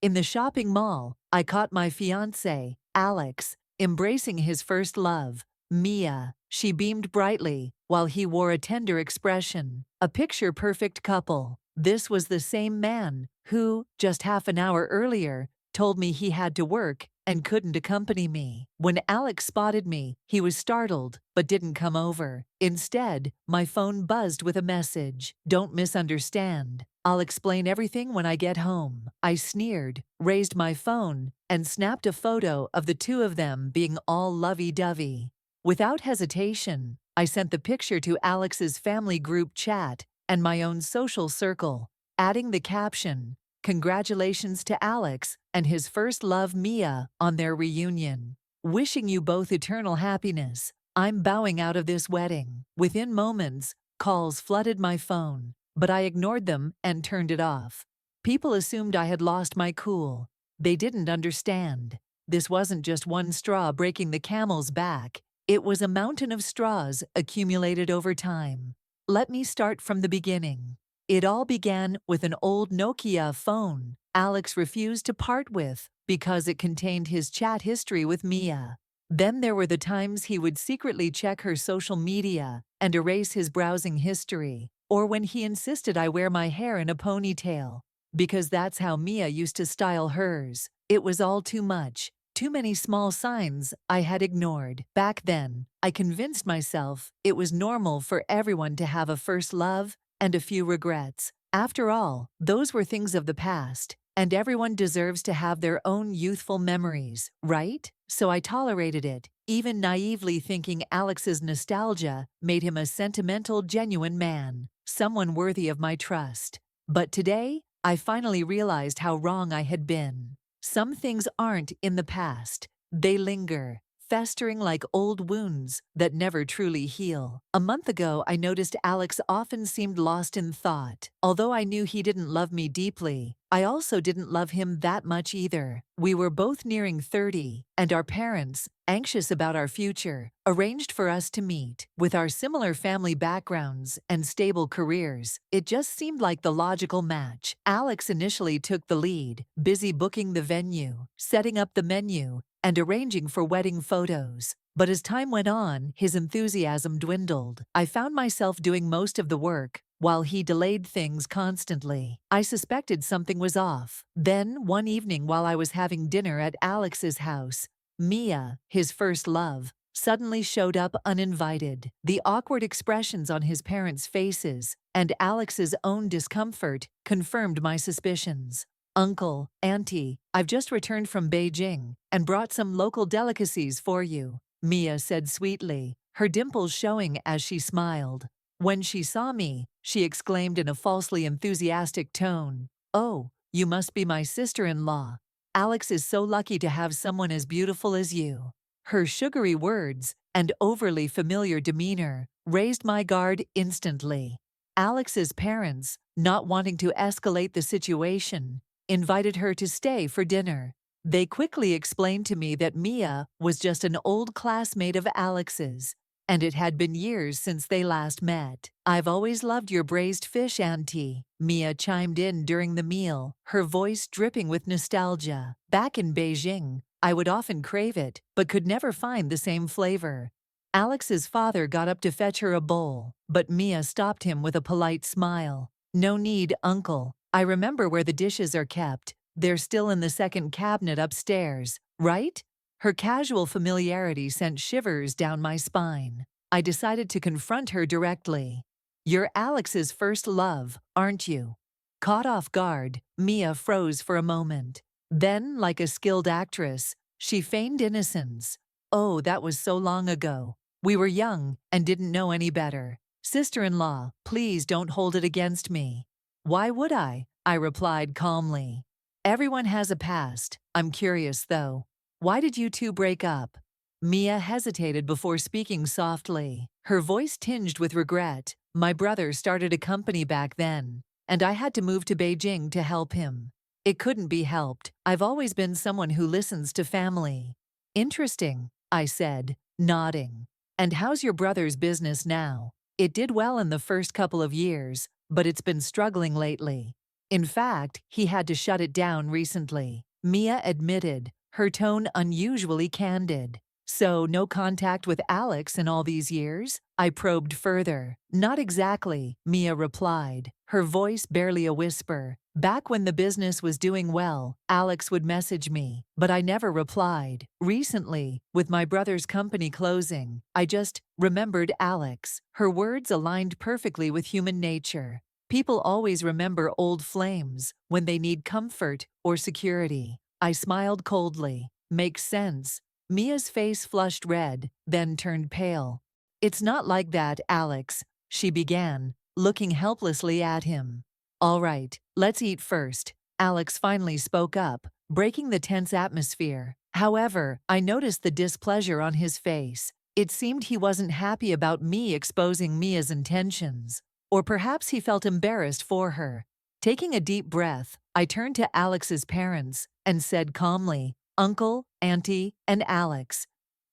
In the shopping mall, I caught my fiancé, Alex, embracing his first love, Mia. She beamed brightly, while he wore a tender expression. A picture-perfect couple. This was the same man who, just half an hour earlier, told me he had to work and couldn't accompany me. When Alex spotted me, he was startled, but didn't come over. Instead, my phone buzzed with a message. "Don't misunderstand. I'll explain everything when I get home." I sneered, raised my phone, and snapped a photo of the two of them being all lovey-dovey. Without hesitation, I sent the picture to Alex's family group chat and my own social circle, adding the caption, "Congratulations to Alex and his first love Mia on their reunion. Wishing you both eternal happiness. I'm bowing out of this wedding." Within moments, calls flooded my phone, but I ignored them and turned it off. People assumed I had lost my cool. They didn't understand. This wasn't just one straw breaking the camel's back. It was a mountain of straws accumulated over time. Let me start from the beginning. It all began with an old Nokia phone Alex refused to part with because it contained his chat history with Mia. Then there were the times he would secretly check her social media and erase his browsing history, or when he insisted I wear my hair in a ponytail, because that's how Mia used to style hers. It was all too much. Too many small signs I had ignored. Back then, I convinced myself it was normal for everyone to have a first love and a few regrets. After all, those were things of the past, and everyone deserves to have their own youthful memories, right? So I tolerated it, even naively thinking Alex's nostalgia made him a sentimental, genuine man, someone worthy of my trust. But today, I finally realized how wrong I had been. Some things aren't in the past. They linger, festering like old wounds that never truly heal. A month ago, I noticed Alex often seemed lost in thought. Although I knew he didn't love me deeply, I also didn't love him that much either. We were both nearing 30, and our parents, anxious about our future, arranged for us to meet. With our similar family backgrounds and stable careers, it just seemed like the logical match. Alex initially took the lead, busy booking the venue, setting up the menu, and arranging for wedding photos. But as time went on, his enthusiasm dwindled. I found myself doing most of the work, while he delayed things constantly. I suspected something was off. Then, one evening while I was having dinner at Alex's house, Mia, his first love, suddenly showed up uninvited. The awkward expressions on his parents' faces and Alex's own discomfort confirmed my suspicions. "Uncle, Auntie, I've just returned from Beijing and brought some local delicacies for you," Mia said sweetly, her dimples showing as she smiled. When she saw me, she exclaimed in a falsely enthusiastic tone, "Oh, you must be my sister-in-law. Alex is so lucky to have someone as beautiful as you." Her sugary words and overly familiar demeanor raised my guard instantly. Alex's parents, not wanting to escalate the situation, invited her to stay for dinner. They quickly explained to me that Mia was just an old classmate of Alex's, and it had been years since they last met. "I've always loved your braised fish, Auntie," Mia chimed in during the meal, her voice dripping with nostalgia. "Back in Beijing, I would often crave it, but could never find the same flavor." Alex's father got up to fetch her a bowl, but Mia stopped him with a polite smile. "No need, Uncle. I remember where the dishes are kept. They're still in the second cabinet upstairs, right?" Her casual familiarity sent shivers down my spine. I decided to confront her directly. "You're Alex's first love, aren't you?" Caught off guard, Mia froze for a moment. Then, like a skilled actress, she feigned innocence. "Oh, that was so long ago. We were young and didn't know any better. Sister-in-law, please don't hold it against me." "Why would I?" I replied calmly. "Everyone has a past. I'm curious, though. Why did you two break up?" Mia hesitated before speaking softly, her voice tinged with regret. "My brother started a company back then, and I had to move to Beijing to help him. It couldn't be helped. I've always been someone who listens to family." "Interesting," I said, nodding. "And how's your brother's business now?" "It did well in the first couple of years, but it's been struggling lately." In fact, he had to shut it down recently. Mia admitted, her tone unusually candid. So, no contact with Alex in all these years? I probed further. Not exactly, Mia replied, her voice barely a whisper. Back when the business was doing well, Alex would message me, but I never replied. Recently, with my brother's company closing, I just remembered Alex. Her words aligned perfectly with human nature. People always remember old flames when they need comfort or security. I smiled coldly. Makes sense. Mia's face flushed red, then turned pale. It's not like that, Alex, she began, looking helplessly at him. All right, let's eat first. Alex finally spoke up, breaking the tense atmosphere. However, I noticed the displeasure on his face. It seemed he wasn't happy about me exposing Mia's intentions. Or perhaps he felt embarrassed for her. Taking a deep breath, I turned to Alex's parents and said calmly, Uncle, Auntie, and Alex.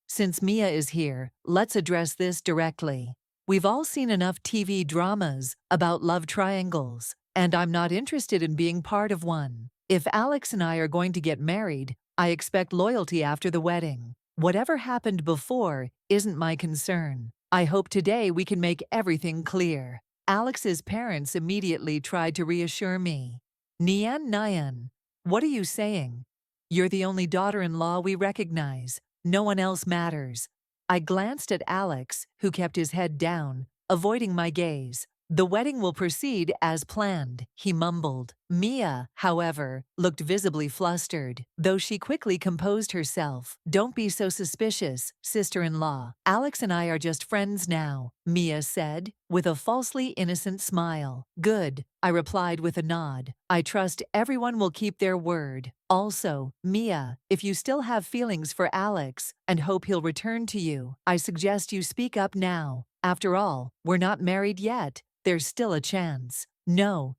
Since Mia is here, let's address this directly. We've all seen enough TV dramas about love triangles, and I'm not interested in being part of one. If Alex and I are going to get married, I expect loyalty after the wedding. Whatever happened before isn't my concern. I hope today we can make everything clear. Alex's parents immediately tried to reassure me. Nyan, what are you saying? You're the only daughter-in-law we recognize. No one else matters. I glanced at Alex, who kept his head down, avoiding my gaze. The wedding will proceed as planned, he mumbled. Mia, however, looked visibly flustered, though she quickly composed herself. Don't be so suspicious, sister-in-law. Alex and I are just friends now, Mia said, with a falsely innocent smile. Good, I replied with a nod. I trust everyone will keep their word. Also, Mia, if you still have feelings for Alex and hope he'll return to you, I suggest you speak up now. After all, we're not married yet. There's still a chance. No,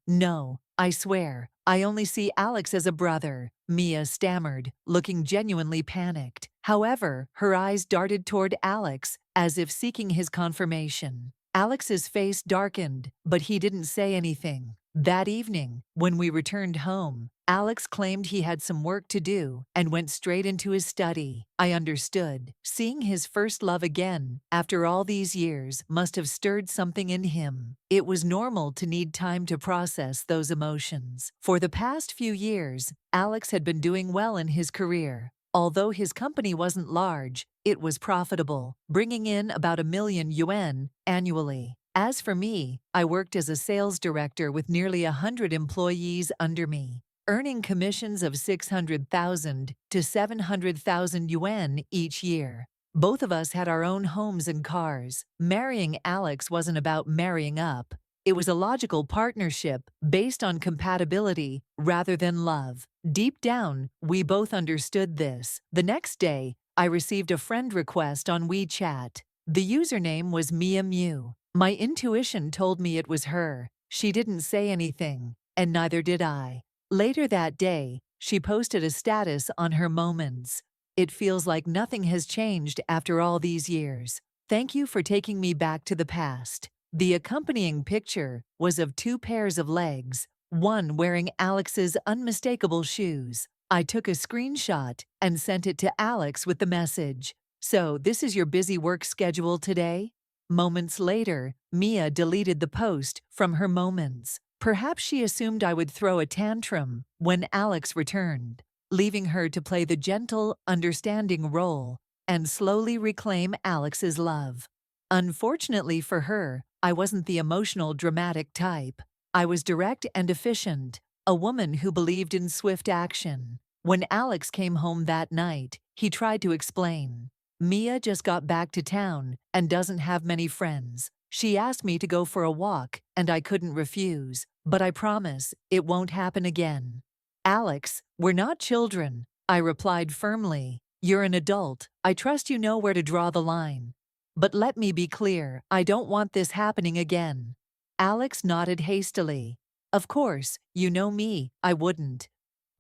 I swear, I only see Alex as a brother, Mia stammered, looking genuinely panicked. However, her eyes darted toward Alex, as if seeking his confirmation. Alex's face darkened, but he didn't say anything. That evening, when we returned home, Alex claimed he had some work to do and went straight into his study. I understood. Seeing his first love again, after all these years, must have stirred something in him. It was normal to need time to process those emotions. For the past few years, Alex had been doing well in his career. Although his company wasn't large, it was profitable, bringing in about $1,000,000 annually. As for me, I worked as a sales director with nearly 100 employees under me, earning commissions of 600,000 to 700,000 yuan each year. Both of us had our own homes and cars. Marrying Alex wasn't about marrying up. It was a logical partnership based on compatibility rather than love. Deep down, we both understood this. The next day, I received a friend request on WeChat. The username was Mia Mew. My intuition told me it was her. She didn't say anything, and neither did I. Later that day, she posted a status on her moments. It feels like nothing has changed after all these years. Thank you for taking me back to the past. The accompanying picture was of two pairs of legs, one wearing Alex's unmistakable shoes. I took a screenshot and sent it to Alex with the message, "So, this is your busy work schedule today?" Moments later, Mia deleted the post from her moments. Perhaps she assumed I would throw a tantrum when Alex returned, leaving her to play the gentle, understanding role and slowly reclaim Alex's love. Unfortunately for her, I wasn't the emotional, dramatic type. I was direct and efficient, a woman who believed in swift action. When Alex came home that night, he tried to explain. Mia just got back to town and doesn't have many friends. She asked me to go for a walk, and I couldn't refuse, but I promise it won't happen again. Alex, we're not children, I replied firmly. You're an adult. I trust you know where to draw the line. But let me be clear, I don't want this happening again. Alex nodded hastily. Of course, you know me, I wouldn't.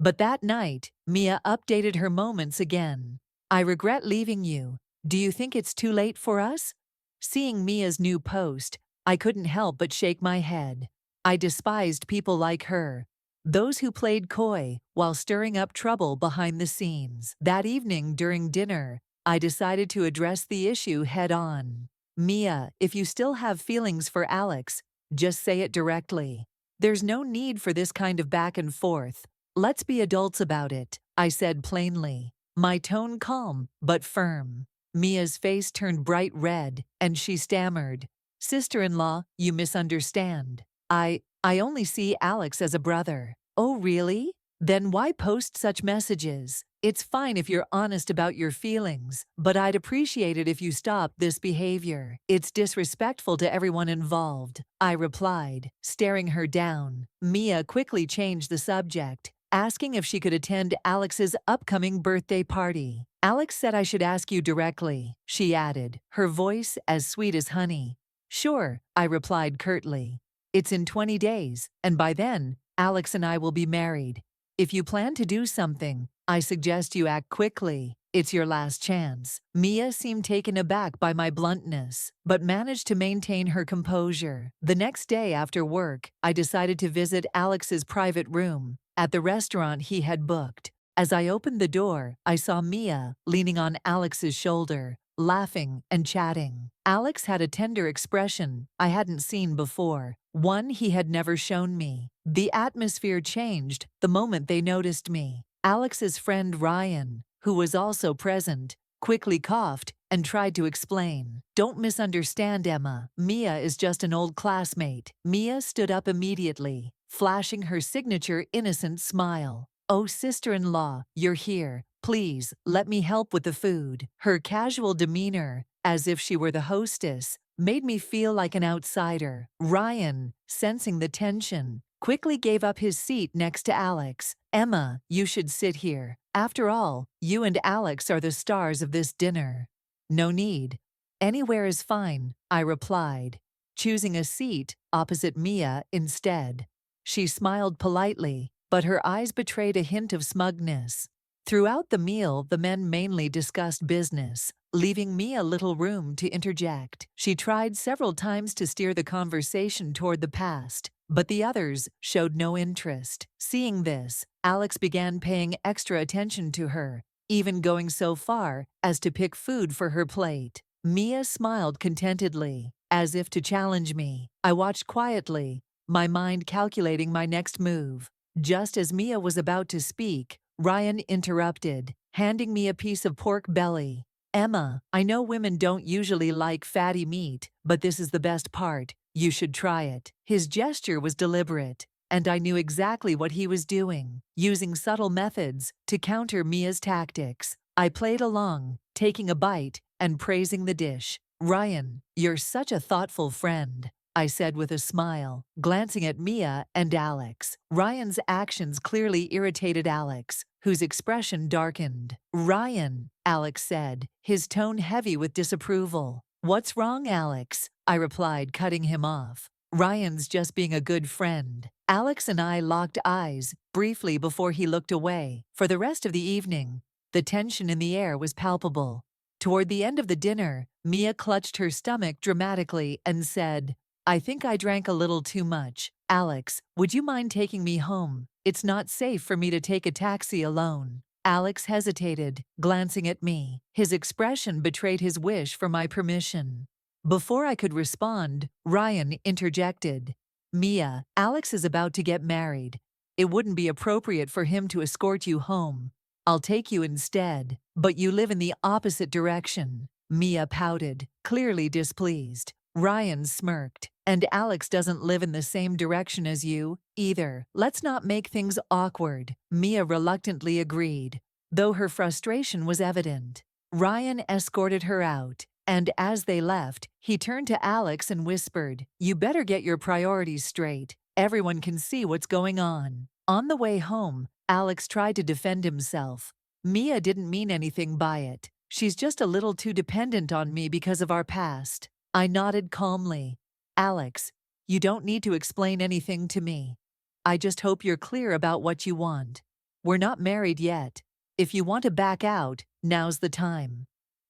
But that night, Mia updated her moments again. I regret leaving you. Do you think it's too late for us? Seeing Mia's new post, I couldn't help but shake my head. I despised people like her. those who played coy while stirring up trouble behind the scenes. That evening during dinner, I decided to address the issue head-on. Mia, if you still have feelings for Alex, just say it directly. There's no need for this kind of back and forth. Let's be adults about it, I said plainly, my tone calm but firm. Mia's face turned bright red, and she stammered, "Sister-in-law, you misunderstand. I only see Alex as a brother." "Oh, really? Then why post such messages? It's fine if you're honest about your feelings, but I'd appreciate it if you stopped this behavior. It's disrespectful to everyone involved," I replied, staring her down. Mia quickly changed the subject, asking if she could attend Alex's upcoming birthday party. "Alex said I should ask you directly," she added, her voice as sweet as honey. "Sure," I replied curtly. "It's in 20 days, and by then, Alex and I will be married. If you plan to do something, I suggest you act quickly. It's your last chance." Mia seemed taken aback by my bluntness, but managed to maintain her composure. The next day after work, I decided to visit Alex's private room at the restaurant he had booked. As I opened the door, I saw Mia leaning on Alex's shoulder, laughing and chatting. Alex had a tender expression I hadn't seen before, one he had never shown me. The atmosphere changed the moment they noticed me. Alex's friend Ryan, who was also present, quickly coughed and tried to explain. "Don't misunderstand, Emma. Mia is just an old classmate." Mia stood up immediately, flashing her signature innocent smile. "Oh, sister-in-law, you're here. Please, let me help with the food." Her casual demeanor, as if she were the hostess, made me feel like an outsider. Ryan, sensing the tension, quickly gave up his seat next to Alex. "Emma, you should sit here. After all, you and Alex are the stars of this dinner." "No need. Anywhere is fine," I replied, choosing a seat opposite Mia instead. She smiled politely, but her eyes betrayed a hint of smugness. Throughout the meal, the men mainly discussed business, leaving Mia little room to interject. She tried several times to steer the conversation toward the past, but the others showed no interest. Seeing this, Alex began paying extra attention to her, even going so far as to pick food for her plate. Mia smiled contentedly, as if to challenge me. I watched quietly, my mind calculating my next move. Just as Mia was about to speak, Ryan interrupted, handing me a piece of pork belly. "Emma, I know women don't usually like fatty meat, but this is the best part. You should try it." His gesture was deliberate, and I knew exactly what he was doing, using subtle methods to counter Mia's tactics. I played along, taking a bite and praising the dish. "Ryan, you're such a thoughtful friend," I said with a smile, glancing at Mia and Alex. Ryan's actions clearly irritated Alex, whose expression darkened. "Ryan," Alex said, his tone heavy with disapproval. "What's wrong, Alex?" I replied, cutting him off. "Ryan's just being a good friend." Alex and I locked eyes briefly before he looked away. For the rest of the evening, the tension in the air was palpable. Toward the end of the dinner, Mia clutched her stomach dramatically and said, "I think I drank a little too much. Alex, would you mind taking me home? It's not safe for me to take a taxi alone." Alex hesitated, glancing at me. His expression betrayed his wish for my permission. Before I could respond, Ryan interjected. "Mia, Alex is about to get married. It wouldn't be appropriate for him to escort you home. I'll take you instead, but you live in the opposite direction." Mia pouted, clearly displeased. Ryan smirked. "And Alex doesn't live in the same direction as you, either. Let's not make things awkward." Mia reluctantly agreed, though her frustration was evident. Ryan escorted her out, and as they left, he turned to Alex and whispered, "You better get your priorities straight. Everyone can see what's going on." On the way home, Alex tried to defend himself. "Mia didn't mean anything by it. She's just a little too dependent on me because of our past." I nodded calmly. "Alex, you don't need to explain anything to me. I just hope you're clear about what you want. We're not married yet. If you want to back out, now's the time.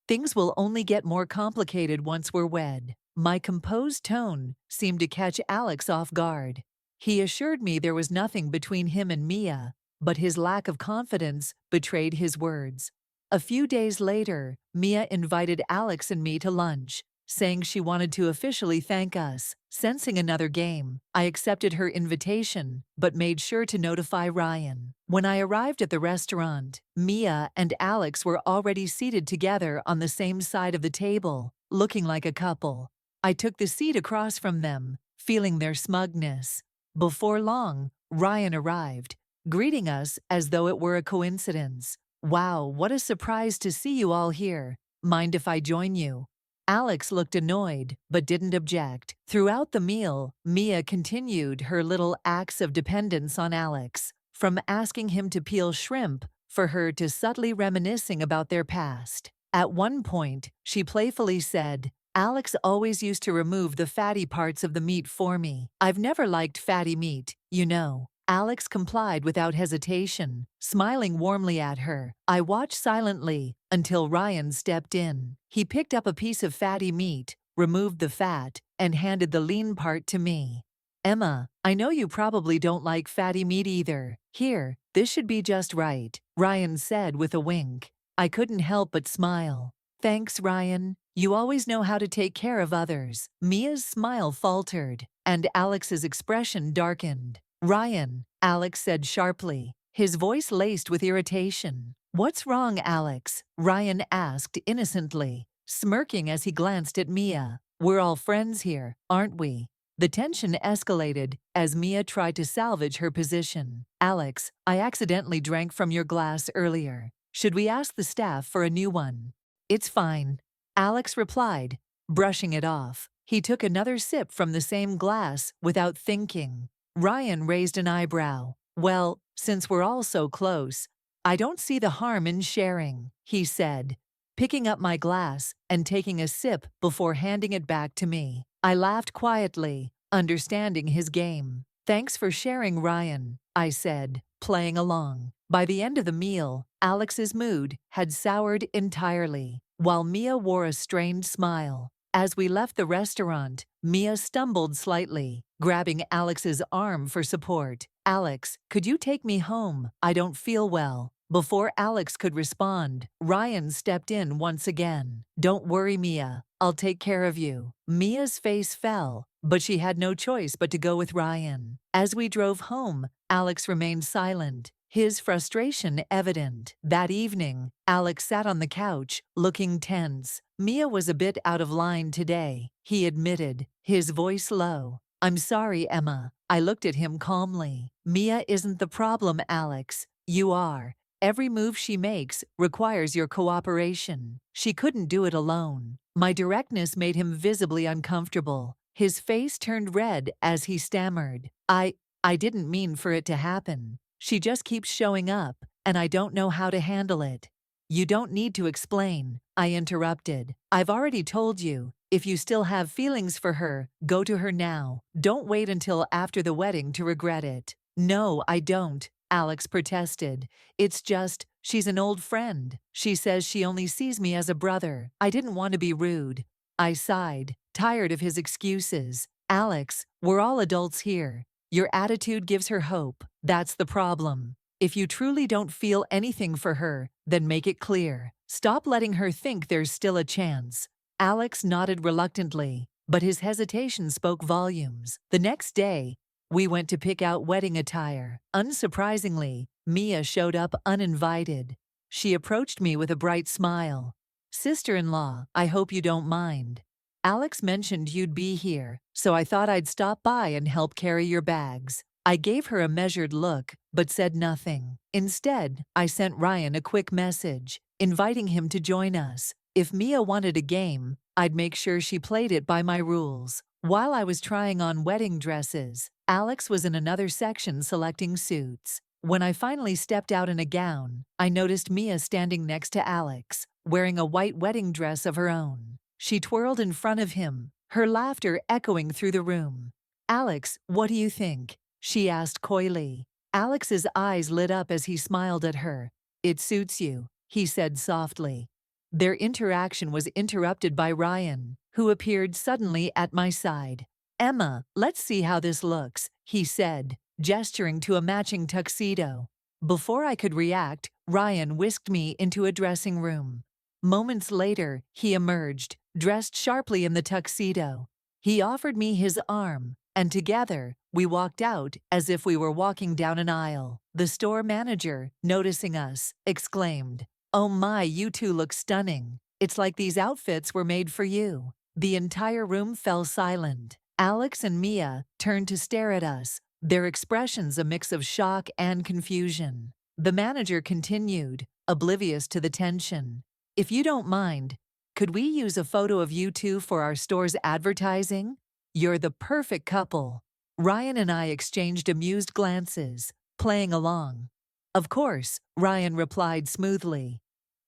Things will only get more complicated once we're wed." My composed tone seemed to catch Alex off guard. He assured me there was nothing between him and Mia, but his lack of confidence betrayed his words. A few days later, Mia invited Alex and me to lunch, saying she wanted to officially thank us. Sensing another game, I accepted her invitation, but made sure to notify Ryan. When I arrived at the restaurant, Mia and Alex were already seated together on the same side of the table, looking like a couple. I took the seat across from them, feeling their smugness. Before long, Ryan arrived, greeting us as though it were a coincidence. "Wow, what a surprise to see you all here. Mind if I join you?" Alex looked annoyed, but didn't object. Throughout the meal, Mia continued her little acts of dependence on Alex, from asking him to peel shrimp for her to subtly reminiscing about their past. At one point, she playfully said, "Alex always used to remove the fatty parts of the meat for me. I've never liked fatty meat, you know." Alex complied without hesitation, smiling warmly at her. I watched silently until Ryan stepped in. He picked up a piece of fatty meat, removed the fat, and handed the lean part to me. "Emma, I know you probably don't like fatty meat either. Here, this should be just right," Ryan said with a wink. I couldn't help but smile. "Thanks, Ryan. You always know how to take care of others." Mia's smile faltered, and Alex's expression darkened. "Ryan," Alex said sharply, his voice laced with irritation. "What's wrong, Alex?" Ryan asked innocently, smirking as he glanced at Mia. "We're all friends here, aren't we?" The tension escalated as Mia tried to salvage her position. "Alex, I accidentally drank from your glass earlier. Should we ask the staff for a new one?" "It's fine," Alex replied, brushing it off. He took another sip from the same glass without thinking. Ryan raised an eyebrow. "Well, since we're all so close, I don't see the harm in sharing," he said, picking up my glass and taking a sip before handing it back to me. I laughed quietly, understanding his game. "Thanks for sharing, Ryan," I said, playing along. By the end of the meal, Alex's mood had soured entirely, while Mia wore a strained smile. As we left the restaurant, Mia stumbled slightly, grabbing Alex's arm for support. "Alex, could you take me home? I don't feel well." Before Alex could respond, Ryan stepped in once again. "Don't worry, Mia. I'll take care of you." Mia's face fell, but she had no choice but to go with Ryan. As we drove home, Alex remained silent, his frustration evident. That evening, Alex sat on the couch, looking tense. "Mia was a bit out of line today," he admitted, his voice low. "I'm sorry, Emma." I looked at him calmly. "Mia isn't the problem, Alex. You are. Every move she makes requires your cooperation. She couldn't do it alone." My directness made him visibly uncomfortable. His face turned red as he stammered. I didn't mean for it to happen. She just keeps showing up, and I don't know how to handle it." "You don't need to explain," I interrupted. "I've already told you. If you still have feelings for her, go to her now. Don't wait until after the wedding to regret it." "No, I don't," Alex protested. "It's just, she's an old friend. She says she only sees me as a brother. I didn't want to be rude." I sighed, tired of his excuses. "Alex, we're all adults here. Your attitude gives her hope. That's the problem. If you truly don't feel anything for her, then make it clear. Stop letting her think there's still a chance." Alex nodded reluctantly, but his hesitation spoke volumes. The next day, we went to pick out wedding attire. Unsurprisingly, Mia showed up uninvited. She approached me with a bright smile. "Sister-in-law, I hope you don't mind. Alex mentioned you'd be here, so I thought I'd stop by and help carry your bags." I gave her a measured look, but said nothing. Instead, I sent Ryan a quick message, inviting him to join us. If Mia wanted a game, I'd make sure she played it by my rules. While I was trying on wedding dresses, Alex was in another section selecting suits. When I finally stepped out in a gown, I noticed Mia standing next to Alex, wearing a white wedding dress of her own. She twirled in front of him, her laughter echoing through the room. "Alex, what do you think?" she asked coyly. Alex's eyes lit up as he smiled at her. "It suits you," he said softly. Their interaction was interrupted by Ryan, who appeared suddenly at my side. Emma, let's see how this looks, he said, gesturing to a matching tuxedo. Before I could react, Ryan whisked me into a dressing room. Moments later, he emerged, dressed sharply in the tuxedo. He offered me his arm, and together, we walked out as if we were walking down an aisle. The store manager, noticing us, exclaimed, "Oh my, you two look stunning. It's like these outfits were made for you." The entire room fell silent. Alex and Mia turned to stare at us, their expressions a mix of shock and confusion. The manager continued, oblivious to the tension. "If you don't mind, could we use a photo of you two for our store's advertising? You're the perfect couple." Ryan and I exchanged amused glances, playing along. "Of course," Ryan replied smoothly.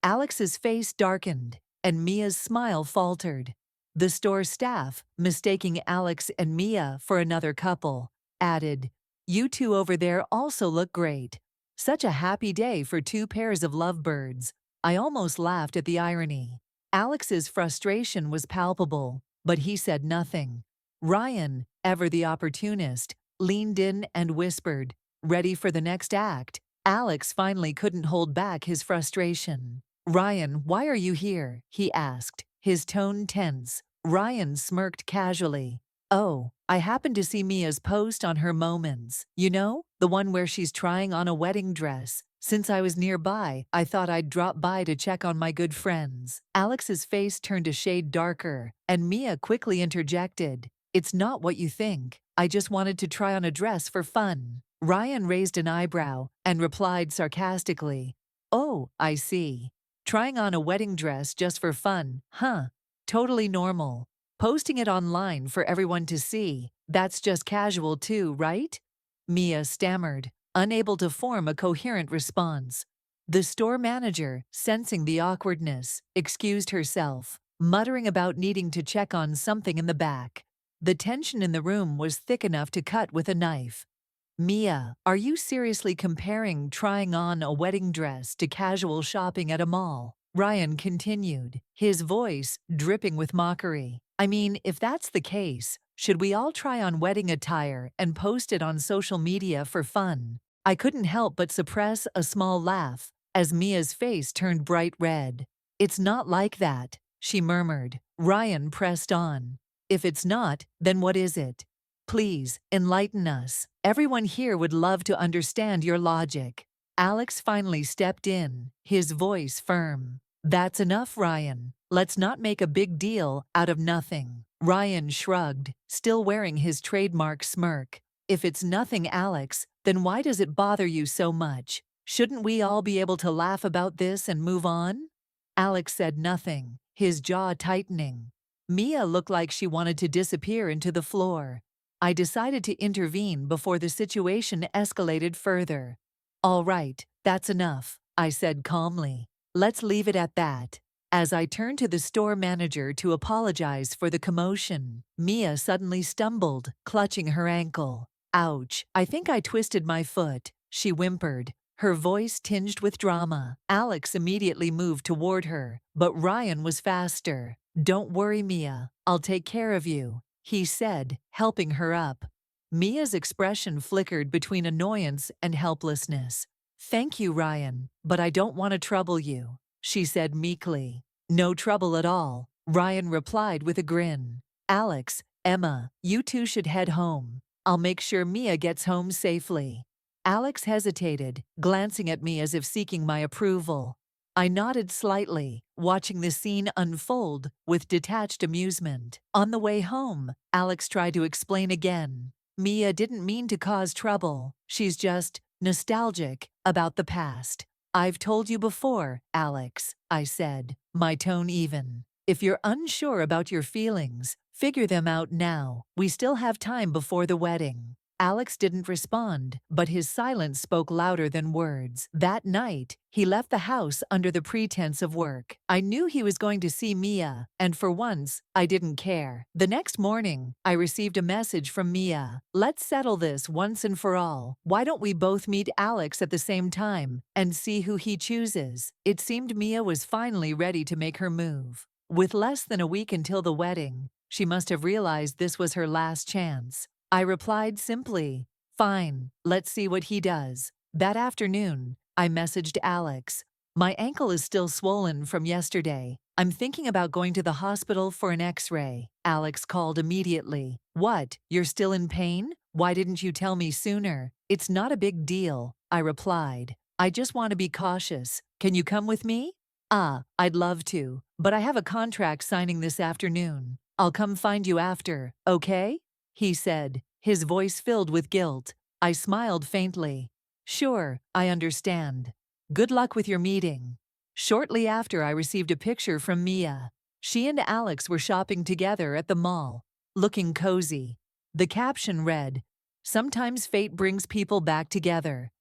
Alex's face darkened, and Mia's smile faltered. The store staff, mistaking Alex and Mia for another couple, added, "You two over there also look great. Such a happy day for two pairs of lovebirds." I almost laughed at the irony. Alex's frustration was palpable, but he said nothing. Ryan, ever the opportunist, leaned in and whispered, ready for the next act. Alex finally couldn't hold back his frustration. "Ryan, why are you here?" he asked, his tone tense. Ryan smirked casually. "Oh, I happened to see Mia's post on her Moments. You know, the one where she's trying on a wedding dress. Since I was nearby, I thought I'd drop by to check on my good friends." Alex's face turned a shade darker, and Mia quickly interjected, "It's not what you think. I just wanted to try on a dress for fun." Ryan raised an eyebrow and replied sarcastically, "Oh, I see. Trying on a wedding dress just for fun, huh? Totally normal. Posting it online for everyone to see, that's just casual too, right?" Mia stammered, unable to form a coherent response. The store manager, sensing the awkwardness, excused herself, muttering about needing to check on something in the back. The tension in the room was thick enough to cut with a knife. "Mia, are you seriously comparing trying on a wedding dress to casual shopping at a mall?" Ryan continued, his voice dripping with mockery. "I mean, if that's the case, should we all try on wedding attire and post it on social media for fun?" I couldn't help but suppress a small laugh as Mia's face turned bright red. "It's not like that," she murmured. Ryan pressed on. "If it's not, then what is it? Please, enlighten us. Everyone here would love to understand your logic." Alex finally stepped in, his voice firm. "That's enough, Ryan. Let's not make a big deal out of nothing." Ryan shrugged, still wearing his trademark smirk. "If it's nothing, Alex, then why does it bother you so much? Shouldn't we all be able to laugh about this and move on?" Alex said nothing, his jaw tightening. Mia looked like she wanted to disappear into the floor. I decided to intervene before the situation escalated further. "All right, that's enough," I said calmly. "Let's leave it at that." As I turned to the store manager to apologize for the commotion, Mia suddenly stumbled, clutching her ankle. "Ouch, I think I twisted my foot," she whimpered, her voice tinged with drama. Alex immediately moved toward her, but Ryan was faster. "Don't worry, Mia, I'll take care of you," he said, helping her up. Mia's expression flickered between annoyance and helplessness. "Thank you, Ryan, but I don't want to trouble you," she said meekly. "No trouble at all," Ryan replied with a grin. "Alex, Emma, you two should head home. I'll make sure Mia gets home safely." Alex hesitated, glancing at me as if seeking my approval. I nodded slightly, watching the scene unfold with detached amusement. On the way home, Alex tried to explain again. "Mia didn't mean to cause trouble. She's just nostalgic about the past." "I've told you before, Alex," I said, my tone even. "If you're unsure about your feelings, figure them out now. We still have time before the wedding." Alex didn't respond, but his silence spoke louder than words. That night, he left the house under the pretense of work. I knew he was going to see Mia, and for once, I didn't care. The next morning, I received a message from Mia. "Let's settle this once and for all. Why don't we both meet Alex at the same time and see who he chooses?" It seemed Mia was finally ready to make her move. With less than a week until the wedding, She must have realized this was her last chance. I replied simply, "Fine, let's see what he does." That afternoon, I messaged Alex. "My ankle is still swollen from yesterday. I'm thinking about going to the hospital for an X-ray." Alex called immediately. "What? You're still in pain? Why didn't you tell me sooner?" "It's not a big deal," I replied. "I just want to be cautious. Can you come with me?" I'd love to, but I have a contract signing this afternoon. I'll come find you after, okay?" he said, his voice filled with guilt. I smiled faintly. "Sure, I understand. Good luck with your meeting." Shortly after, I received a picture from Mia. She and Alex were shopping together at the mall, looking cozy. The caption read, "Sometimes fate brings people back together."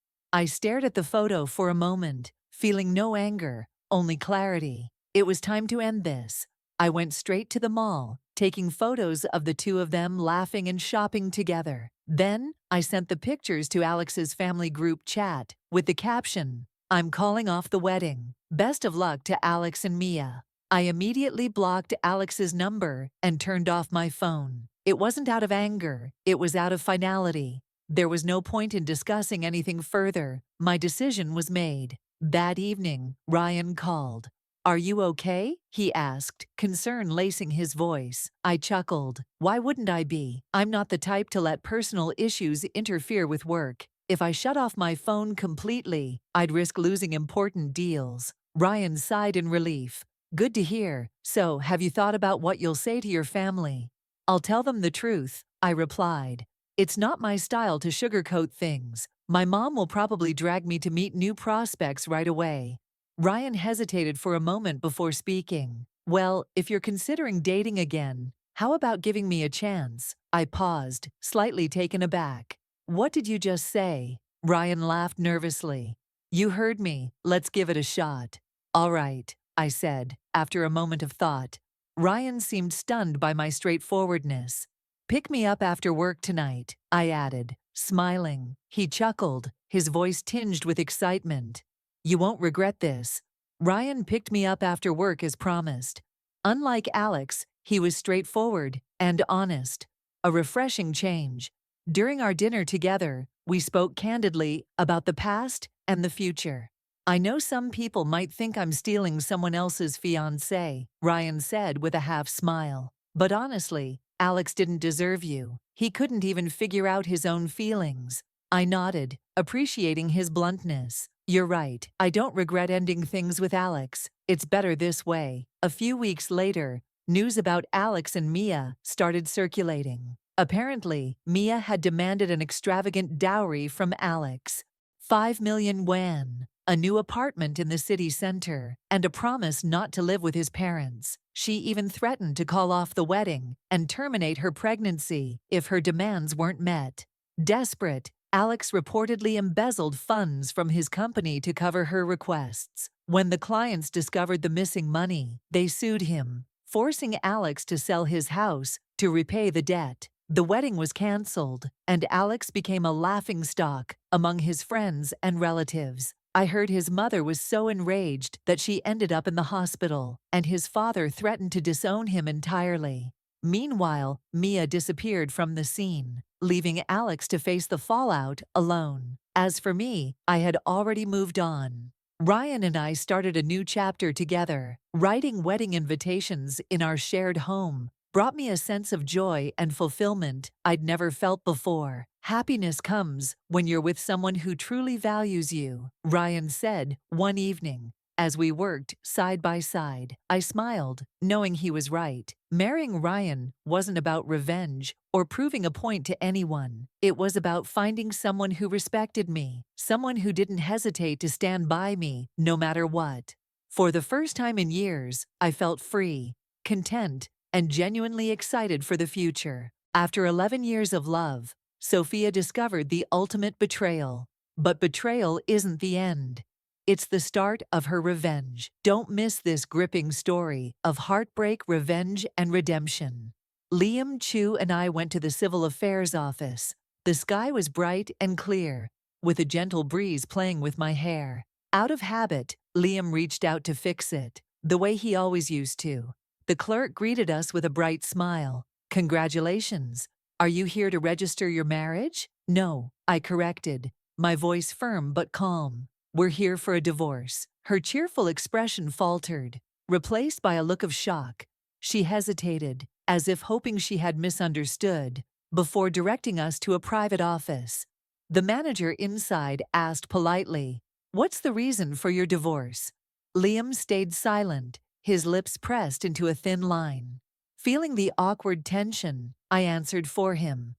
I stared at the photo for a moment, feeling no anger, only clarity. It was time to end this. I went straight to the mall, taking photos of the two of them laughing and shopping together. Then, I sent the pictures to Alex's family group chat, with the caption, "I'm calling off the wedding. Best of luck to Alex and Mia." I immediately blocked Alex's number and turned off my phone. It wasn't out of anger, it was out of finality. There was no point in discussing anything further. My decision was made. That evening, Ryan called. "Are you okay?" he asked, concern lacing his voice. I chuckled. Why wouldn't I be? I'm not the type to let personal issues interfere with work. If I shut off my phone completely, I'd risk losing important deals. Ryan sighed in relief. "Good to hear. So, have you thought about what you'll say to your family?" "I'll tell them the truth," I replied. "It's not my style to sugarcoat things. My mom will probably drag me to meet new prospects right away." Ryan hesitated for a moment before speaking. "Well, if you're considering dating again, how about giving me a chance?" I paused, slightly taken aback. "What did you just say?" Ryan laughed nervously. "You heard me. Let's give it a shot." "All right," I said, after a moment of thought. Ryan seemed stunned by my straightforwardness. "Pick me up after work tonight," I added, smiling. He chuckled, his voice tinged with excitement. "You won't regret this." Ryan picked me up after work as promised. Unlike Alex, he was straightforward and honest. A refreshing change. During our dinner together, we spoke candidly about the past and the future. "I know some people might think I'm stealing someone else's fiancé," Ryan said with a half smile. "But honestly, Alex didn't deserve you. He couldn't even figure out his own feelings." I nodded, appreciating his bluntness. "You're right. I don't regret ending things with Alex. It's better this way." A few weeks later, news about Alex and Mia started circulating. Apparently, Mia had demanded an extravagant dowry from Alex. 5 million yuan, a new apartment in the city center, and a promise not to live with his parents. She even threatened to call off the wedding and terminate her pregnancy if her demands weren't met. Desperate, Alex reportedly embezzled funds from his company to cover her requests. When the clients discovered the missing money, they sued him, forcing Alex to sell his house to repay the debt. The wedding was canceled, and Alex became a laughingstock among his friends and relatives. I heard his mother was so enraged that she ended up in the hospital, and his father threatened to disown him entirely. Meanwhile, Mia disappeared from the scene, leaving Alex to face the fallout alone. As for me, I had already moved on. Ryan and I started a new chapter together. Writing wedding invitations in our shared home brought me a sense of joy and fulfillment I'd never felt before. "Happiness comes when you're with someone who truly values you," Ryan said one evening. As we worked side by side, I smiled, knowing he was right. Marrying Ryan wasn't about revenge or proving a point to anyone. It was about finding someone who respected me, someone who didn't hesitate to stand by me no matter what. For the first time in years, I felt free, content, and genuinely excited for the future. After 11 years of love, Sophia discovered the ultimate betrayal. But betrayal isn't the end. It's the start of her revenge. Don't miss this gripping story of heartbreak, revenge, and redemption. Liam Chu and I went to the Civil Affairs office. The sky was bright and clear, with a gentle breeze playing with my hair. Out of habit, Liam reached out to fix it, the way he always used to. The clerk greeted us with a bright smile. Congratulations. Are you here to register your marriage? No, I corrected, my voice firm but calm. We're here for a divorce. Her cheerful expression faltered, replaced by a look of shock. She hesitated, as if hoping she had misunderstood, before directing us to a private office. The manager inside asked politely, "What's the reason for your divorce?" Liam stayed silent, his lips pressed into a thin line. Feeling the awkward tension, I answered for him.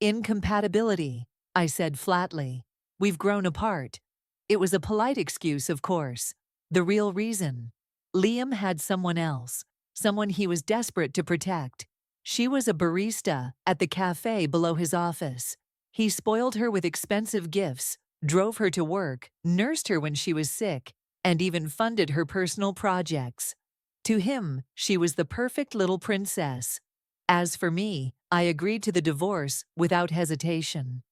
"Incompatibility," I said flatly. "We've grown apart." It was a polite excuse, of course. The real reason: Liam had someone else, someone he was desperate to protect. She was a barista at the cafe below his office. He spoiled her with expensive gifts, drove her to work, nursed her when she was sick, and even funded her personal projects. To him, she was the perfect little princess. As for me, I agreed to the divorce without hesitation.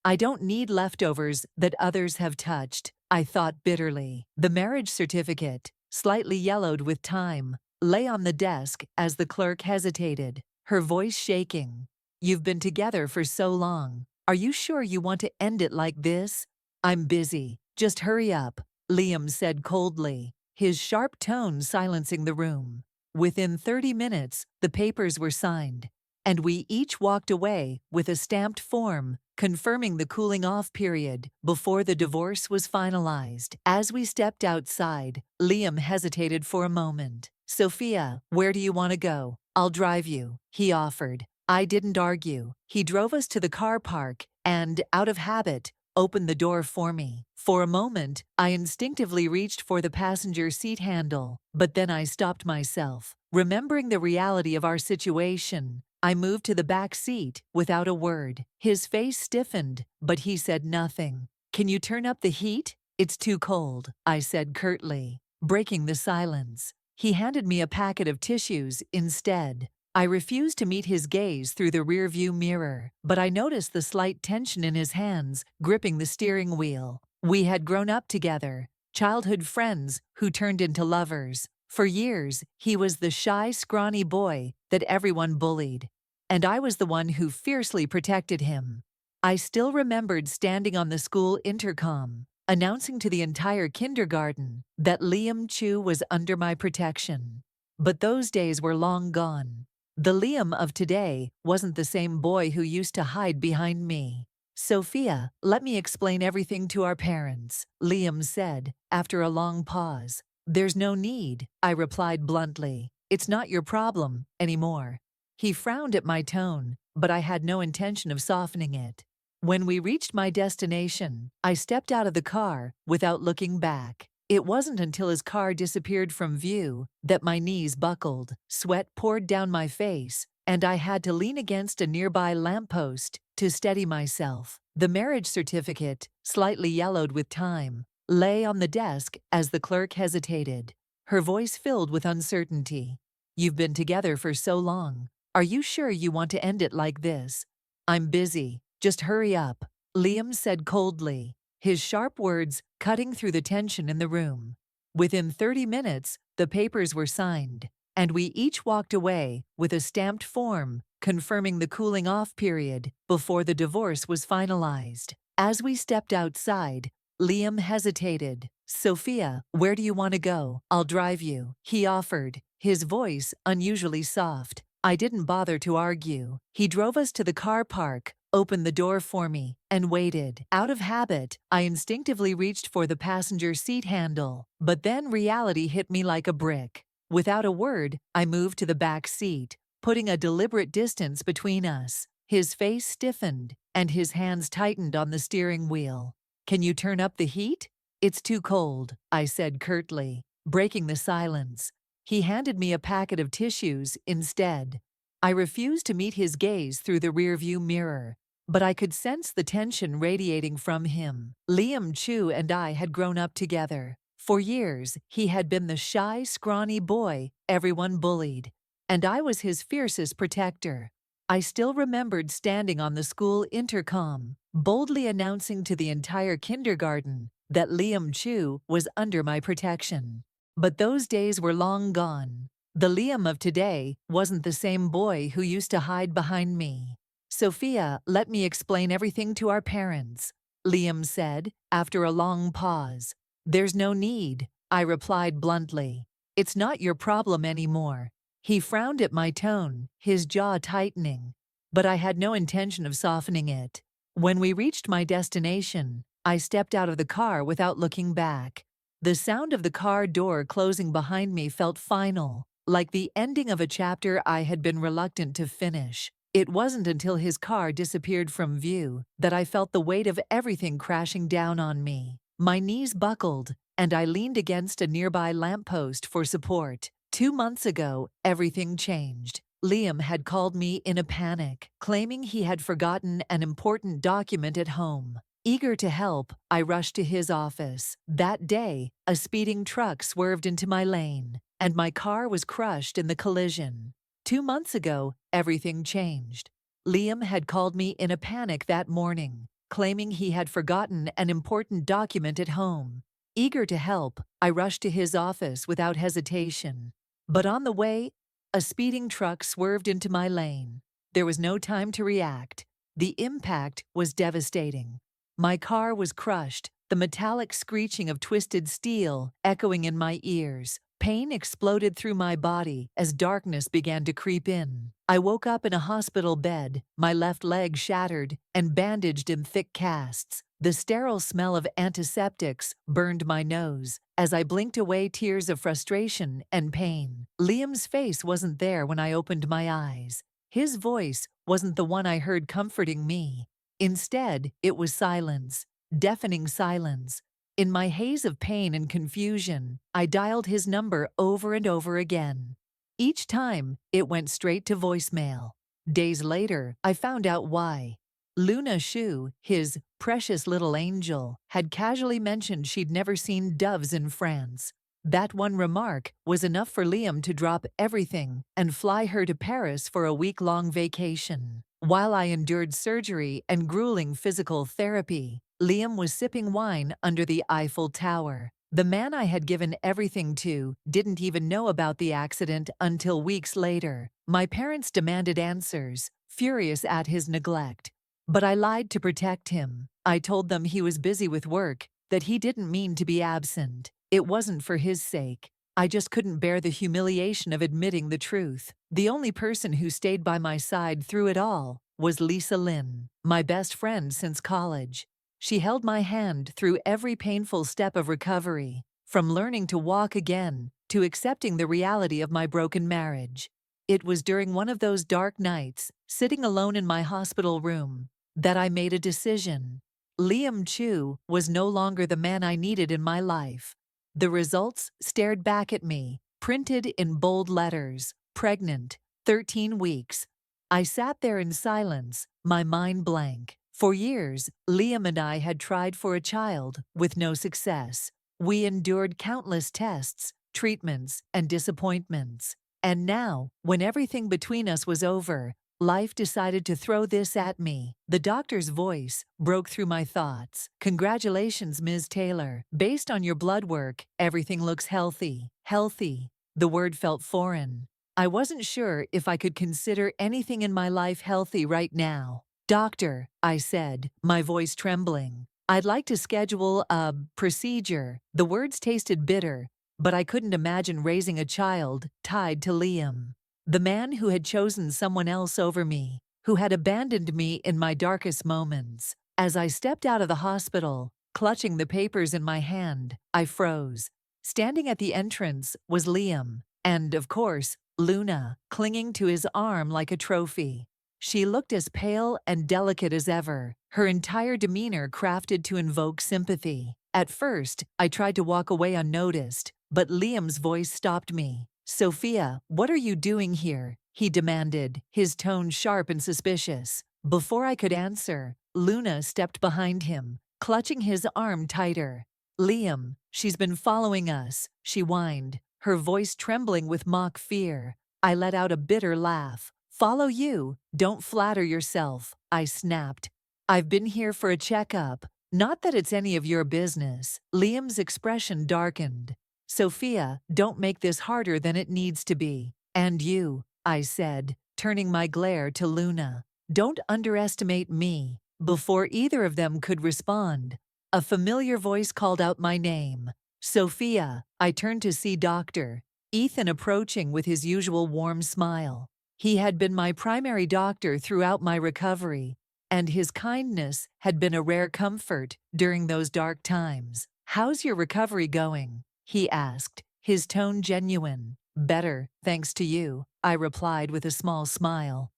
I don't need leftovers that others have touched, I thought bitterly. The marriage certificate, slightly yellowed with time, lay on the desk as the clerk hesitated, her voice shaking. "You've been together for so long. Are you sure you want to end it like this?" "I'm busy. Just hurry up," Liam said coldly, his sharp tone silencing the room. Within 30 minutes, the papers were signed, and we each walked away with a stamped form confirming the cooling-off period before the divorce was finalized. As we stepped outside, Liam hesitated for a moment. "Sophia, where do you want to go? I'll drive you," he offered. I didn't argue. He drove us to the car park and, out of habit, opened the door for me. For a moment, I instinctively reached for the passenger seat handle, but then I stopped myself. Remembering the reality of our situation, I moved to the back seat without a word. His face stiffened, but he said nothing. "Can you turn up the heat? It's too cold," I said curtly, breaking the silence. He handed me a packet of tissues instead. I refused to meet his gaze through the rearview mirror, but I noticed the slight tension in his hands gripping the steering wheel. We had grown up together, childhood friends who turned into lovers. For years, he was the shy, scrawny boy that everyone bullied, and I was the one who fiercely protected him. I still remembered standing on the school intercom, announcing to the entire kindergarten that Liam Chu was under my protection. But those days were long gone. The Liam of today wasn't the same boy who used to hide behind me. "Sophia, let me explain everything to our parents," Liam said, after a long pause. "There's no need," I replied bluntly. "It's not your problem anymore." He frowned at my tone, but I had no intention of softening it. When we reached my destination, I stepped out of the car without looking back. It wasn't until his car disappeared from view that my knees buckled, sweat poured down my face, and I had to lean against a nearby lamppost to steady myself. The marriage certificate, slightly yellowed with time, lay on the desk as the clerk hesitated, her voice filled with uncertainty. "You've been together for so long. Are you sure you want to end it like this?" "I'm busy. Just hurry up," Liam said coldly, his sharp words cutting through the tension in the room. Within 30 minutes, the papers were signed, and we each walked away with a stamped form confirming the cooling-off period before the divorce was finalized. As we stepped outside, Liam hesitated. "Sophia, where do you want to go? I'll drive you," he offered, his voice unusually soft. I didn't bother to argue. He drove us to the car park, opened the door for me, and waited. Out of habit, I instinctively reached for the passenger seat handle, but then reality hit me like a brick. Without a word, I moved to the back seat, putting a deliberate distance between us. His face stiffened, and his hands tightened on the steering wheel. "Can you turn up the heat?" "It's too cold," I said curtly, breaking the silence. He handed me a packet of tissues instead. I refused to meet his gaze through the rearview mirror, but I could sense the tension radiating from him. Liam Chu and I had grown up together. For years, he had been the shy, scrawny boy everyone bullied, and I was his fiercest protector. I still remembered standing on the school intercom, boldly announcing to the entire kindergarten that Liam Chu was under my protection. But those days were long gone. The Liam of today wasn't the same boy who used to hide behind me. Sophia, let me explain everything to our parents, Liam said, after a long pause. There's no need, I replied bluntly. It's not your problem anymore. He frowned at my tone, his jaw tightening. But I had no intention of softening it. When we reached my destination, I stepped out of the car without looking back. The sound of the car door closing behind me felt final, like the ending of a chapter I had been reluctant to finish. It wasn't until his car disappeared from view that I felt the weight of everything crashing down on me. My knees buckled, and I leaned against a nearby lamppost for support. 2 months ago, everything changed. Liam had called me in a panic, claiming he had forgotten an important document at home. Eager to help, I rushed to his office. That day, a speeding truck swerved into my lane, and my car was crushed in the collision. 2 months ago, everything changed. Liam had called me in a panic that morning, claiming he had forgotten an important document at home. Eager to help, I rushed to his office without hesitation. But on the way, a speeding truck swerved into my lane. There was no time to react. The impact was devastating. My car was crushed, the metallic screeching of twisted steel echoing in my ears. Pain exploded through my body as darkness began to creep in. I woke up in a hospital bed, my left leg shattered and bandaged in thick casts. The sterile smell of antiseptics burned my nose as I blinked away tears of frustration and pain. Liam's face wasn't there when I opened my eyes. His voice wasn't the one I heard comforting me. Instead, it was silence, deafening silence. In my haze of pain and confusion, I dialed his number over and over again. Each time, it went straight to voicemail. Days later, I found out why. Luna Shu, his precious little angel, had casually mentioned she'd never seen doves in France. That one remark was enough for Liam to drop everything and fly her to Paris for a week-long vacation. While I endured surgery and grueling physical therapy, Liam was sipping wine under the Eiffel Tower. The man I had given everything to didn't even know about the accident until weeks later. My parents demanded answers, furious at his neglect. But I lied to protect him. I told them he was busy with work, that he didn't mean to be absent. It wasn't for his sake. I just couldn't bear the humiliation of admitting the truth. The only person who stayed by my side through it all was Lisa Lynn, my best friend since college. She held my hand through every painful step of recovery, from learning to walk again to accepting the reality of my broken marriage. It was during one of those dark nights, sitting alone in my hospital room, that I made a decision. Liam Chu was no longer the man I needed in my life. The results stared back at me, printed in bold letters, pregnant, 13 weeks. I sat there in silence, my mind blank. For years, Liam and I had tried for a child, with no success. We endured countless tests, treatments, and disappointments. And now, when everything between us was over, life decided to throw this at me. The doctor's voice broke through my thoughts. Congratulations, Ms. Taylor. Based on your blood work, everything looks healthy. Healthy. The word felt foreign. I wasn't sure if I could consider anything in my life healthy right now. Doctor, I said, my voice trembling, I'd like to schedule a procedure. The words tasted bitter, but I couldn't imagine raising a child tied to Liam. The man who had chosen someone else over me, who had abandoned me in my darkest moments. As I stepped out of the hospital, clutching the papers in my hand, I froze. Standing at the entrance was Liam, and, of course, Luna, clinging to his arm like a trophy. She looked as pale and delicate as ever, her entire demeanor crafted to invoke sympathy. At first, I tried to walk away unnoticed, but Liam's voice stopped me. Sophia, what are you doing here? He demanded, his tone sharp and suspicious. Before I could answer, Luna stepped behind him, clutching his arm tighter. Liam, she's been following us, she whined, her voice trembling with mock fear. I let out a bitter laugh. Follow you? Don't flatter yourself, I snapped. I've been here for a checkup. Not that it's any of your business. Liam's expression darkened. Sophia, don't make this harder than it needs to be. And you, I said, turning my glare to Luna. Don't underestimate me. Before either of them could respond, a familiar voice called out my name. Sophia. I turned to see Dr. Ethan approaching with his usual warm smile. He had been my primary doctor throughout my recovery, and his kindness had been a rare comfort during those dark times. How's your recovery going? He asked, his tone genuine. Better, thanks to you, I replied with a small smile.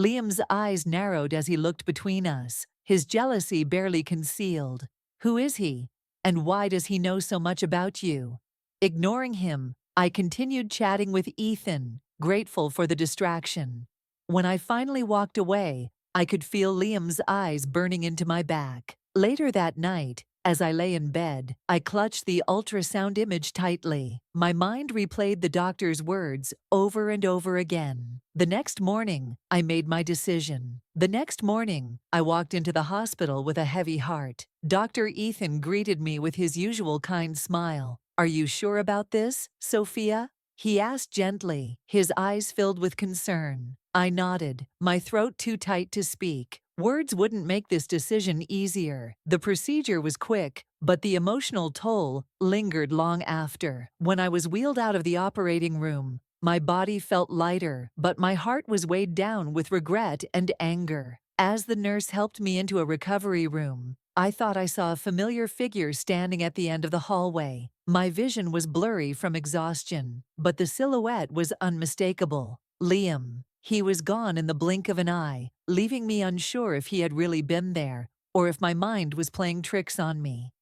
Liam's eyes narrowed as he looked between us, his jealousy barely concealed. Who is he? And why does he know so much about you? Ignoring him, I continued chatting with Ethan, grateful for the distraction. When I finally walked away, I could feel Liam's eyes burning into my back. Later that night, as I lay in bed, I clutched the ultrasound image tightly. My mind replayed the doctor's words over and over again. The next morning, I made my decision. The next morning, I walked into the hospital with a heavy heart. Dr. Ethan greeted me with his usual kind smile. Are you sure about this, Sophia? He asked gently, his eyes filled with concern. I nodded, my throat too tight to speak. Words wouldn't make this decision easier. The procedure was quick, but the emotional toll lingered long after. When I was wheeled out of the operating room, my body felt lighter, but my heart was weighed down with regret and anger. As the nurse helped me into a recovery room, I thought I saw a familiar figure standing at the end of the hallway. My vision was blurry from exhaustion, but the silhouette was unmistakable. Liam. He was gone in the blink of an eye, leaving me unsure if he had really been there, or if my mind was playing tricks on me.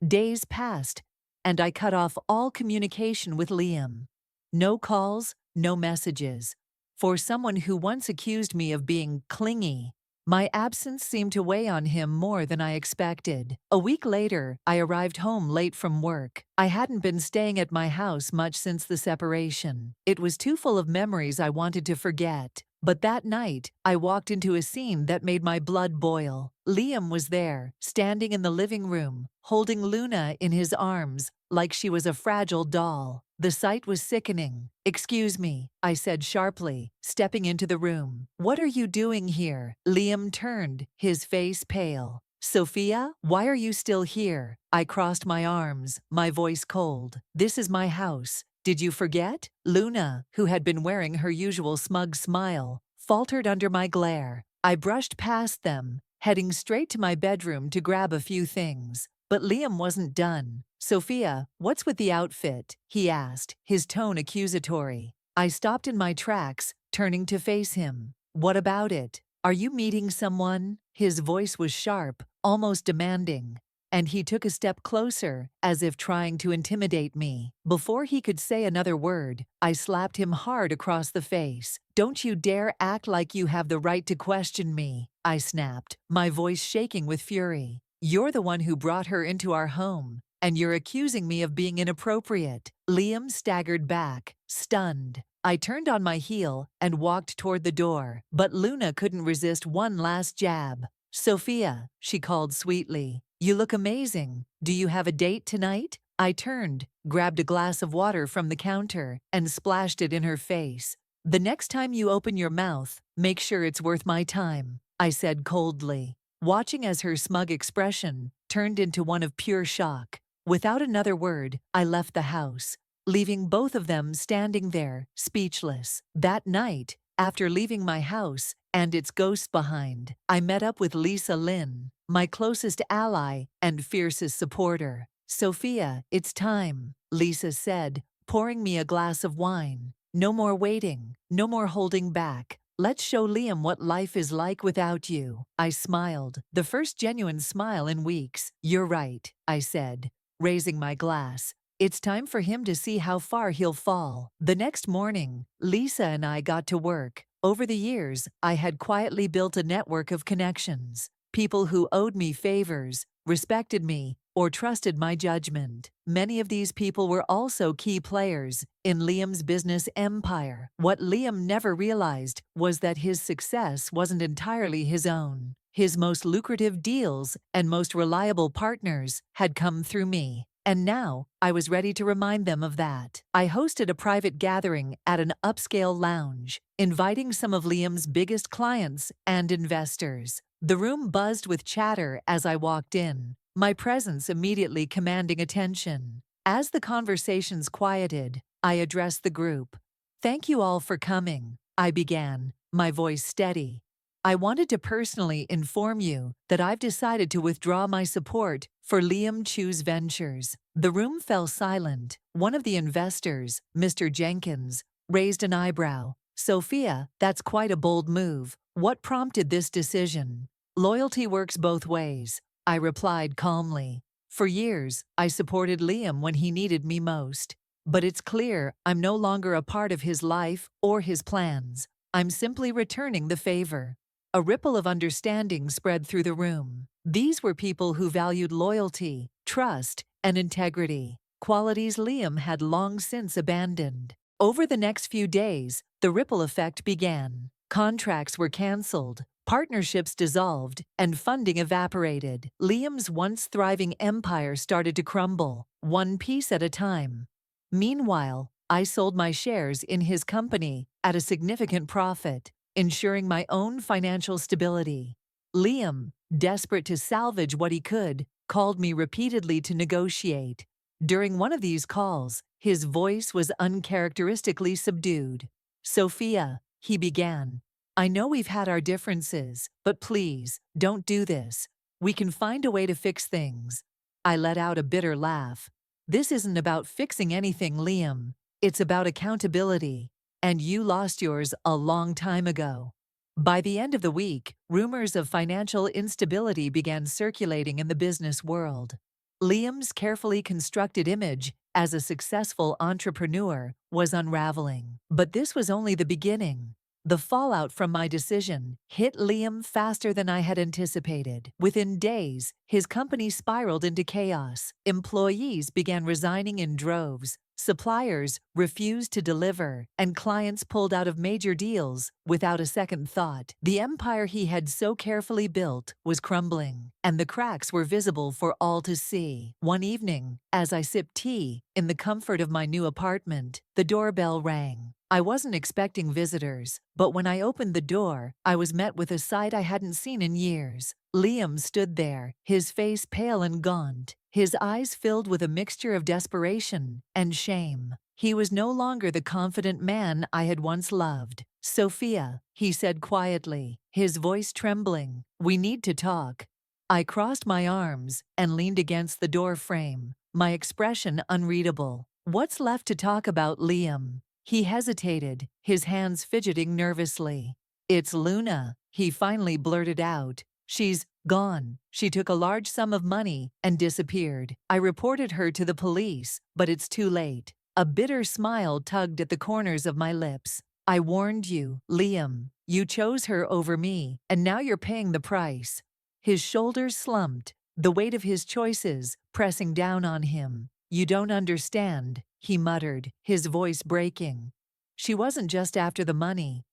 Days passed, and I cut off all communication with Liam. No calls, no messages. For someone who once accused me of being clingy, my absence seemed to weigh on him more than I expected. A week later, I arrived home late from work. I hadn't been staying at my house much since the separation. It was too full of memories I wanted to forget. But that night, I walked into a scene that made my blood boil. Liam was there, standing in the living room, holding Luna in his arms, like she was a fragile doll. The sight was sickening. Excuse me, I said sharply, stepping into the room. What are you doing here? Liam turned, his face pale. Sophia, why are you still here? I crossed my arms, my voice cold. This is my house. Did you forget? Luna, who had been wearing her usual smug smile, faltered under my glare. I brushed past them, heading straight to my bedroom to grab a few things. But Liam wasn't done. Sophia, what's with the outfit? He asked, his tone accusatory. I stopped in my tracks, turning to face him. What about it? Are you meeting someone? His voice was sharp, almost demanding, and he took a step closer, as if trying to intimidate me. Before he could say another word, I slapped him hard across the face. Don't you dare act like you have the right to question me, I snapped, my voice shaking with fury. You're the one who brought her into our home, and you're accusing me of being inappropriate. Liam staggered back, stunned. I turned on my heel and walked toward the door, but Luna couldn't resist one last jab. Sophia, she called sweetly, you look amazing. Do you have a date tonight? I turned, grabbed a glass of water from the counter, and splashed it in her face. The next time you open your mouth, make sure it's worth my time, I said coldly, watching as her smug expression turned into one of pure shock. Without another word, I left the house, leaving both of them standing there, speechless. That night, after leaving my house and its ghost behind, I met up with Lisa Lynn, my closest ally and fiercest supporter. Sophia, it's time, Lisa said, pouring me a glass of wine. No more waiting, no more holding back. Let's show Liam what life is like without you. I smiled, the first genuine smile in weeks. You're right, I said, raising my glass. It's time for him to see how far he'll fall. The next morning, Lisa and I got to work. Over the years, I had quietly built a network of connections. People who owed me favors, respected me, or trusted my judgment. Many of these people were also key players in Liam's business empire. What Liam never realized was that his success wasn't entirely his own. His most lucrative deals and most reliable partners had come through me. And now, I was ready to remind them of that. I hosted a private gathering at an upscale lounge, inviting some of Liam's biggest clients and investors. The room buzzed with chatter as I walked in, my presence immediately commanding attention. As the conversations quieted, I addressed the group. "Thank you all for coming," I began, my voice steady. "I wanted to personally inform you that I've decided to withdraw my support for Liam Chu's ventures." The room fell silent. One of the investors, Mr. Jenkins, raised an eyebrow. "Sophia, that's quite a bold move. What prompted this decision?" "Loyalty works both ways," I replied calmly. "For years, I supported Liam when he needed me most. But it's clear I'm no longer a part of his life or his plans. I'm simply returning the favor." A ripple of understanding spread through the room. These were people who valued loyalty, trust, and integrity, qualities Liam had long since abandoned. Over the next few days, the ripple effect began. Contracts were canceled, partnerships dissolved, and funding evaporated. Liam's once thriving empire started to crumble, one piece at a time. Meanwhile, I sold my shares in his company at a significant profit, ensuring my own financial stability. Liam, desperate to salvage what he could, called me repeatedly to negotiate. During one of these calls, his voice was uncharacteristically subdued. "Sophia," he began, "I know we've had our differences, but please, don't do this. We can find a way to fix things." I let out a bitter laugh. "This isn't about fixing anything, Liam. It's about accountability. And you lost yours a long time ago." By the end of the week, rumors of financial instability began circulating in the business world. Liam's carefully constructed image as a successful entrepreneur was unraveling. But this was only the beginning. The fallout from my decision hit Liam faster than I had anticipated. Within days, his company spiraled into chaos. Employees began resigning in droves, suppliers refused to deliver, and clients pulled out of major deals without a second thought. The empire he had so carefully built was crumbling, and the cracks were visible for all to see. One evening, as I sipped tea in the comfort of my new apartment, the doorbell rang. I wasn't expecting visitors, but when I opened the door, I was met with a sight I hadn't seen in years. Liam stood there, his face pale and gaunt, his eyes filled with a mixture of desperation and shame. He was no longer the confident man I had once loved. "Sophia," he said quietly, his voice trembling, "we need to talk." I crossed my arms and leaned against the door frame, my expression unreadable. "What's left to talk about, Liam?" He hesitated, his hands fidgeting nervously. "It's Luna," he finally blurted out. "She's gone. She took a large sum of money and disappeared. I reported her to the police, but it's too late." A bitter smile tugged at the corners of my lips. "I warned you, Liam. You chose her over me, and now you're paying the price." His shoulders slumped, the weight of his choices pressing down on him. "You don't understand," he muttered, his voice breaking. "She wasn't just after the money.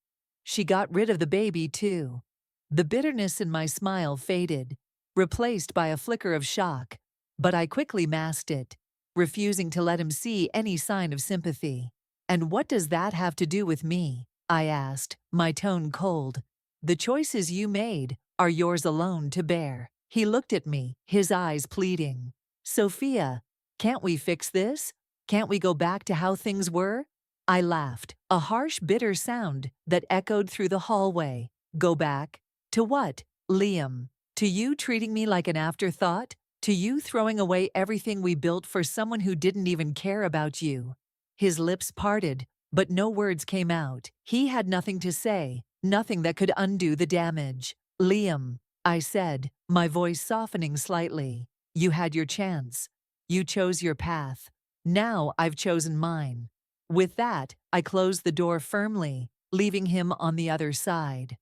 She got rid of the baby, too." The bitterness in my smile faded, replaced by a flicker of shock, but I quickly masked it, refusing to let him see any sign of sympathy. "And what does that have to do with me?" I asked, my tone cold. "The choices you made are yours alone to bear." He looked at me, his eyes pleading. "Sophia, can't we fix this? Can't we go back to how things were?" I laughed, a harsh, bitter sound that echoed through the hallway. "Go back? To what, Liam? To you treating me like an afterthought? To you throwing away everything we built for someone who didn't even care about you?" His lips parted, but no words came out. He had nothing to say, nothing that could undo the damage. "Liam," I said, my voice softening slightly, "you had your chance. You chose your path. Now I've chosen mine." With that, I closed the door firmly, leaving him on the other side.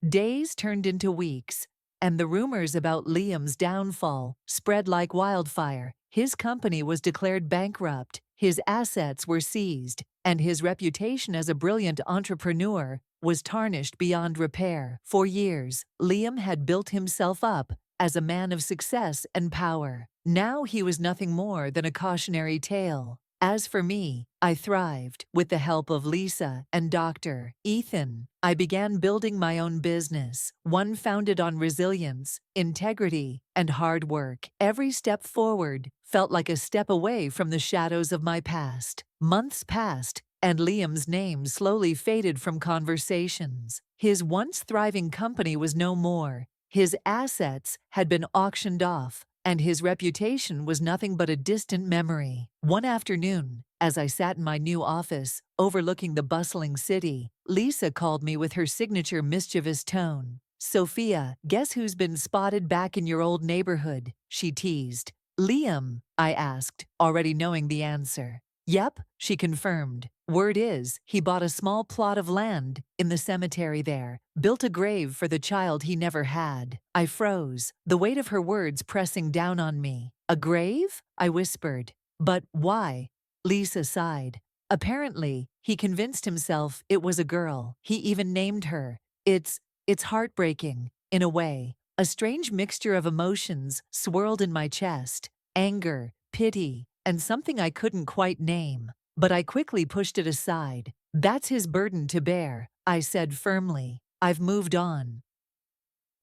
Days turned into weeks, and the rumors about Liam's downfall spread like wildfire. His company was declared bankrupt, his assets were seized, and his reputation as a brilliant entrepreneur was tarnished beyond repair. For years, Liam had built himself up as a man of success and power. Now he was nothing more than a cautionary tale. As for me, I thrived. With the help of Lisa and Dr. Ethan, I began building my own business, one founded on resilience, integrity, and hard work. Every step forward felt like a step away from the shadows of my past. Months passed, and Liam's name slowly faded from conversations. His once thriving company was no more. His assets had been auctioned off, and his reputation was nothing but a distant memory. One afternoon, as I sat in my new office, overlooking the bustling city, Lisa called me with her signature mischievous tone. "Sophia, guess who's been spotted back in your old neighborhood?" she teased. "Liam?" I asked, already knowing the answer. "Yep," she confirmed. "Word is, he bought a small plot of land in the cemetery there, built a grave for the child he never had." I froze, the weight of her words pressing down on me. "A grave?" I whispered. "But why?" Lisa sighed. "Apparently, he convinced himself it was a girl. He even named her. It's heartbreaking, in a way." A strange mixture of emotions swirled in my chest: anger, pity, and something I couldn't quite name. But I quickly pushed it aside. "That's his burden to bear," I said firmly. "I've moved on."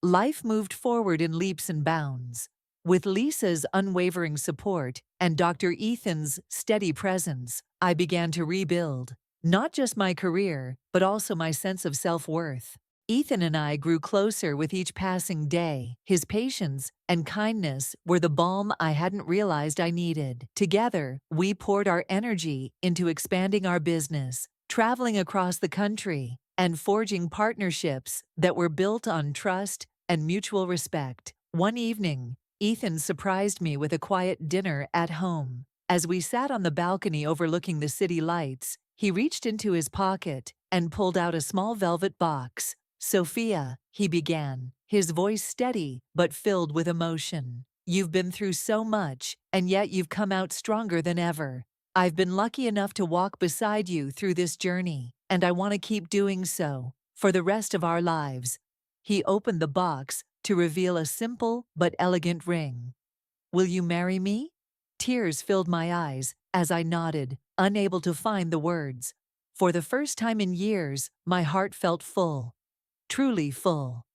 Life moved forward in leaps and bounds. With Lisa's unwavering support and Dr. Ethan's steady presence, I began to rebuild. Not just my career, but also my sense of self-worth. Ethan and I grew closer with each passing day. His patience and kindness were the balm I hadn't realized I needed. Together, we poured our energy into expanding our business, traveling across the country, and forging partnerships that were built on trust and mutual respect. One evening, Ethan surprised me with a quiet dinner at home. As we sat on the balcony overlooking the city lights, he reached into his pocket and pulled out a small velvet box. "Sophia," he began, his voice steady but filled with emotion. "You've been through so much, and yet you've come out stronger than ever. I've been lucky enough to walk beside you through this journey, and I want to keep doing so for the rest of our lives." He opened the box to reveal a simple but elegant ring. "Will you marry me?" Tears filled my eyes as I nodded, unable to find the words. For the first time in years, my heart felt full. Truly full.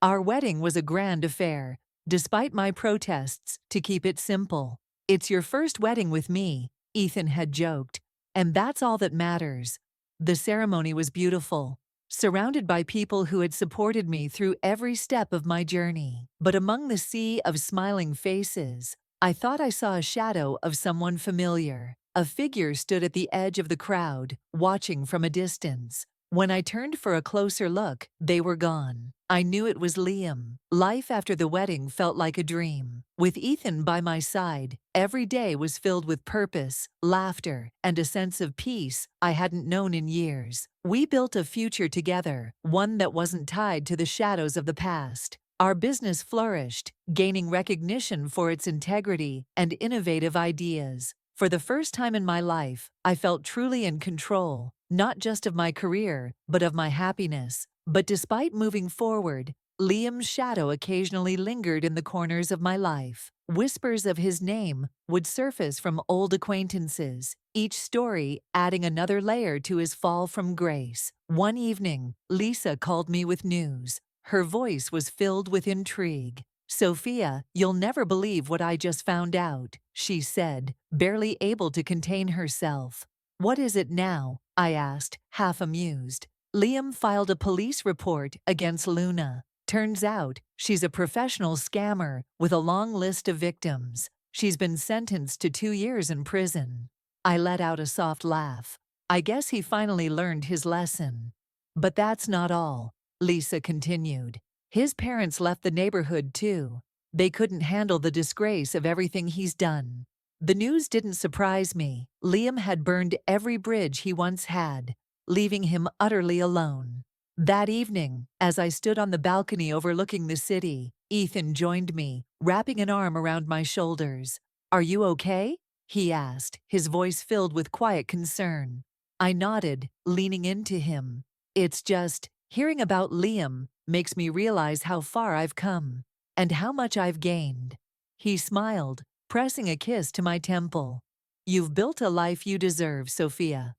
Our wedding was a grand affair, despite my protests to keep it simple. "It's your first wedding with me," Ethan had joked, "and that's all that matters." The ceremony was beautiful, surrounded by people who had supported me through every step of my journey. But among the sea of smiling faces, I thought I saw a shadow of someone familiar. A figure stood at the edge of the crowd, watching from a distance. When I turned for a closer look, they were gone. I knew it was Liam. Life after the wedding felt like a dream. With Ethan by my side, every day was filled with purpose, laughter, and a sense of peace I hadn't known in years. We built a future together, one that wasn't tied to the shadows of the past. Our business flourished, gaining recognition for its integrity and innovative ideas. For the first time in my life, I felt truly in control, not just of my career, but of my happiness. But despite moving forward, Liam's shadow occasionally lingered in the corners of my life. Whispers of his name would surface from old acquaintances, each story adding another layer to his fall from grace. One evening, Lisa called me with news. Her voice was filled with intrigue. "Sophia, you'll never believe what I just found out," she said, barely able to contain herself. "What is it now?" I asked, half amused. "Liam filed a police report against Luna. Turns out, she's a professional scammer with a long list of victims. She's been sentenced to 2 years in prison." I let out a soft laugh. I guess he finally learned his lesson. "But that's not all," Lisa continued. "His parents left the neighborhood too. They couldn't handle the disgrace of everything he's done." The news didn't surprise me. Liam had burned every bridge he once had, leaving him utterly alone. That evening, as I stood on the balcony overlooking the city, Ethan joined me, wrapping an arm around my shoulders. "Are you okay?" he asked, his voice filled with quiet concern. I nodded, leaning into him. "It's just, hearing about Liam makes me realize how far I've come." and how much I've gained." He smiled, pressing a kiss to my temple. "You've built a life you deserve, Sophia.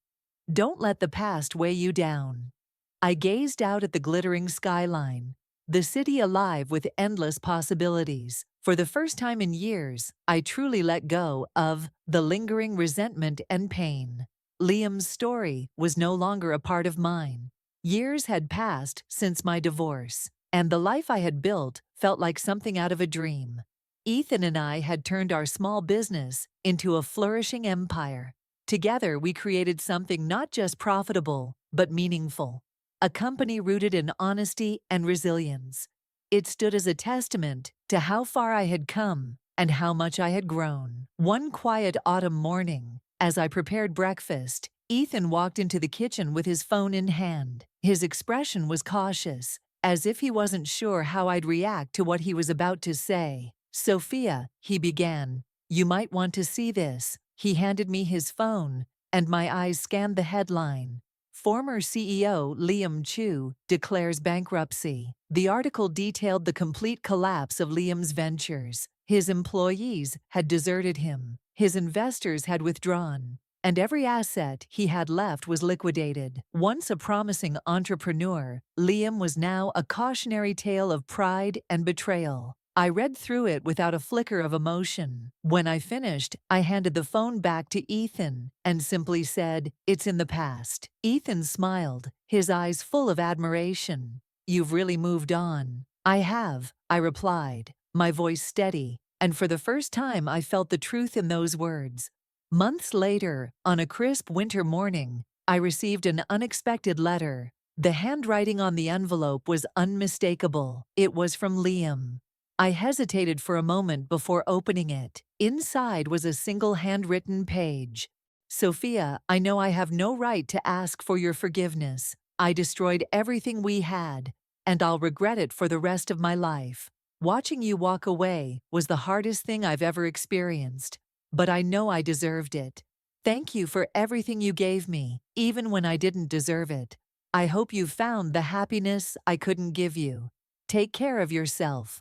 Don't let the past weigh you down." I gazed out at the glittering skyline, the city alive with endless possibilities. For the first time in years, I truly let go of the lingering resentment and pain. Liam's story was no longer a part of mine. Years had passed since my divorce, and the life I had built felt like something out of a dream. Ethan and I had turned our small business into a flourishing empire. Together, we created something not just profitable, but meaningful. A company rooted in honesty and resilience. It stood as a testament to how far I had come and how much I had grown. One quiet autumn morning, as I prepared breakfast, Ethan walked into the kitchen with his phone in hand. His expression was cautious, as if he wasn't sure how I'd react to what he was about to say. "Sophia," he began, "you might want to see this." He handed me his phone, and my eyes scanned the headline. "Former CEO Liam Chu declares bankruptcy." The article detailed the complete collapse of Liam's ventures. His employees had deserted him, his investors had withdrawn, and every asset he had left was liquidated. Once a promising entrepreneur, Liam was now a cautionary tale of pride and betrayal. I read through it without a flicker of emotion. When I finished, I handed the phone back to Ethan and simply said, "It's in the past." Ethan smiled, his eyes full of admiration. "You've really moved on." "I have," I replied, my voice steady, and for the first time I felt the truth in those words. Months later, on a crisp winter morning, I received an unexpected letter. The handwriting on the envelope was unmistakable. It was from Liam. I hesitated for a moment before opening it. Inside was a single handwritten page. "Sophia, I know I have no right to ask for your forgiveness. I destroyed everything we had, and I'll regret it for the rest of my life. Watching you walk away was the hardest thing I've ever experienced, but I know I deserved it. Thank you for everything you gave me, even when I didn't deserve it. I hope you found the happiness I couldn't give you. Take care of yourself.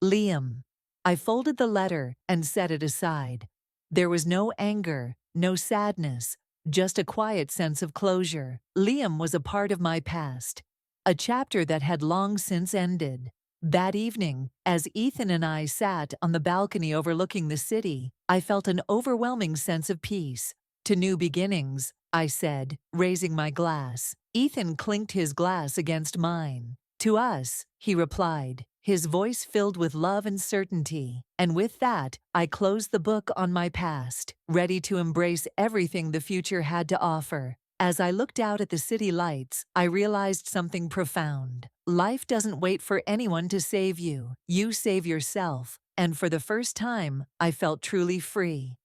Liam." I folded the letter and set it aside. There was no anger, no sadness, just a quiet sense of closure. Liam was a part of my past, a chapter that had long since ended. That evening, as Ethan and I sat on the balcony overlooking the city, I felt an overwhelming sense of peace. "To new beginnings," I said, raising my glass. Ethan clinked his glass against mine. "To us," he replied, his voice filled with love and certainty. And with that, I closed the book on my past, ready to embrace everything the future had to offer. As I looked out at the city lights, I realized something profound. Life doesn't wait for anyone to save you. You save yourself. And for the first time, I felt truly free.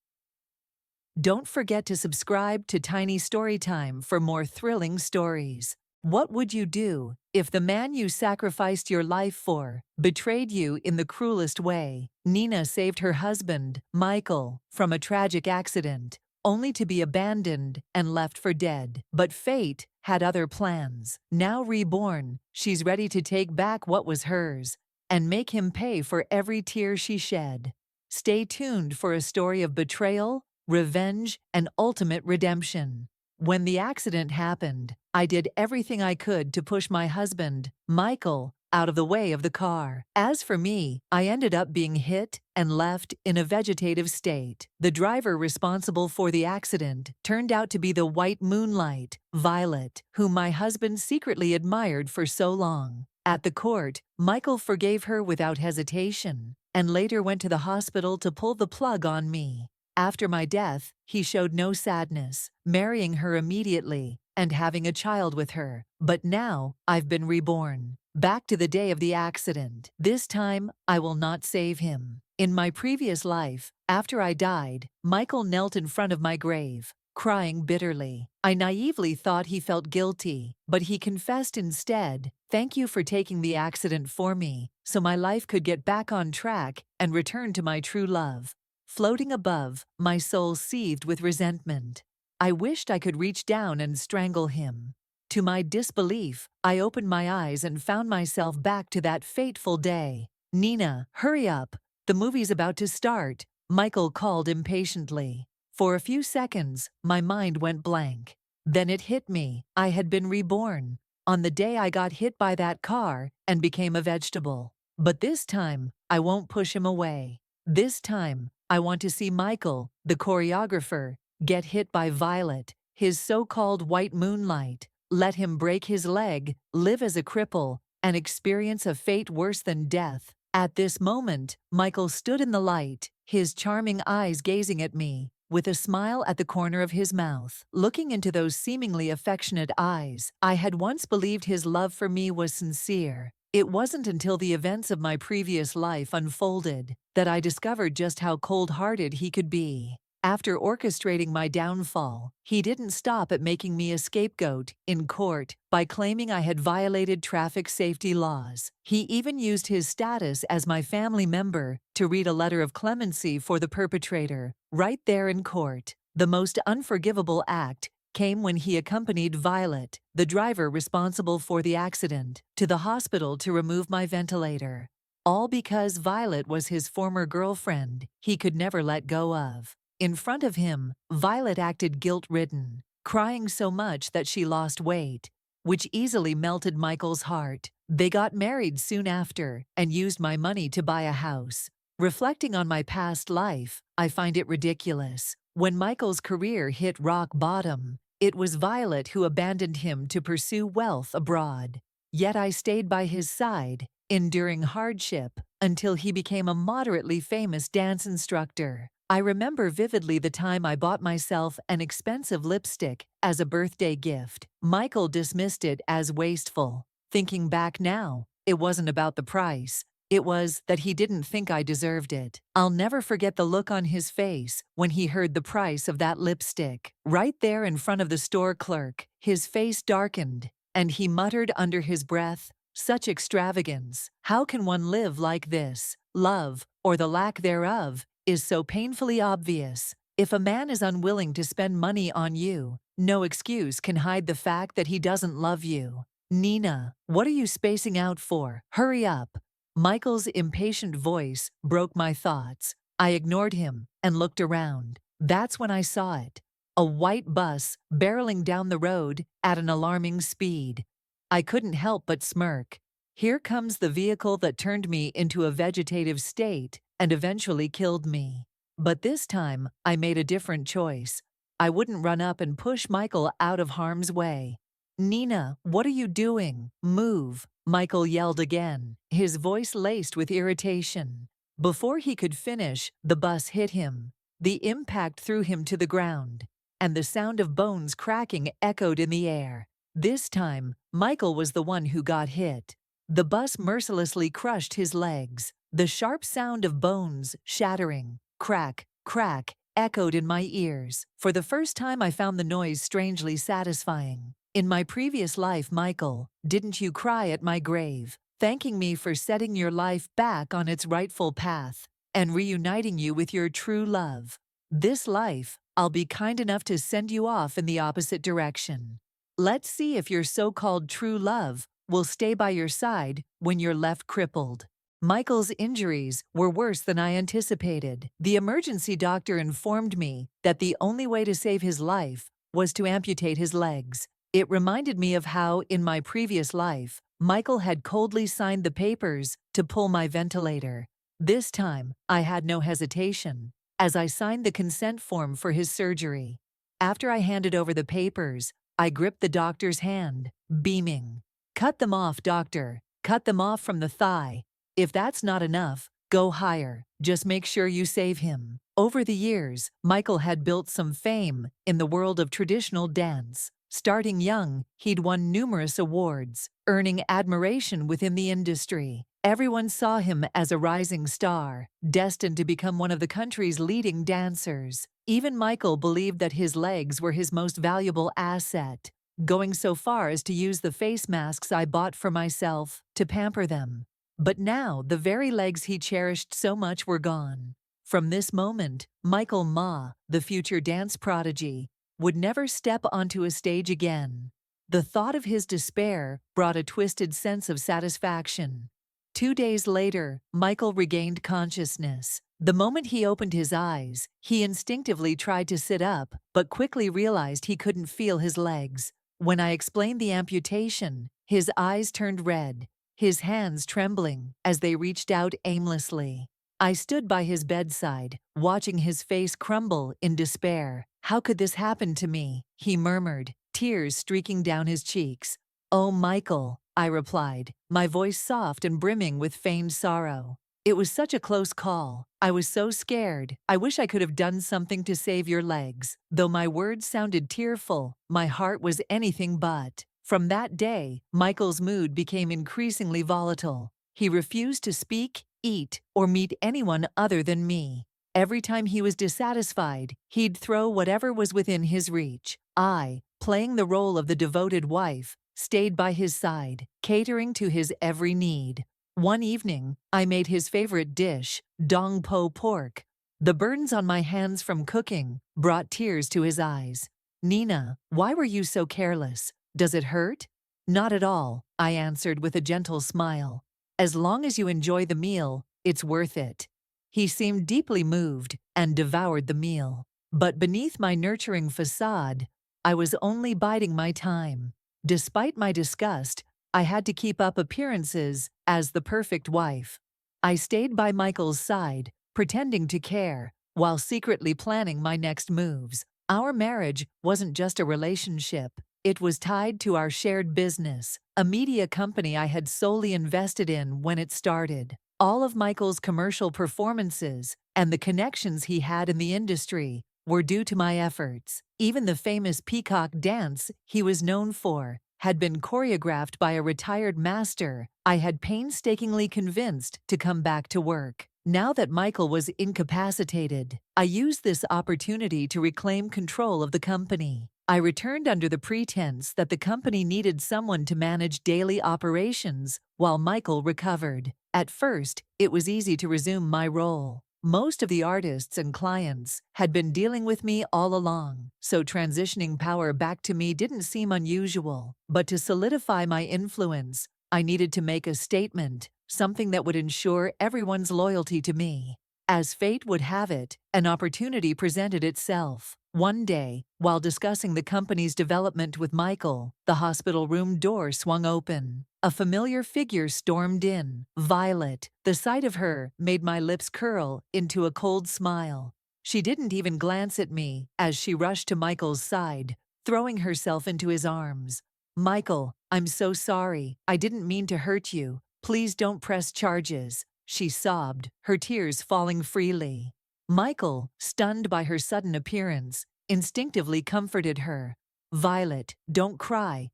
Don't forget to subscribe to Tiny Storytime for more thrilling stories. What would you do if the man you sacrificed your life for betrayed you in the cruelest way? Nina saved her husband, Michael, from a tragic accident, only to be abandoned and left for dead. But fate had other plans. Now reborn, she's ready to take back what was hers and make him pay for every tear she shed. Stay tuned for a story of betrayal, revenge, and ultimate redemption. When the accident happened, I did everything I could to push my husband, Michael, out of the way of the car. As for me, I ended up being hit and left in a vegetative state. The driver responsible for the accident turned out to be the white moonlight, Violet, whom my husband secretly admired for so long. At the court, Michael forgave her without hesitation, and later went to the hospital to pull the plug on me. After my death, he showed no sadness, marrying her immediately and having a child with her. But now, I've been reborn. Back to the day of the accident. This time, I will not save him. In my previous life, after I died, Michael knelt in front of my grave, crying bitterly. I naively thought he felt guilty, but he confessed instead, "Thank you for taking the accident for me, so my life could get back on track and return to my true love." Floating above, my soul seethed with resentment. I wished I could reach down and strangle him. To my disbelief, I opened my eyes and found myself back to that fateful day. "Nina, hurry up. The movie's about to start," Michael called impatiently. For a few seconds, my mind went blank. Then it hit me. I had been reborn. On the day I got hit by that car and became a vegetable. But this time, I won't push him away. This time, I want to see Michael, the choreographer, get hit by Violet, his so-called white moonlight. Let him break his leg, live as a cripple, and experience a fate worse than death. At this moment, Michael stood in the light, his charming eyes gazing at me, with a smile at the corner of his mouth. Looking into those seemingly affectionate eyes, I had once believed his love for me was sincere. It wasn't until the events of my previous life unfolded that I discovered just how cold-hearted he could be. After orchestrating my downfall, he didn't stop at making me a scapegoat in court by claiming I had violated traffic safety laws. He even used his status as my family member to read a letter of clemency for the perpetrator, right there in court. The most unforgivable act came when he accompanied Violet, the driver responsible for the accident, to the hospital to remove my ventilator. All because Violet was his former girlfriend he could never let go of. In front of him, Violet acted guilt-ridden, crying so much that she lost weight, which easily melted Michael's heart. They got married soon after and used my money to buy a house. Reflecting on my past life, I find it ridiculous. When Michael's career hit rock bottom, it was Violet who abandoned him to pursue wealth abroad. Yet I stayed by his side, enduring hardship, until he became a moderately famous dance instructor. I remember vividly the time I bought myself an expensive lipstick as a birthday gift. Michael dismissed it as wasteful. Thinking back now, it wasn't about the price. It was that he didn't think I deserved it. I'll never forget the look on his face when he heard the price of that lipstick. Right there in front of the store clerk, his face darkened, and he muttered under his breath, "Such extravagance! How can one live like this? Love, or the lack thereof, is so painfully obvious. If a man is unwilling to spend money on you, no excuse can hide the fact that he doesn't love you. Nina, what are you spacing out for? Hurry up." Michael's impatient voice broke my thoughts. I ignored him and looked around. That's when I saw it. A white bus barreling down the road at an alarming speed. I couldn't help but smirk. Here comes the vehicle that turned me into a vegetative state and eventually killed me. But this time, I made a different choice. I wouldn't run up and push Michael out of harm's way. "Nina, what are you doing? Move!" Michael yelled again, his voice laced with irritation. Before he could finish, the bus hit him. The impact threw him to the ground, and the sound of bones cracking echoed in the air. This time, Michael was the one who got hit. The bus mercilessly crushed his legs. The sharp sound of bones shattering, crack, crack, echoed in my ears. For the first time I found the noise strangely satisfying. In my previous life, Michael, didn't you cry at my grave, thanking me for setting your life back on its rightful path and reuniting you with your true love? This life, I'll be kind enough to send you off in the opposite direction. Let's see if your so-called true love will stay by your side when you're left crippled. Michael's injuries were worse than I anticipated. The emergency doctor informed me that the only way to save his life was to amputate his legs. It reminded me of how, in my previous life, Michael had coldly signed the papers to pull my ventilator. This time, I had no hesitation, as I signed the consent form for his surgery. After I handed over the papers, I gripped the doctor's hand, beaming. "Cut them off, doctor. Cut them off from the thigh. If that's not enough, go higher. Just make sure you save him." Over the years, Michael had built some fame in the world of traditional dance. Starting young, he'd won numerous awards, earning admiration within the industry. Everyone saw him as a rising star, destined to become one of the country's leading dancers. Even Michael believed that his legs were his most valuable asset, going so far as to use the face masks I bought for myself to pamper them. But now, the very legs he cherished so much were gone. From this moment, Michael Ma, the future dance prodigy, would never step onto a stage again. The thought of his despair brought a twisted sense of satisfaction. 2 days later, Michael regained consciousness. The moment he opened his eyes, he instinctively tried to sit up, but quickly realized he couldn't feel his legs. When I explained the amputation, his eyes turned red, his hands trembling as they reached out aimlessly. I stood by his bedside, watching his face crumble in despair. "How could this happen to me?" he murmured, tears streaking down his cheeks. "Oh, Michael," I replied, my voice soft and brimming with feigned sorrow. "It was such a close call. I was so scared. I wish I could have done something to save your legs." Though my words sounded tearful, my heart was anything but. From that day, Michael's mood became increasingly volatile. He refused to speak, eat, or meet anyone other than me. Every time he was dissatisfied, he'd throw whatever was within his reach. I, playing the role of the devoted wife, stayed by his side, catering to his every need. One evening, I made his favorite dish, dong po pork. The burns on my hands from cooking brought tears to his eyes. "Nina, why were you so careless? Does it hurt?" "Not at all," I answered with a gentle smile. "As long as you enjoy the meal, it's worth it." He seemed deeply moved and devoured the meal. But beneath my nurturing facade, I was only biding my time. Despite my disgust, I had to keep up appearances as the perfect wife. I stayed by Michael's side, pretending to care, while secretly planning my next moves. Our marriage wasn't just a relationship. It was tied to our shared business, a media company I had solely invested in when it started. All of Michael's commercial performances and the connections he had in the industry were due to my efforts. Even the famous peacock dance he was known for had been choreographed by a retired master I had painstakingly convinced to come back to work. Now that Michael was incapacitated, I used this opportunity to reclaim control of the company. I returned under the pretense that the company needed someone to manage daily operations while Michael recovered. At first, it was easy to resume my role. Most of the artists and clients had been dealing with me all along, so transitioning power back to me didn't seem unusual. But to solidify my influence, I needed to make a statement, something that would ensure everyone's loyalty to me. As fate would have it, an opportunity presented itself. One day, while discussing the company's development with Michael, the hospital room door swung open. A familiar figure stormed in, Violet. The sight of her made my lips curl into a cold smile. She didn't even glance at me as she rushed to Michael's side, throwing herself into his arms. "Michael, I'm so sorry. I didn't mean to hurt you. Please don't press charges," she sobbed, her tears falling freely. Michael, stunned by her sudden appearance, instinctively comforted her. "Violet, don't cry,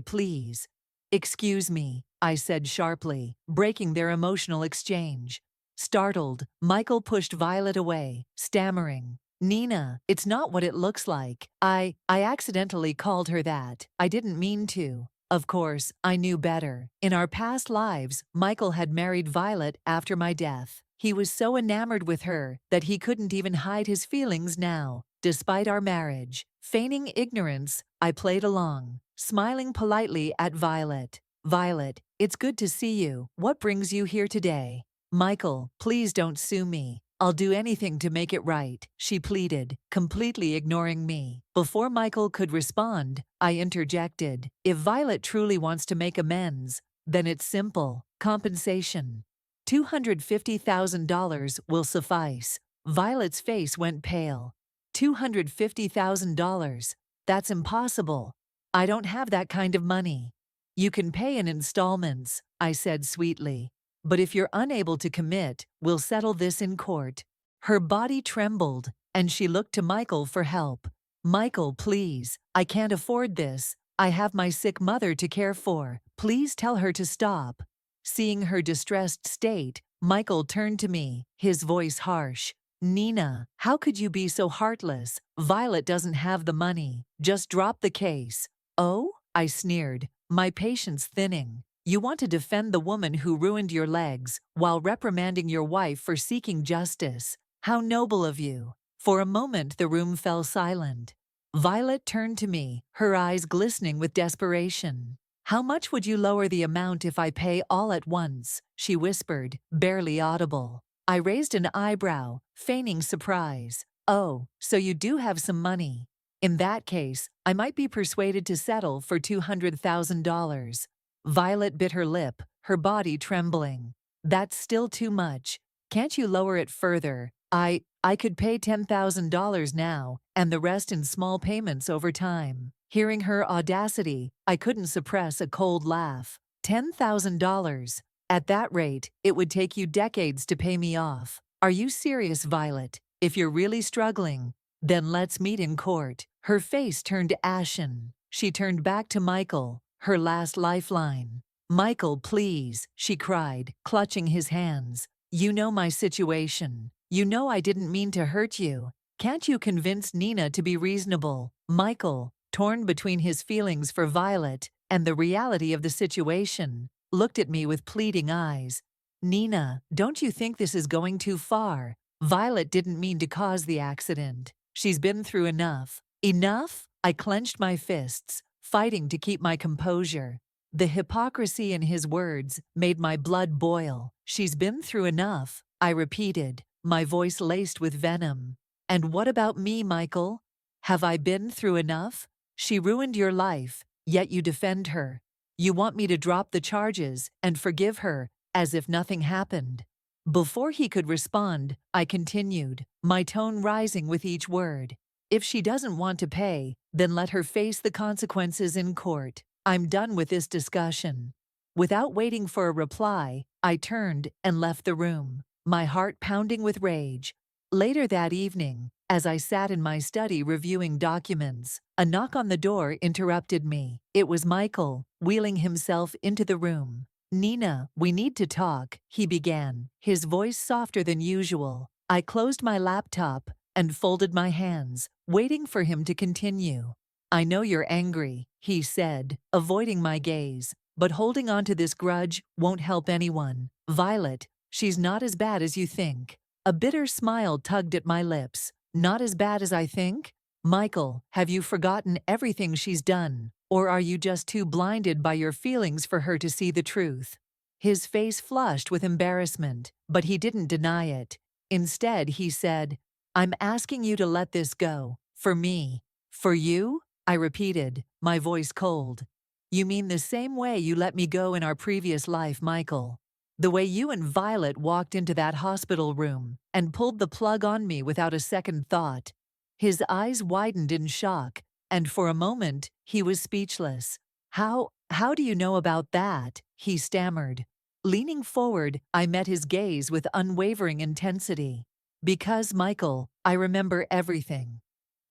please." "Excuse me," I said sharply, breaking their emotional exchange. Startled, Michael pushed Violet away, stammering, "Nina, it's not what it looks like. I accidentally called her that. I didn't mean to." Of course, I knew better. In our past lives, Michael had married Violet after my death. He was so enamored with her that he couldn't even hide his feelings now, despite our marriage. Feigning ignorance, I played along, smiling politely at Violet. "Violet, it's good to see you. What brings you here today?" "Michael, please don't sue me. I'll do anything to make it right," she pleaded, completely ignoring me. Before Michael could respond, I interjected. "If Violet truly wants to make amends, then it's simple. Compensation. $250,000 will suffice." Violet's face went pale. $250,000? That's impossible. I don't have that kind of money. "You can pay in installments," I said sweetly. "But if you're unable to commit, we'll settle this in court." Her body trembled, and she looked to Michael for help. "Michael, please, I can't afford this. I have my sick mother to care for. Please tell her to stop." Seeing her distressed state, Michael turned to me, his voice harsh. "Nina, how could you be so heartless? Violet doesn't have the money. Just drop the case." "Oh?" I sneered, my patience thinning. "You want to defend the woman who ruined your legs while reprimanding your wife for seeking justice. How noble of you." For a moment the room fell silent. Violet turned to me, her eyes glistening with desperation. How much would you lower the amount if I pay all at once? She whispered, barely audible. I raised an eyebrow, feigning surprise. Oh, so you do have some money. In that case, I might be persuaded to settle for $200,000. Violet bit her lip, her body trembling. That's still too much. Can't you lower it further? I could pay $10,000 now, and the rest in small payments over time. Hearing her audacity, I couldn't suppress a cold laugh. $10,000. At that rate, it would take you decades to pay me off. Are you serious, Violet? If you're really struggling, then let's meet in court. Her face turned ashen. She turned back to Michael, her last lifeline. Michael, please, she cried, clutching his hands. You know my situation. You know I didn't mean to hurt you. Can't you convince Nina to be reasonable? Michael, torn between his feelings for Violet and the reality of the situation, looked at me with pleading eyes. Nina, don't you think this is going too far? Violet didn't mean to cause the accident. She's been through enough. Enough? I clenched my fists, fighting to keep my composure. The hypocrisy in his words made my blood boil. She's been through enough, I repeated, my voice laced with venom. And what about me, Michael? Have I been through enough? She ruined your life, yet you defend her. You want me to drop the charges and forgive her, as if nothing happened. Before he could respond, I continued, my tone rising with each word. If she doesn't want to pay, then let her face the consequences in court. I'm done with this discussion. Without waiting for a reply, I turned and left the room, my heart pounding with rage. Later that evening, as I sat in my study reviewing documents, a knock on the door interrupted me. It was Michael, wheeling himself into the room. Nina, we need to talk, he began, his voice softer than usual. I closed my laptop and folded my hands, waiting for him to continue. I know you're angry, he said, avoiding my gaze, but holding on to this grudge won't help anyone. Violet, she's not as bad as you think. A bitter smile tugged at my lips. Not as bad as I think? Michael, have you forgotten everything she's done? Or are you just too blinded by your feelings for her to see the truth? His face flushed with embarrassment, but he didn't deny it. Instead, he said, I'm asking you to let this go. For me. For you? I repeated, my voice cold. You mean the same way you let me go in our previous life, Michael. The way you and Violet walked into that hospital room and pulled the plug on me without a second thought. His eyes widened in shock, and for a moment, he was speechless. How do you know about that? He stammered. Leaning forward, I met his gaze with unwavering intensity. Because, Michael, I remember everything.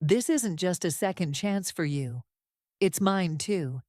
This isn't just a second chance for you. It's mine too.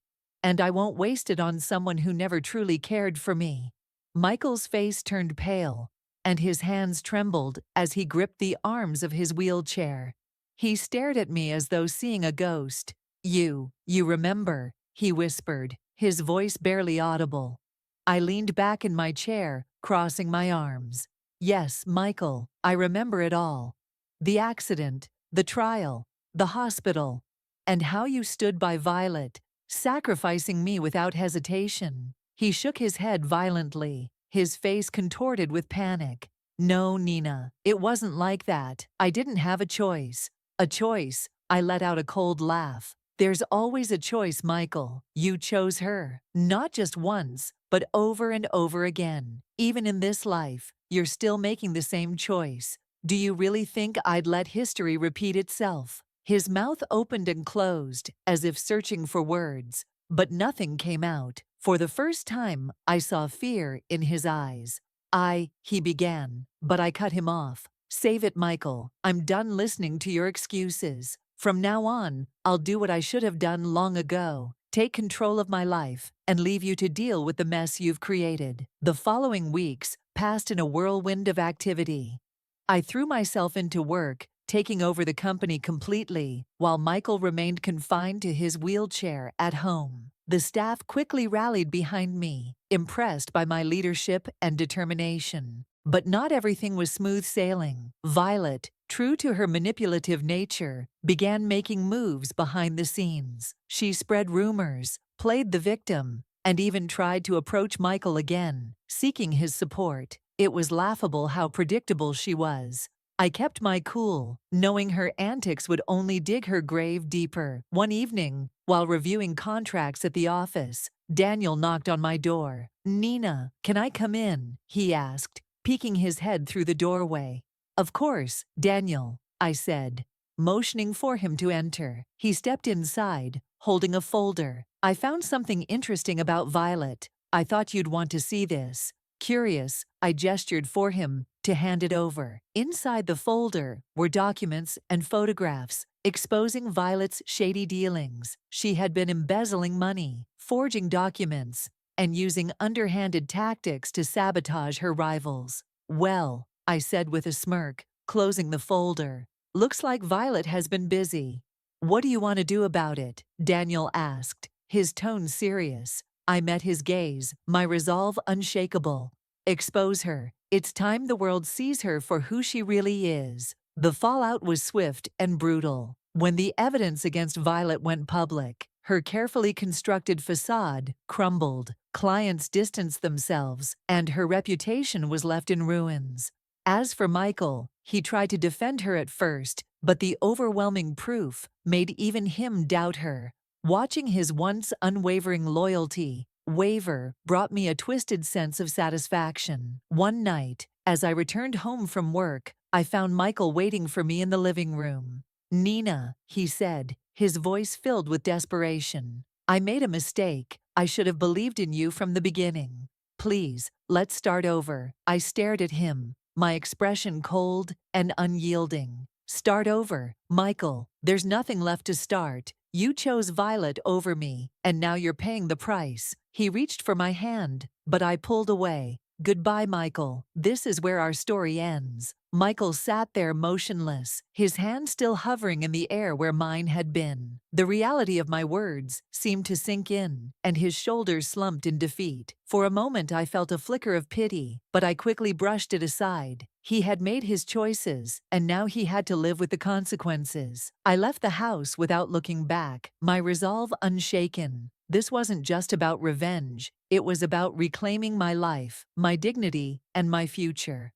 And I won't waste it on someone who never truly cared for me. Michael's face turned pale, and his hands trembled as he gripped the arms of his wheelchair. He stared at me as though seeing a ghost. You remember, he whispered, his voice barely audible. I leaned back in my chair, crossing my arms. Yes, Michael, I remember it all. The accident, the trial, the hospital, and how you stood by Violet, sacrificing me without hesitation. He shook his head violently, his face contorted with panic. No, Nina, it wasn't like that. I didn't have a choice. A choice, I let out a cold laugh. There's always a choice, Michael. You chose her. Not just once, but over and over again. Even in this life, you're still making the same choice. Do you really think I'd let history repeat itself? His mouth opened and closed, as if searching for words, but nothing came out. For the first time, I saw fear in his eyes. He began, but I cut him off. Save it, Michael. I'm done listening to your excuses. From now on, I'll do what I should have done long ago. Take control of my life and leave you to deal with the mess you've created. The following weeks passed in a whirlwind of activity. I threw myself into work, taking over the company completely, while Michael remained confined to his wheelchair at home. The staff quickly rallied behind me, impressed by my leadership and determination. But not everything was smooth sailing. Violet, true to her manipulative nature, began making moves behind the scenes. She spread rumors, played the victim, and even tried to approach Michael again, seeking his support. It was laughable how predictable she was. I kept my cool, knowing her antics would only dig her grave deeper. One evening, while reviewing contracts at the office, Daniel knocked on my door. "Nina, can I come in?" he asked, peeking his head through the doorway. "Of course, Daniel," I said, motioning for him to enter. He stepped inside, holding a folder. "I found something interesting about Violet. I thought you'd want to see this." Curious, I gestured for him to hand it over. Inside the folder were documents and photographs exposing Violet's shady dealings. She had been embezzling money, forging documents, and using underhanded tactics to sabotage her rivals. "Well," I said with a smirk, closing the folder, "looks like Violet has been busy." "What do you want to do about it?" Daniel asked, his tone serious. I met his gaze, my resolve unshakable. "Expose her. It's time the world sees her for who she really is." The fallout was swift and brutal. When the evidence against Violet went public, her carefully constructed facade crumbled, clients distanced themselves, and her reputation was left in ruins. As for Michael, he tried to defend her at first, but the overwhelming proof made even him doubt her. Watching his once unwavering loyalty waver brought me a twisted sense of satisfaction. One night, as I returned home from work, I found Michael waiting for me in the living room. "Nina," he said, his voice filled with desperation. "I made a mistake. I should have believed in you from the beginning. Please, let's start over." I stared at him, my expression cold and unyielding. "Start over, Michael. There's nothing left to start. You chose Violet over me, and now you're paying the price." He reached for my hand, but I pulled away. "Goodbye, Michael. This is where our story ends." Michael sat there motionless, his hand still hovering in the air where mine had been. The reality of my words seemed to sink in, and his shoulders slumped in defeat. For a moment I felt a flicker of pity, but I quickly brushed it aside. He had made his choices, and now he had to live with the consequences. I left the house without looking back, my resolve unshaken. This wasn't just about revenge, it was about reclaiming my life, my dignity, and my future.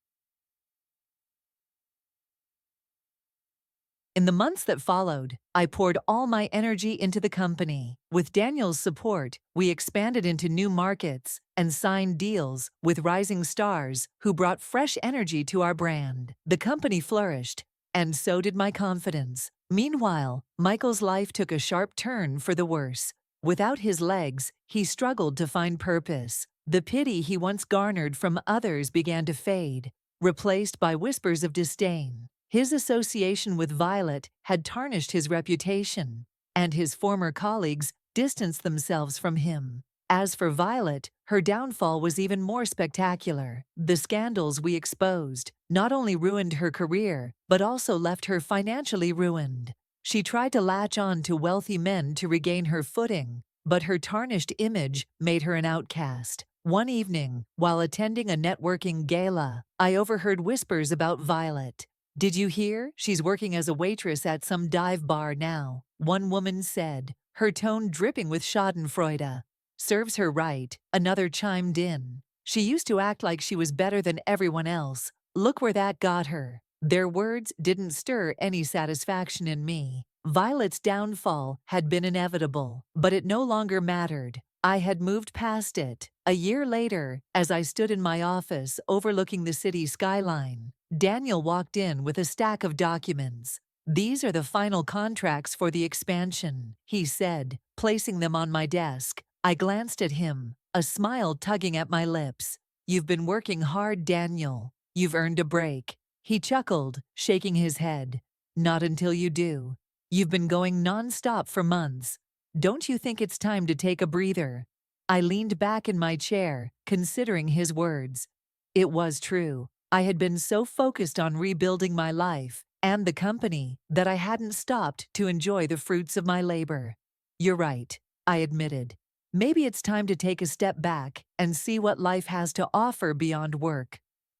In the months that followed, I poured all my energy into the company. With Daniel's support, we expanded into new markets and signed deals with rising stars who brought fresh energy to our brand. The company flourished, and so did my confidence. Meanwhile, Michael's life took a sharp turn for the worse. Without his legs, he struggled to find purpose. The pity he once garnered from others began to fade, replaced by whispers of disdain. His association with Violet had tarnished his reputation, and his former colleagues distanced themselves from him. As for Violet, her downfall was even more spectacular. The scandals we exposed not only ruined her career, but also left her financially ruined. She tried to latch on to wealthy men to regain her footing, but her tarnished image made her an outcast. One evening, while attending a networking gala, I overheard whispers about Violet. "Did you hear? She's working as a waitress at some dive bar now," one woman said, her tone dripping with schadenfreude. "Serves her right," another chimed in. "She used to act like she was better than everyone else. Look where that got her." Their words didn't stir any satisfaction in me. Violet's downfall had been inevitable, but it no longer mattered. I had moved past it. A year later, as I stood in my office overlooking the city skyline, Daniel walked in with a stack of documents. "These are the final contracts for the expansion," he said, placing them on my desk. I glanced at him, a smile tugging at my lips. "You've been working hard, Daniel. You've earned a break." He chuckled, shaking his head. "Not until you do. You've been going non-stop for months. Don't you think it's time to take a breather?" I leaned back in my chair, considering his words. It was true. I had been so focused on rebuilding my life and the company that I hadn't stopped to enjoy the fruits of my labor. "You're right," I admitted. "Maybe it's time to take a step back and see what life has to offer beyond work."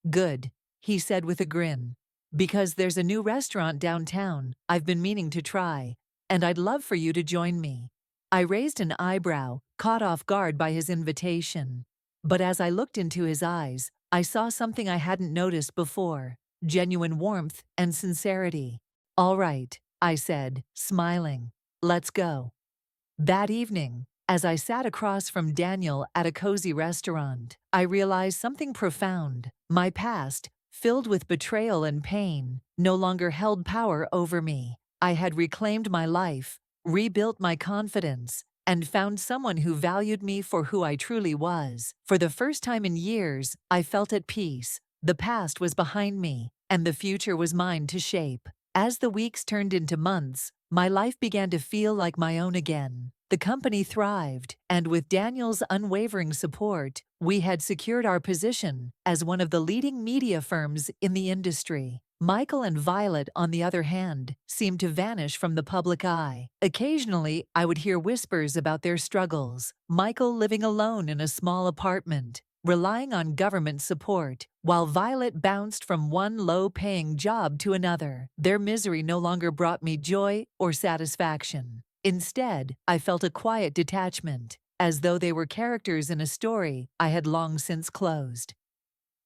"Good," he said with a grin. "Because there's a new restaurant downtown I've been meaning to try, and I'd love for you to join me." I raised an eyebrow, caught off guard by his invitation. But as I looked into his eyes, I saw something I hadn't noticed before: genuine warmth and sincerity. "All right," I said, smiling. "Let's go." That evening, as I sat across from Daniel at a cozy restaurant, I realized something profound. My past, filled with betrayal and pain, no longer held power over me. I had reclaimed my life, rebuilt my confidence, and found someone who valued me for who I truly was. For the first time in years, I felt at peace. The past was behind me, and the future was mine to shape. As the weeks turned into months, my life began to feel like my own again. The company thrived, and with Daniel's unwavering support, we had secured our position as one of the leading media firms in the industry. Michael and Violet, on the other hand, seemed to vanish from the public eye. Occasionally, I would hear whispers about their struggles. Michael living alone in a small apartment, relying on government support, while Violet bounced from one low-paying job to another. Their misery no longer brought me joy or satisfaction. Instead, I felt a quiet detachment, as though they were characters in a story I had long since closed.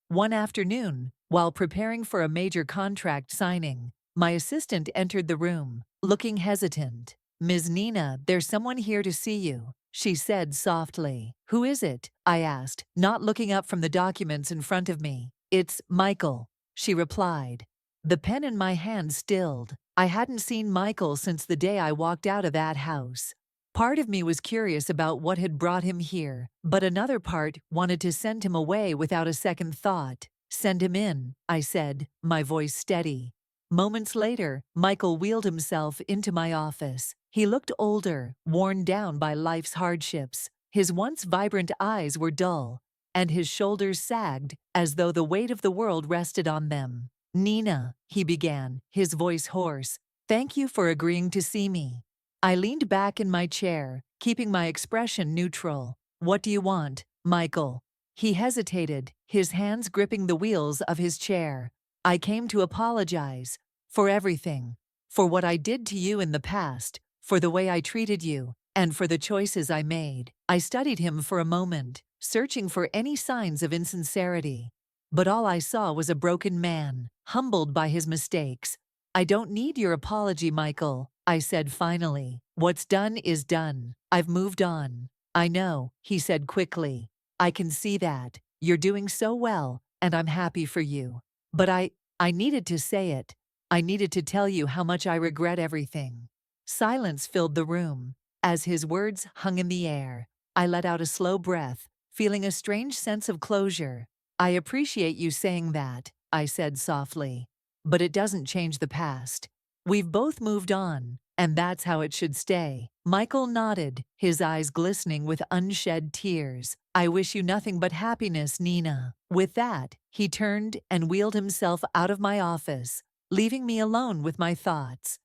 One afternoon, while preparing for a major contract signing, my assistant entered the room, looking hesitant. "Ms. Nina, there's someone here to see you," she said softly. "Who is it?" I asked, not looking up from the documents in front of me. "It's Michael," she replied. The pen in my hand stilled. I hadn't seen Michael since the day I walked out of that house. Part of me was curious about what had brought him here, but another part wanted to send him away without a second thought. "Send him in," I said, my voice steady. Moments later, Michael wheeled himself into my office. He looked older, worn down by life's hardships. His once vibrant eyes were dull, and his shoulders sagged as though the weight of the world rested on them. "Nina," he began, his voice hoarse, "thank you for agreeing to see me." I leaned back in my chair, keeping my expression neutral. "What do you want, Michael?" He hesitated, his hands gripping the wheels of his chair. "I came to apologize for everything, for what I did to you in the past, for the way I treated you, and for the choices I made." I studied him for a moment, searching for any signs of insincerity. But all I saw was a broken man, humbled by his mistakes. "I don't need your apology, Michael," I said finally. "What's done is done. I've moved on." "I know," he said quickly. "I can see that. You're doing so well, and I'm happy for you. But I needed to say it. I needed to tell you how much I regret everything." Silence filled the room. As his words hung in the air, I let out a slow breath, feeling a strange sense of closure. "I appreciate you saying that," I said softly. "But it doesn't change the past. We've both moved on, and that's how it should stay." Michael nodded, his eyes glistening with unshed tears. "I wish you nothing but happiness, Nina." With that, he turned and wheeled himself out of my office, leaving me alone with my thoughts.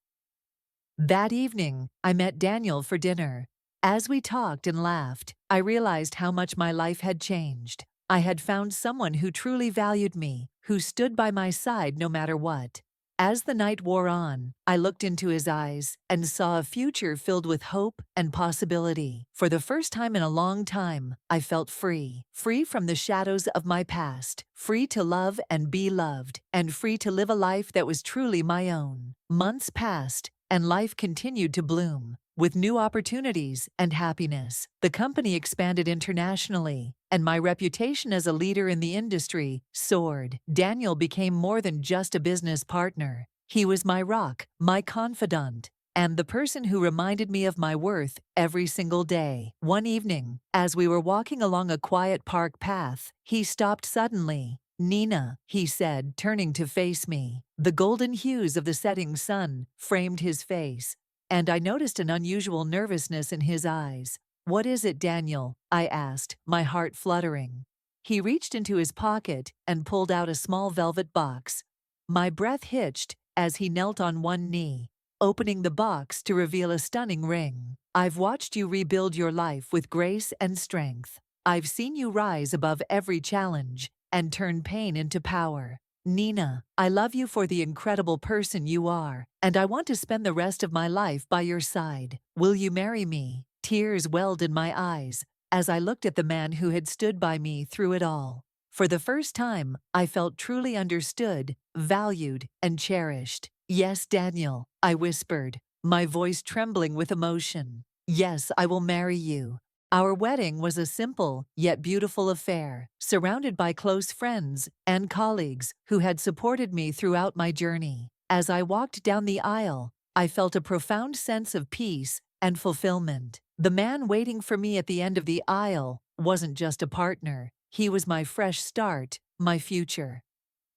That evening, I met Daniel for dinner. As we talked and laughed, I realized how much my life had changed. I had found someone who truly valued me, who stood by my side no matter what. As the night wore on, I looked into his eyes and saw a future filled with hope and possibility. For the first time in a long time, I felt free. Free from the shadows of my past, free to love and be loved, and free to live a life that was truly my own. Months passed, and life continued to bloom, with new opportunities and happiness. The company expanded internationally, and my reputation as a leader in the industry soared. Daniel became more than just a business partner. He was my rock, my confidant, and the person who reminded me of my worth every single day. One evening, as we were walking along a quiet park path, he stopped suddenly. "Nina," he said, turning to face me. The golden hues of the setting sun framed his face, and I noticed an unusual nervousness in his eyes. "What is it, Daniel?" I asked, my heart fluttering. He reached into his pocket and pulled out a small velvet box. My breath hitched as he knelt on one knee, opening the box to reveal a stunning ring. "I've watched you rebuild your life with grace and strength. I've seen you rise above every challenge and turn pain into power. Nina, I love you for the incredible person you are, and I want to spend the rest of my life by your side. Will you marry me?" Tears welled in my eyes as I looked at the man who had stood by me through it all. For the first time, I felt truly understood, valued, and cherished. "Yes, Daniel," I whispered, my voice trembling with emotion. "Yes, I will marry you." Our wedding was a simple yet beautiful affair, surrounded by close friends and colleagues who had supported me throughout my journey. As I walked down the aisle, I felt a profound sense of peace and fulfillment. The man waiting for me at the end of the aisle wasn't just a partner, he was my fresh start, my future.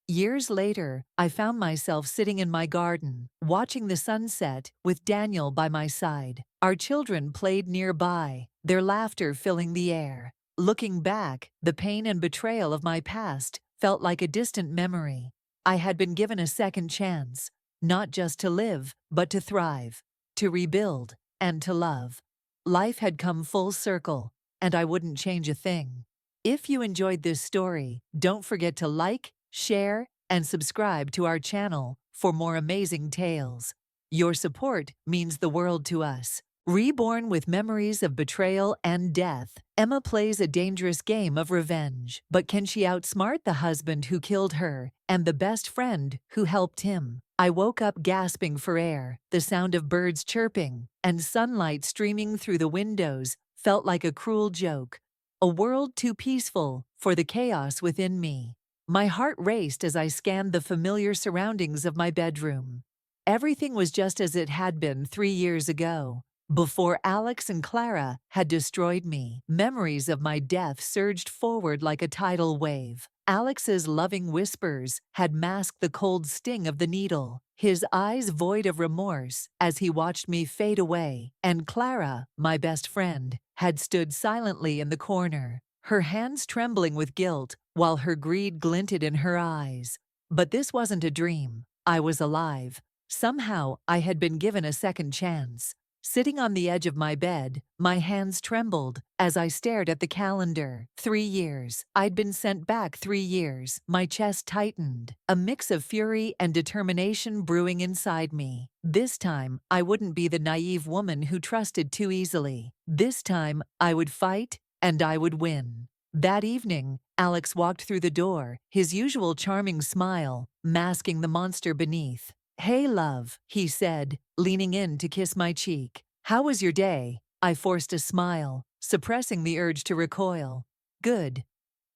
Years later, I found myself sitting in my garden, watching the sunset with Daniel by my side. Our children played nearby, their laughter filling the air. Looking back, the pain and betrayal of my past felt like a distant memory. I had been given a second chance, not just to live, but to thrive, to rebuild, and to love. Life had come full circle, and I wouldn't change a thing. If you enjoyed this story, don't forget to like, share, and subscribe to our channel for more amazing tales. Your support means the world to us. Reborn with memories of betrayal and death, Emma plays a dangerous game of revenge. But can she outsmart the husband who killed her and the best friend who helped him? I woke up gasping for air. The sound of birds chirping and sunlight streaming through the windows felt like a cruel joke. A world too peaceful for the chaos within me. My heart raced as I scanned the familiar surroundings of my bedroom. Everything was just as it had been 3 years ago, before Alex and Clara had destroyed me. Memories of my death surged forward like a tidal wave. Alex's loving whispers had masked the cold sting of the needle, his eyes void of remorse as he watched me fade away, and Clara, my best friend, had stood silently in the corner, her hands trembling with guilt while her greed glinted in her eyes. But this wasn't a dream. I was alive. Somehow, I had been given a second chance. Sitting on the edge of my bed, my hands trembled as I stared at the calendar. 3 years. I'd been sent back 3 years. My chest tightened, a mix of fury and determination brewing inside me. This time, I wouldn't be the naive woman who trusted too easily. This time, I would fight, and I would win. That evening, Alex walked through the door, his usual charming smile masking the monster beneath. "Hey, love," he said, leaning in to kiss my cheek. "How was your day?" I forced a smile, suppressing the urge to recoil. "Good.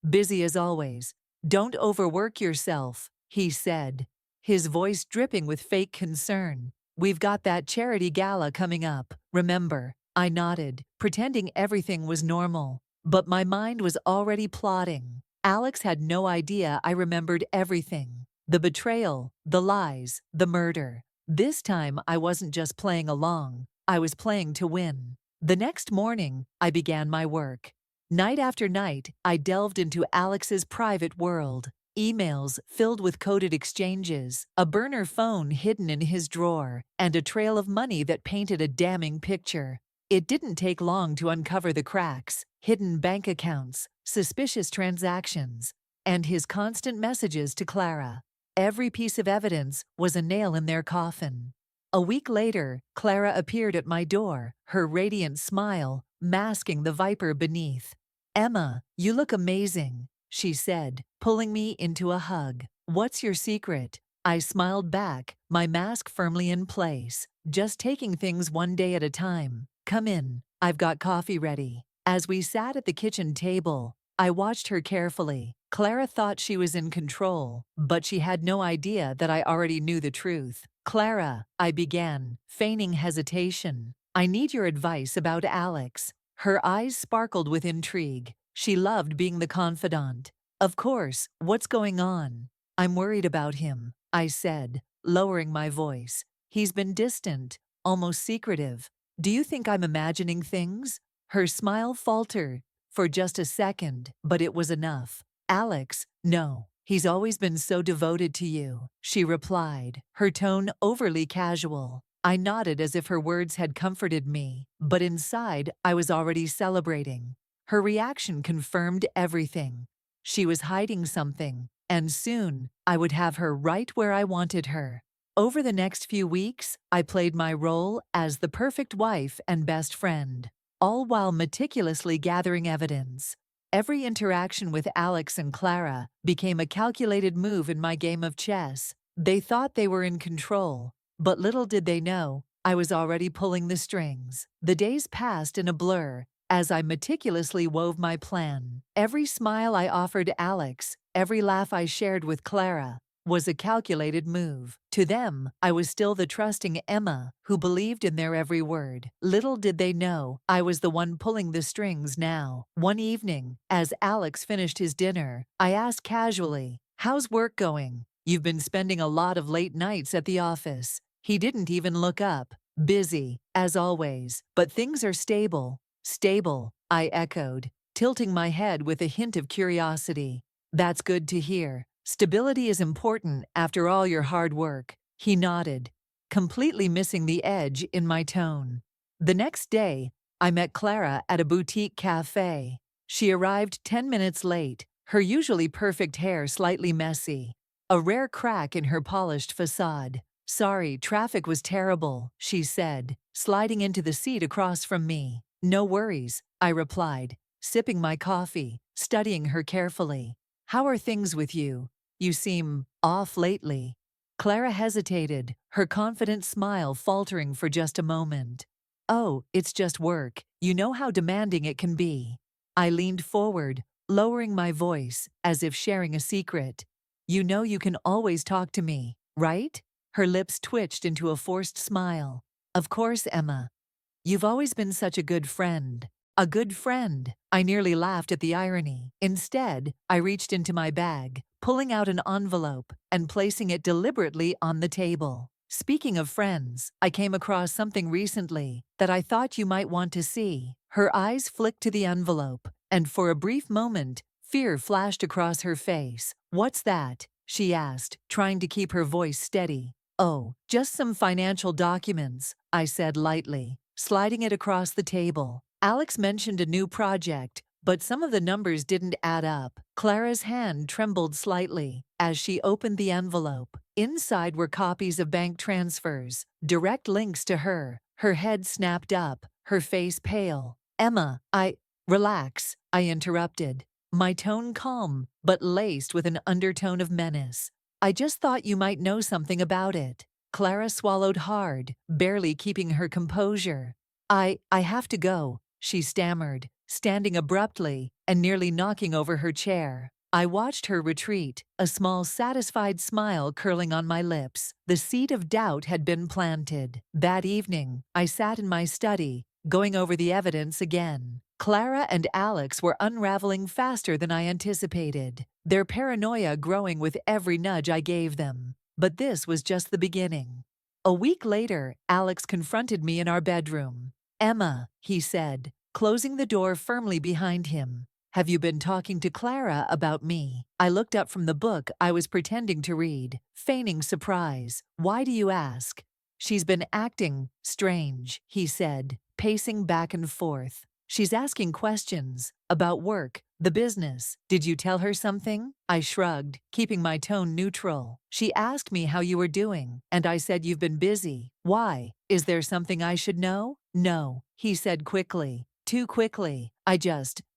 Busy as always. Don't overwork yourself," he said, his voice dripping with fake concern. "We've got that charity gala coming up, remember?" I nodded, pretending everything was normal. But my mind was already plotting. Alex had no idea I remembered everything. The betrayal, the lies, the murder. This time I wasn't just playing along, I was playing to win. The next morning, I began my work. Night after night, I delved into Alex's private world. Emails filled with coded exchanges, a burner phone hidden in his drawer, and a trail of money that painted a damning picture. It didn't take long to uncover the cracks, hidden bank accounts, suspicious transactions, and his constant messages to Clara. Every piece of evidence was a nail in their coffin. A week later, Clara appeared at my door, her radiant smile masking the viper beneath. "Emma, you look amazing," she said, pulling me into a hug. "What's your secret?" I smiled back, my mask firmly in place. "Just taking things one day at a time. Come in, I've got coffee ready." As we sat at the kitchen table, I watched her carefully. Clara thought she was in control, but she had no idea that I already knew the truth. "Clara," I began, feigning hesitation, "I need your advice about Alex." Her eyes sparkled with intrigue. She loved being the confidant. "Of course, what's going on?" "I'm worried about him," I said, lowering my voice. "He's been distant, almost secretive. Do you think I'm imagining things?" Her smile faltered for just a second, but it was enough. "Alex, no. He's always been so devoted to you," she replied, her tone overly casual. I nodded as if her words had comforted me, but inside I was already celebrating. Her reaction confirmed everything. She was hiding something, and soon I would have her right where I wanted her. Over the next few weeks, I played my role as the perfect wife and best friend. all while meticulously gathering evidence. Every interaction with Alex and Clara became a calculated move in my game of chess. They thought they were in control, but little did they know, I was already pulling the strings. The days passed in a blur as I meticulously wove my plan. Every smile I offered Alex, every laugh I shared with Clara, was a calculated move. To them, I was still the trusting Emma who believed in their every word. Little did they know I was the one pulling the strings now. One evening, as Alex finished his dinner, I asked casually, "How's work going? You've been spending a lot of late nights at the office." He didn't even look up. "Busy, as always, but things are stable." "Stable," I echoed, tilting my head with a hint of curiosity. "That's good to hear. Stability is important after all your hard work." He nodded, completely missing the edge in my tone. The next day, I met Clara at a boutique cafe. She arrived 10 minutes late, her usually perfect hair slightly messy, a rare crack in her polished facade. "Sorry, traffic was terrible," she said, sliding into the seat across from me. "No worries," I replied, sipping my coffee, studying her carefully. "How are things with you? You seem off lately." Clara hesitated, her confident smile faltering for just a moment. "Oh, it's just work. You know how demanding it can be." I leaned forward, lowering my voice, as if sharing a secret. "You know you can always talk to me, right?" Her lips twitched into a forced smile. "Of course, Emma. You've always been such a good friend." A good friend. I nearly laughed at the irony. Instead, I reached into my bag, pulling out an envelope and placing it deliberately on the table. "Speaking of friends, I came across something recently that I thought you might want to see." Her eyes flicked to the envelope, and for a brief moment, fear flashed across her face. "What's that?" she asked, trying to keep her voice steady. "Oh, just some financial documents," I said lightly, sliding it across the table. Alex mentioned a new project, but some of the numbers didn't add up. Clara's hand trembled slightly as she opened the envelope. Inside were copies of bank transfers, direct links to her. Her head snapped up, her face pale. "Emma, Relax," I interrupted, my tone calm, but laced with an undertone of menace. "I just thought you might know something about it." Clara swallowed hard, barely keeping her composure. I have to go," she stammered, standing abruptly and nearly knocking over her chair. I watched her retreat, a small satisfied smile curling on my lips. The seed of doubt had been planted. That evening, I sat in my study, going over the evidence again. Clara and Alex were unraveling faster than I anticipated, their paranoia growing with every nudge I gave them. But this was just the beginning. A week later, Alex confronted me in our bedroom. "Emma," he said, closing the door firmly behind him, "have you been talking to Clara about me?" I looked up from the book I was pretending to read, feigning surprise. "Why do you ask?" "She's been acting strange," he said, pacing back and forth. "She's asking questions about work, the business. Did you tell her something?" I shrugged, keeping my tone neutral. "She asked me how you were doing, and I said you've been busy. Why? Is there something I should know?" "No," he said quickly. Too quickly.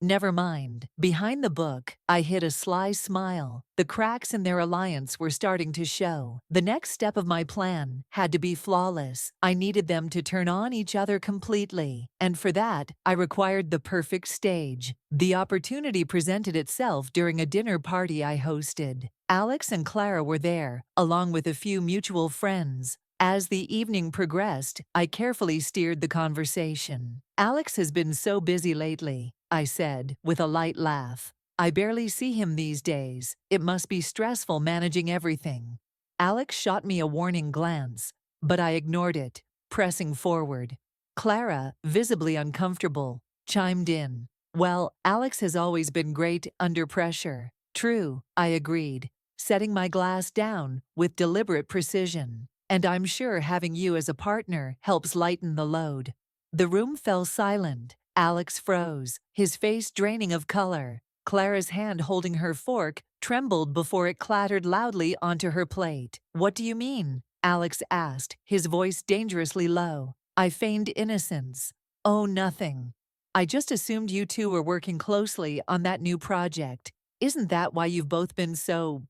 Never mind." Behind the book, I hid a sly smile. The cracks in their alliance were starting to show. The next step of my plan had to be flawless. I needed them to turn on each other completely. And for that, I required the perfect stage. The opportunity presented itself during a dinner party I hosted. Alex and Clara were there, along with a few mutual friends. As the evening progressed, I carefully steered the conversation. "Alex has been so busy lately," I said, with a light laugh. "I barely see him these days. It must be stressful managing everything." Alex shot me a warning glance, but I ignored it, pressing forward. Clara, visibly uncomfortable, chimed in. "Well, Alex has always been great under pressure." "True," I agreed, setting my glass down with deliberate precision. "And I'm sure having you as a partner helps lighten the load." The room fell silent. Alex froze, his face draining of color. Clara's hand holding her fork trembled before it clattered loudly onto her plate. "What do you mean?" Alex asked, his voice dangerously low. I feigned innocence. "Oh, nothing." I just assumed you two were working closely on that new project. Isn't that why you've both been so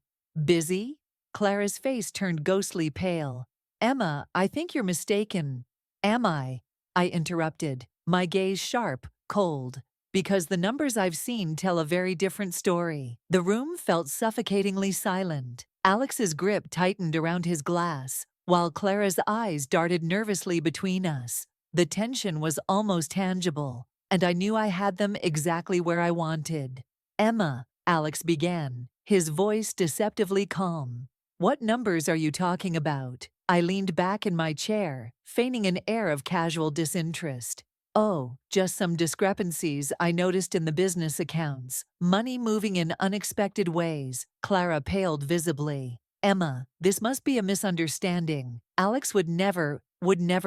busy? Clara's face turned ghostly pale. Emma, I think you're mistaken. Am I? I interrupted, my gaze sharp, cold. Because the numbers I've seen tell a very different story. The room felt suffocatingly silent. Alex's grip tightened around his glass, while Clara's eyes darted nervously between us. The tension was almost tangible, and I knew I had them exactly where I wanted. Emma, Alex began, his voice deceptively calm. What numbers are you talking about? I leaned back in my chair, feigning an air of casual disinterest. Oh, just some discrepancies I noticed in the business accounts. Money moving in unexpected ways. Clara paled visibly. Emma, this must be a misunderstanding. Alex would never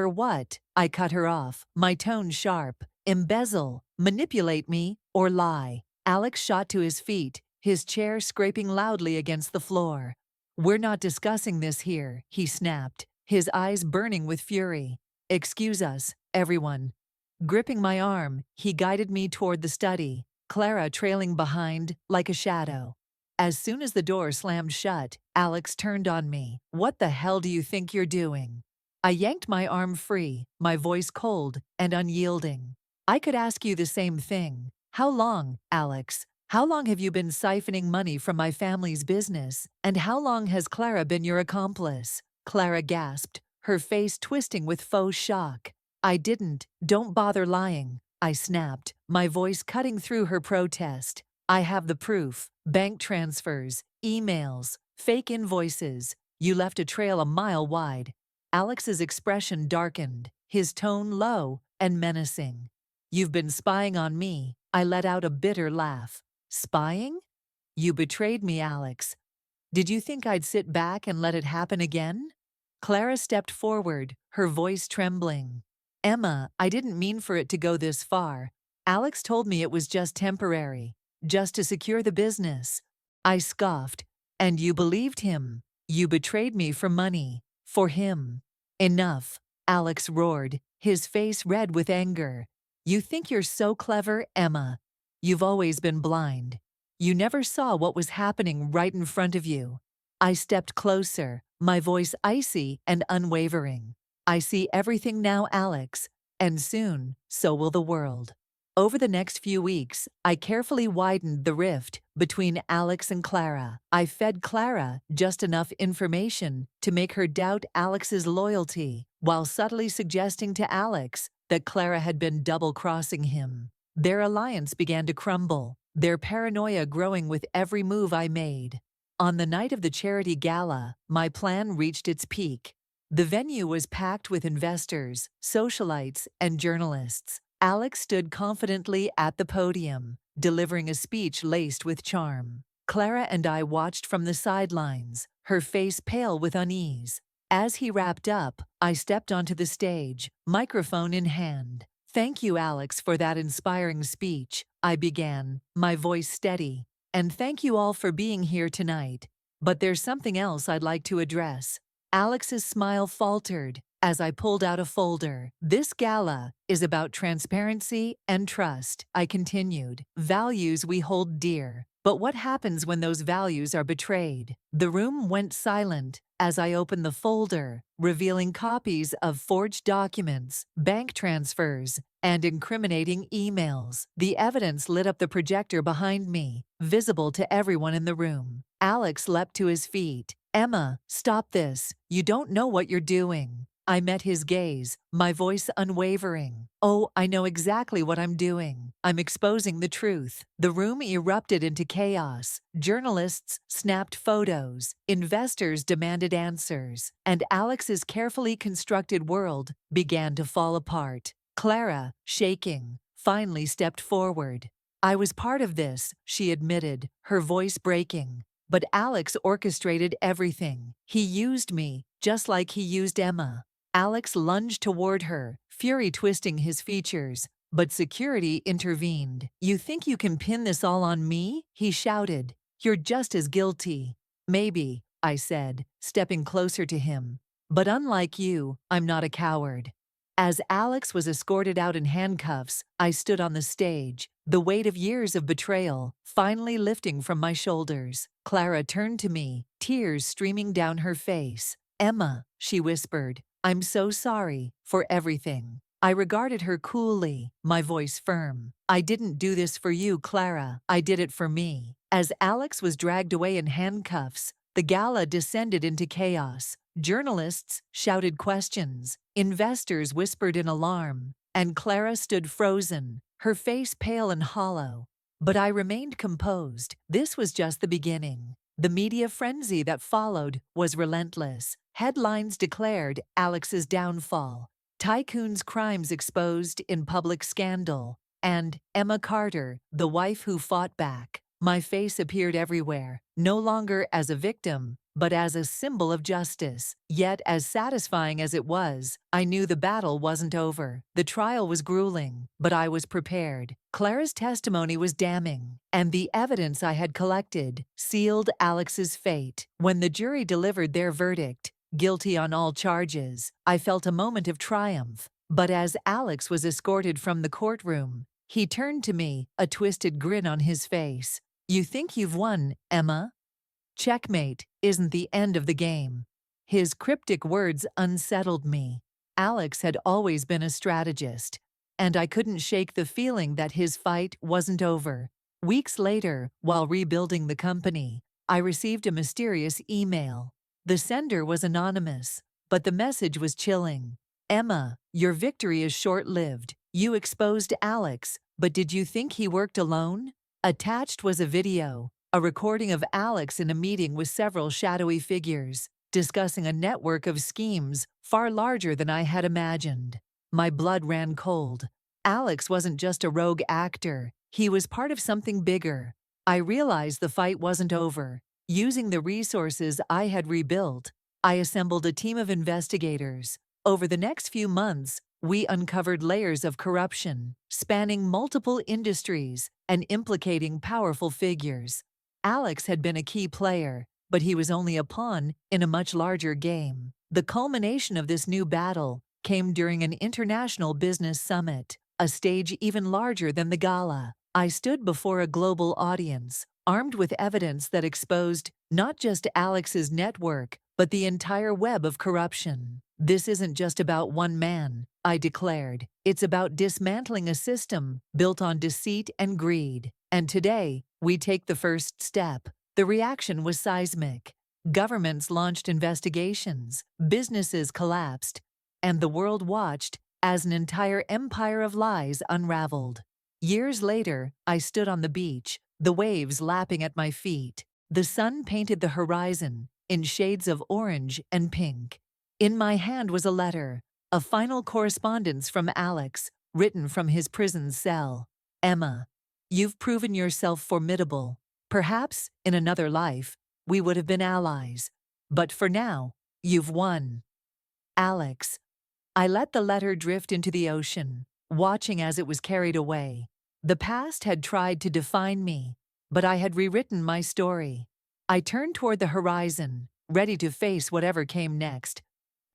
what? I cut her off, my tone sharp. Embezzle, manipulate me, or lie. Alex shot to his feet, his chair scraping loudly against the floor. We're not discussing this here, he snapped, his eyes burning with fury. Excuse us, everyone. Gripping my arm, he guided me toward the study, Clara trailing behind like a shadow. As soon as the door slammed shut, Alex turned on me. What the hell do you think you're doing? I yanked my arm free, my voice cold and unyielding. I could ask you the same thing. How long, Alex? How long have you been siphoning money from my family's business? And how long has Clara been your accomplice? Clara gasped, her face twisting with faux shock. I didn't. Don't bother lying, I snapped, my voice cutting through her protest. I have the proof. Bank transfers, emails, fake invoices. You left a trail a mile wide. Alex's expression darkened, his tone low and menacing. You've been spying on me. I let out a bitter laugh. Spying? You betrayed me, Alex. Did you think I'd sit back and let it happen again? Clara stepped forward, her voice trembling. Emma, I didn't mean for it to go this far. Alex told me it was just temporary, just to secure the business. I scoffed. And you believed him. You betrayed me for money. For him. Enough, Alex roared, his face red with anger. You think you're so clever, Emma. You've always been blind. You never saw what was happening right in front of you. I stepped closer, my voice icy and unwavering. I see everything now, Alex, and soon, so will the world. Over the next few weeks, I carefully widened the rift between Alex and Clara. I fed Clara just enough information to make her doubt Alex's loyalty, while subtly suggesting to Alex that Clara had been double-crossing him. Their alliance began to crumble, their paranoia growing with every move I made. On the night of the charity gala, my plan reached its peak. The venue was packed with investors, socialites, and journalists. Alex stood confidently at the podium, delivering a speech laced with charm. Clara and I watched from the sidelines, her face pale with unease. As he wrapped up, I stepped onto the stage, microphone in hand. Thank you, Alex, for that inspiring speech, I began, my voice steady. And thank you all for being here tonight. But there's something else I'd like to address. Alex's smile faltered as I pulled out a folder. This gala is about transparency and trust, I continued. Values we hold dear. But what happens when those values are betrayed? The room went silent as I opened the folder, revealing copies of forged documents, bank transfers, and incriminating emails. The evidence lit up the projector behind me, visible to everyone in the room. Alex leapt to his feet. Emma, stop this. You don't know what you're doing. I met his gaze, my voice unwavering. Oh, I know exactly what I'm doing. I'm exposing the truth. The room erupted into chaos. Journalists snapped photos. Investors demanded answers. And Alex's carefully constructed world began to fall apart. Clara, shaking, finally stepped forward. I was part of this, she admitted, her voice breaking. But Alex orchestrated everything. He used me, just like he used Emma. Alex lunged toward her, fury twisting his features, but security intervened. You think you can pin this all on me? He shouted. You're just as guilty. Maybe, I said, stepping closer to him. But unlike you, I'm not a coward. As Alex was escorted out in handcuffs, I stood on the stage, the weight of years of betrayal finally lifting from my shoulders. Clara turned to me, tears streaming down her face. "Emma," she whispered, "I'm so sorry for everything." I regarded her coolly, my voice firm. "I didn't do this for you, Clara. I did it for me." As Alex was dragged away in handcuffs, the gala descended into chaos. Journalists shouted questions, investors whispered in alarm, and Clara stood frozen, her face pale and hollow. But I remained composed. This was just the beginning. The media frenzy that followed was relentless. Headlines declared Alex's downfall, Tycoon's crimes exposed in public scandal, and Emma Carter, the wife who fought back. My face appeared everywhere, no longer as a victim, but as a symbol of justice. Yet, as satisfying as it was, I knew the battle wasn't over. The trial was grueling, but I was prepared. Clara's testimony was damning, and the evidence I had collected sealed Alex's fate. When the jury delivered their verdict, guilty on all charges, I felt a moment of triumph. But as Alex was escorted from the courtroom, he turned to me, a twisted grin on his face. "You think you've won, Emma? Checkmate isn't the end of the game." His cryptic words unsettled me. Alex had always been a strategist, and I couldn't shake the feeling that his fight wasn't over. Weeks later, while rebuilding the company, I received a mysterious email. The sender was anonymous, but the message was chilling. "Emma, your victory is short-lived. You exposed Alex, but did you think he worked alone?" Attached was a video, a recording of Alex in a meeting with several shadowy figures, discussing a network of schemes far larger than I had imagined. My blood ran cold. Alex wasn't just a rogue actor, he was part of something bigger. I realized the fight wasn't over. Using the resources I had rebuilt, I assembled a team of investigators. Over the next few months, we uncovered layers of corruption, spanning multiple industries and implicating powerful figures. Alex had been a key player, but he was only a pawn in a much larger game. The culmination of this new battle came during an international business summit, a stage even larger than the gala. I stood before a global audience, armed with evidence that exposed not just Alex's network, but the entire web of corruption. "This isn't just about one man," I declared. "It's about dismantling a system built on deceit and greed. And today, we take the first step." The reaction was seismic. Governments launched investigations, businesses collapsed, and the world watched as an entire empire of lies unraveled. Years later, I stood on the beach, the waves lapping at my feet. The sun painted the horizon in shades of orange and pink. In my hand was a letter, a final correspondence from Alex, written from his prison cell. "Emma, you've proven yourself formidable. Perhaps, in another life, we would have been allies. But for now, you've won. Alex." I let the letter drift into the ocean, watching as it was carried away. The past had tried to define me, but I had rewritten my story. I turned toward the horizon, ready to face whatever came next.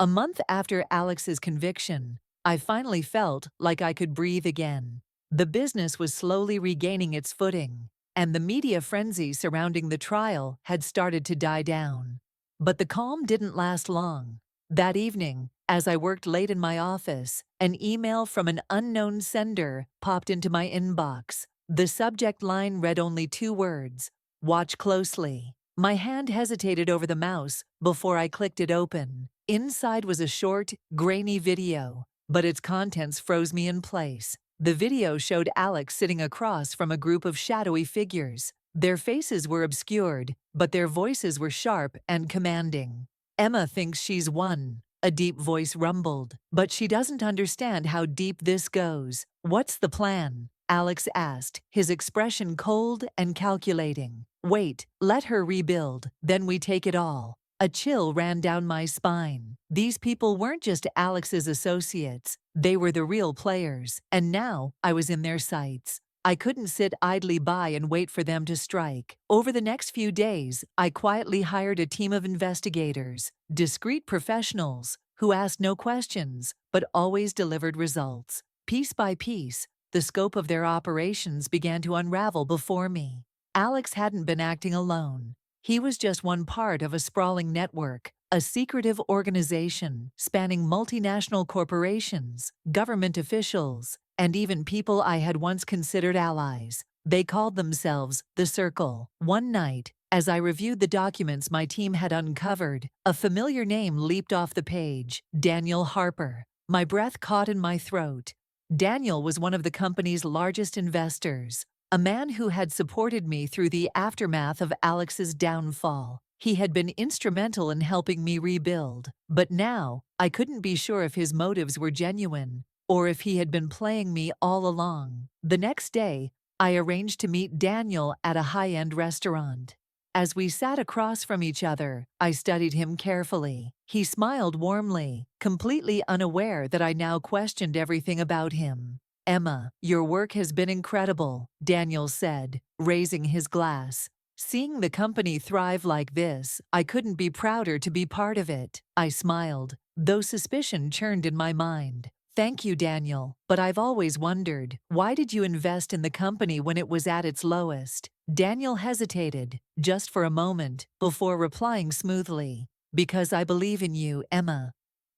A month after Alex's conviction, I finally felt like I could breathe again. The business was slowly regaining its footing, and the media frenzy surrounding the trial had started to die down. But the calm didn't last long. That evening, as I worked late in my office, an email from an unknown sender popped into my inbox. The subject line read only 2 words: "Watch closely." My hand hesitated over the mouse before I clicked it open. Inside was a short, grainy video, but its contents froze me in place. The video showed Alex sitting across from a group of shadowy figures. Their faces were obscured, but their voices were sharp and commanding. "Emma thinks she's won," a deep voice rumbled, "but she doesn't understand how deep this goes." "What's the plan?" Alex asked, his expression cold and calculating. "Wait, let her rebuild, then we take it all." A chill ran down my spine. These people weren't just Alex's associates, they were the real players, and now I was in their sights. I couldn't sit idly by and wait for them to strike. Over the next few days, I quietly hired a team of investigators, discreet professionals who asked no questions but always delivered results. Piece by piece, the scope of their operations began to unravel before me. Alex hadn't been acting alone. He was just one part of a sprawling network, a secretive organization spanning multinational corporations, government officials, and even people I had once considered allies. They called themselves the Circle. One night, as I reviewed the documents my team had uncovered, a familiar name leaped off the page: Daniel Harper. My breath caught in my throat. Daniel was one of the company's largest investors, a man who had supported me through the aftermath of Alex's downfall. He had been instrumental in helping me rebuild, but now I couldn't be sure if his motives were genuine or if he had been playing me all along. The next day, I arranged to meet Daniel at a high-end restaurant. As we sat across from each other, I studied him carefully. He smiled warmly, completely unaware that I now questioned everything about him. "Emma, your work has been incredible," Daniel said, raising his glass. "Seeing the company thrive like this, I couldn't be prouder to be part of it." I smiled, though suspicion churned in my mind. "Thank you, Daniel, but I've always wondered, why did you invest in the company when it was at its lowest?" Daniel hesitated, just for a moment, before replying smoothly. "Because I believe in you, Emma.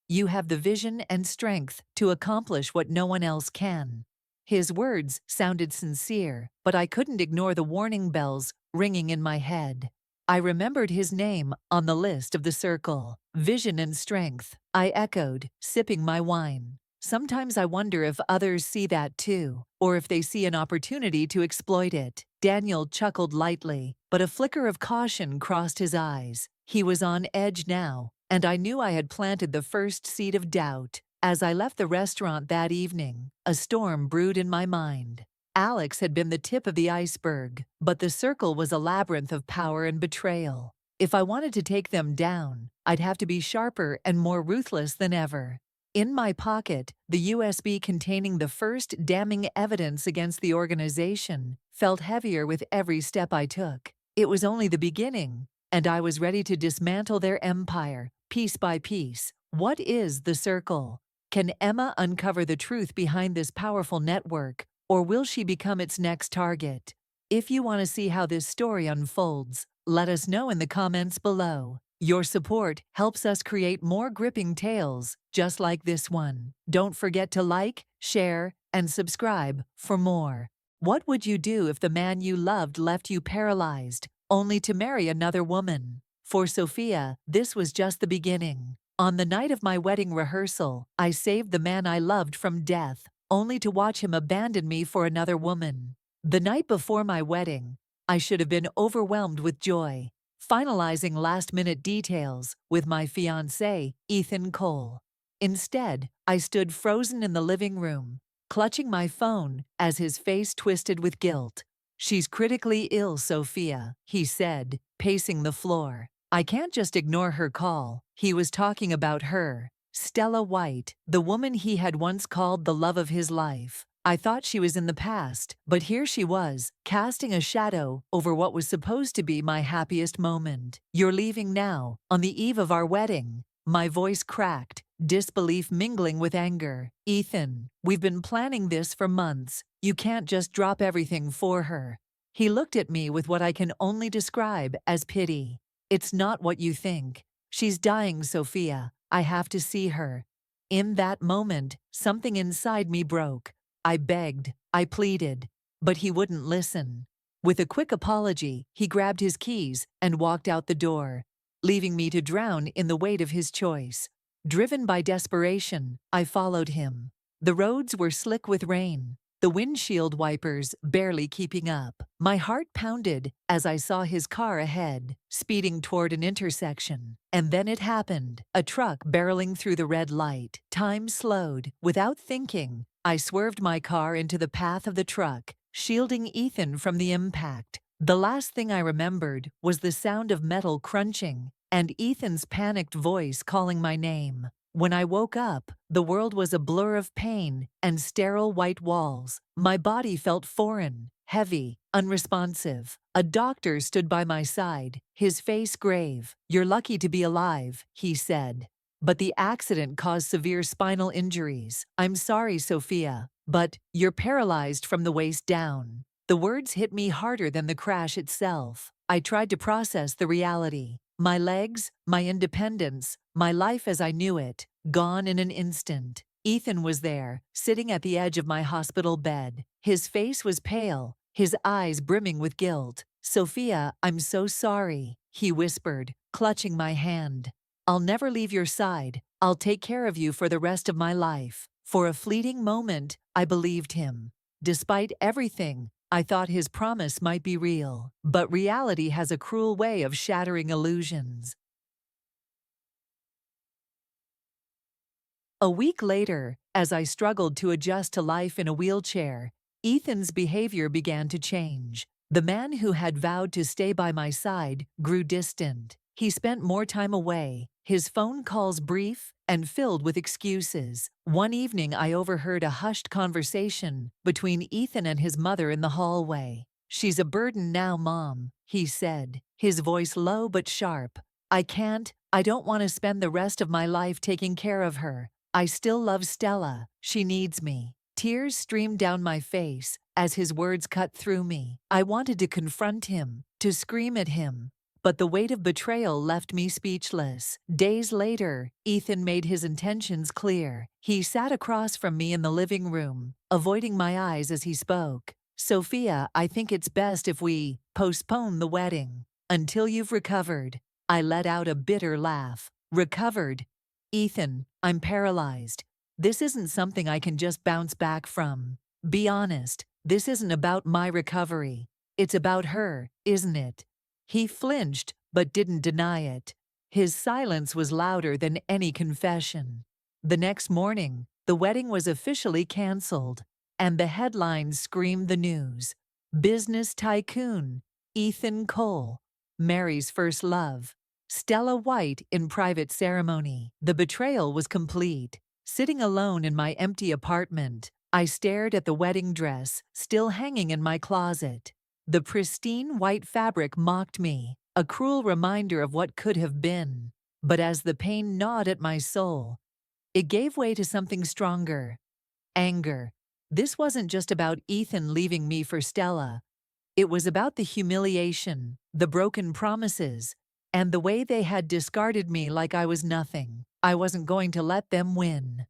You have the vision and strength to accomplish what no one else can." His words sounded sincere, but I couldn't ignore the warning bells ringing in my head. I remembered his name on the list of the Circle. Vision and strength, I echoed, sipping my wine. Sometimes I wonder if others see that too, or if they see an opportunity to exploit it. Daniel chuckled lightly, but a flicker of caution crossed his eyes. He was on edge now, and I knew I had planted the first seed of doubt. As I left the restaurant that evening, a storm brewed in my mind. Alex had been the tip of the iceberg, but the Circle was a labyrinth of power and betrayal. If I wanted to take them down, I'd have to be sharper and more ruthless than ever. In my pocket, the USB containing the first damning evidence against the organization felt heavier with every step I took. It was only the beginning, and I was ready to dismantle their empire, piece by piece. What is the Circle? Can Emma uncover the truth behind this powerful network, or will she become its next target? If you want to see how this story unfolds, let us know in the comments below. Your support helps us create more gripping tales just like this one. Don't forget to like, share, and subscribe for more. What would you do if the man you loved left you paralyzed, only to marry another woman? For Sophia, this was just the beginning. On the night of my wedding rehearsal, I saved the man I loved from death, only to watch him abandon me for another woman. The night before my wedding, I should have been overwhelmed with joy, finalizing last-minute details with my fiancé, Ethan Cole. Instead, I stood frozen in the living room, clutching my phone as his face twisted with guilt. "She's critically ill, Sophia," he said, pacing the floor. I can't just ignore her call. He was talking about her, Stella White, the woman he had once called the love of his life. I thought she was in the past, but here she was, casting a shadow over what was supposed to be my happiest moment. "You're leaving now, on the eve of our wedding." My voice cracked, disbelief mingling with anger. "Ethan, we've been planning this for months. You can't just drop everything for her." He looked at me with what I can only describe as pity. "It's not what you think. She's dying, Sophia. I have to see her." In that moment, something inside me broke. I begged, I pleaded, but he wouldn't listen. With a quick apology, he grabbed his keys and walked out the door, leaving me to drown in the weight of his choice. Driven by desperation, I followed him. The roads were slick with rain, the windshield wipers barely keeping up. My heart pounded as I saw his car ahead, speeding toward an intersection. And then it happened, a truck barreling through the red light. Time slowed. Without thinking, I swerved my car into the path of the truck, shielding Ethan from the impact. The last thing I remembered was the sound of metal crunching and Ethan's panicked voice calling my name. When I woke up, the world was a blur of pain and sterile white walls. My body felt foreign, heavy, unresponsive. A doctor stood by my side, his face grave. "You're lucky to be alive," he said. but the accident caused severe spinal injuries. I'm sorry, Sophia, but you're paralyzed from the waist down. The words hit me harder than the crash itself. I tried to process the reality. My legs, my independence, my life as I knew it, gone in an instant. Ethan was there, sitting at the edge of my hospital bed. His face was pale, his eyes brimming with guilt. Sophia, I'm so sorry, he whispered, clutching my hand. I'll never leave your side. I'll take care of you for the rest of my life. For a fleeting moment, I believed him. Despite everything, I thought his promise might be real. But reality has a cruel way of shattering illusions. A week later, as I struggled to adjust to life in a wheelchair, Ethan's behavior began to change. The man who had vowed to stay by my side grew distant. He spent more time away, his phone calls brief and filled with excuses. One evening, I overheard a hushed conversation between Ethan and his mother in the hallway. "She's a burden now, Mom," he said, his voice low but sharp. I don't want to spend the rest of my life taking care of her. I still love Stella. She needs me." Tears streamed down my face as his words cut through me. I wanted to confront him, to scream at him, but the weight of betrayal left me speechless. Days later, Ethan made his intentions clear. He sat across from me in the living room, avoiding my eyes as he spoke. "Sophia, I think it's best if we postpone the wedding until you've recovered." I let out a bitter laugh. "Recovered? Ethan, I'm paralyzed. This isn't something I can just bounce back from. Be honest, this isn't about my recovery. It's about her, isn't it?" He flinched, but didn't deny it. His silence was louder than any confession. The next morning, the wedding was officially canceled, and the headlines screamed the news. Business tycoon, Ethan Cole, Mary's first love, Stella White in private ceremony. The betrayal was complete. Sitting alone in my empty apartment, I stared at the wedding dress still hanging in my closet. The pristine white fabric mocked me, a cruel reminder of what could have been. But as the pain gnawed at my soul, it gave way to something stronger. Anger. This wasn't just about Ethan leaving me for Stella. It was about the humiliation, the broken promises, and the way they had discarded me like I was nothing. I wasn't going to let them win.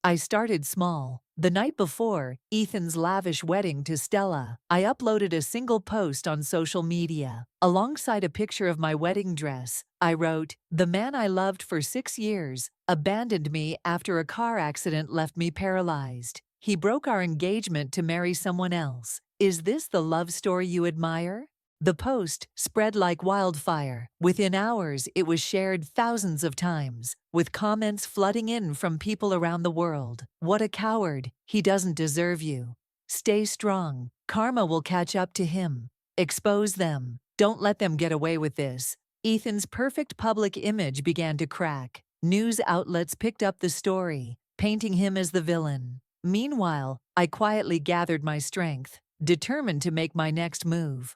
I started small. The night before Ethan's lavish wedding to Stella, I uploaded a single post on social media. Alongside a picture of my wedding dress, I wrote, "The man I loved for 6 years abandoned me after a car accident left me paralyzed. He broke our engagement to marry someone else. Is this the love story you admire?" The post spread like wildfire. Within hours, it was shared thousands of times, with comments flooding in from people around the world. "What a coward. He doesn't deserve you. Stay strong. Karma will catch up to him. Expose them. Don't let them get away with this." Ethan's perfect public image began to crack. News outlets picked up the story, painting him as the villain. Meanwhile, I quietly gathered my strength, determined to make my next move.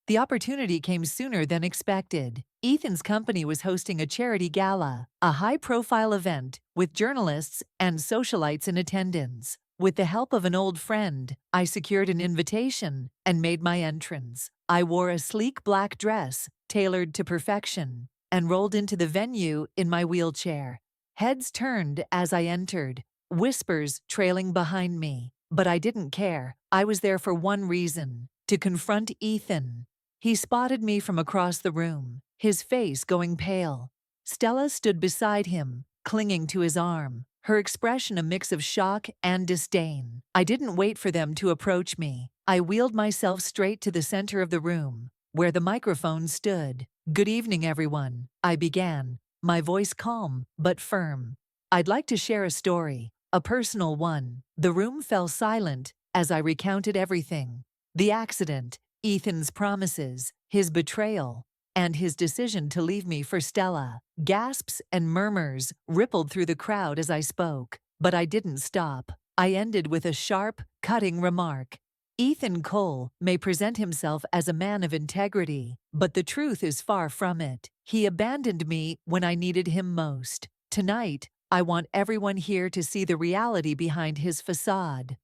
The opportunity came sooner than expected. Ethan's company was hosting a charity gala, a high-profile event with journalists and socialites in attendance. With the help of an old friend, I secured an invitation and made my entrance. I wore a sleek black dress, tailored to perfection, and rolled into the venue in my wheelchair. Heads turned as I entered, whispers trailing behind me. But I didn't care. I was there for one reason: to confront Ethan. He spotted me from across the room, his face going pale. Stella stood beside him, clinging to his arm, her expression a mix of shock and disdain. I didn't wait for them to approach me. I wheeled myself straight to the center of the room, where the microphone stood. "Good evening, everyone," I began, my voice calm but firm. "I'd like to share a story, a personal one." The room fell silent as I recounted everything: the accident, Ethan's promises, his betrayal, and his decision to leave me for Stella. Gasps and murmurs rippled through the crowd as I spoke, but I didn't stop. I ended with a sharp, cutting remark. Ethan Cole may present himself as a man of integrity, but the truth is far from it. He abandoned me when I needed him most. Tonight, I want everyone here to see the reality behind his facade.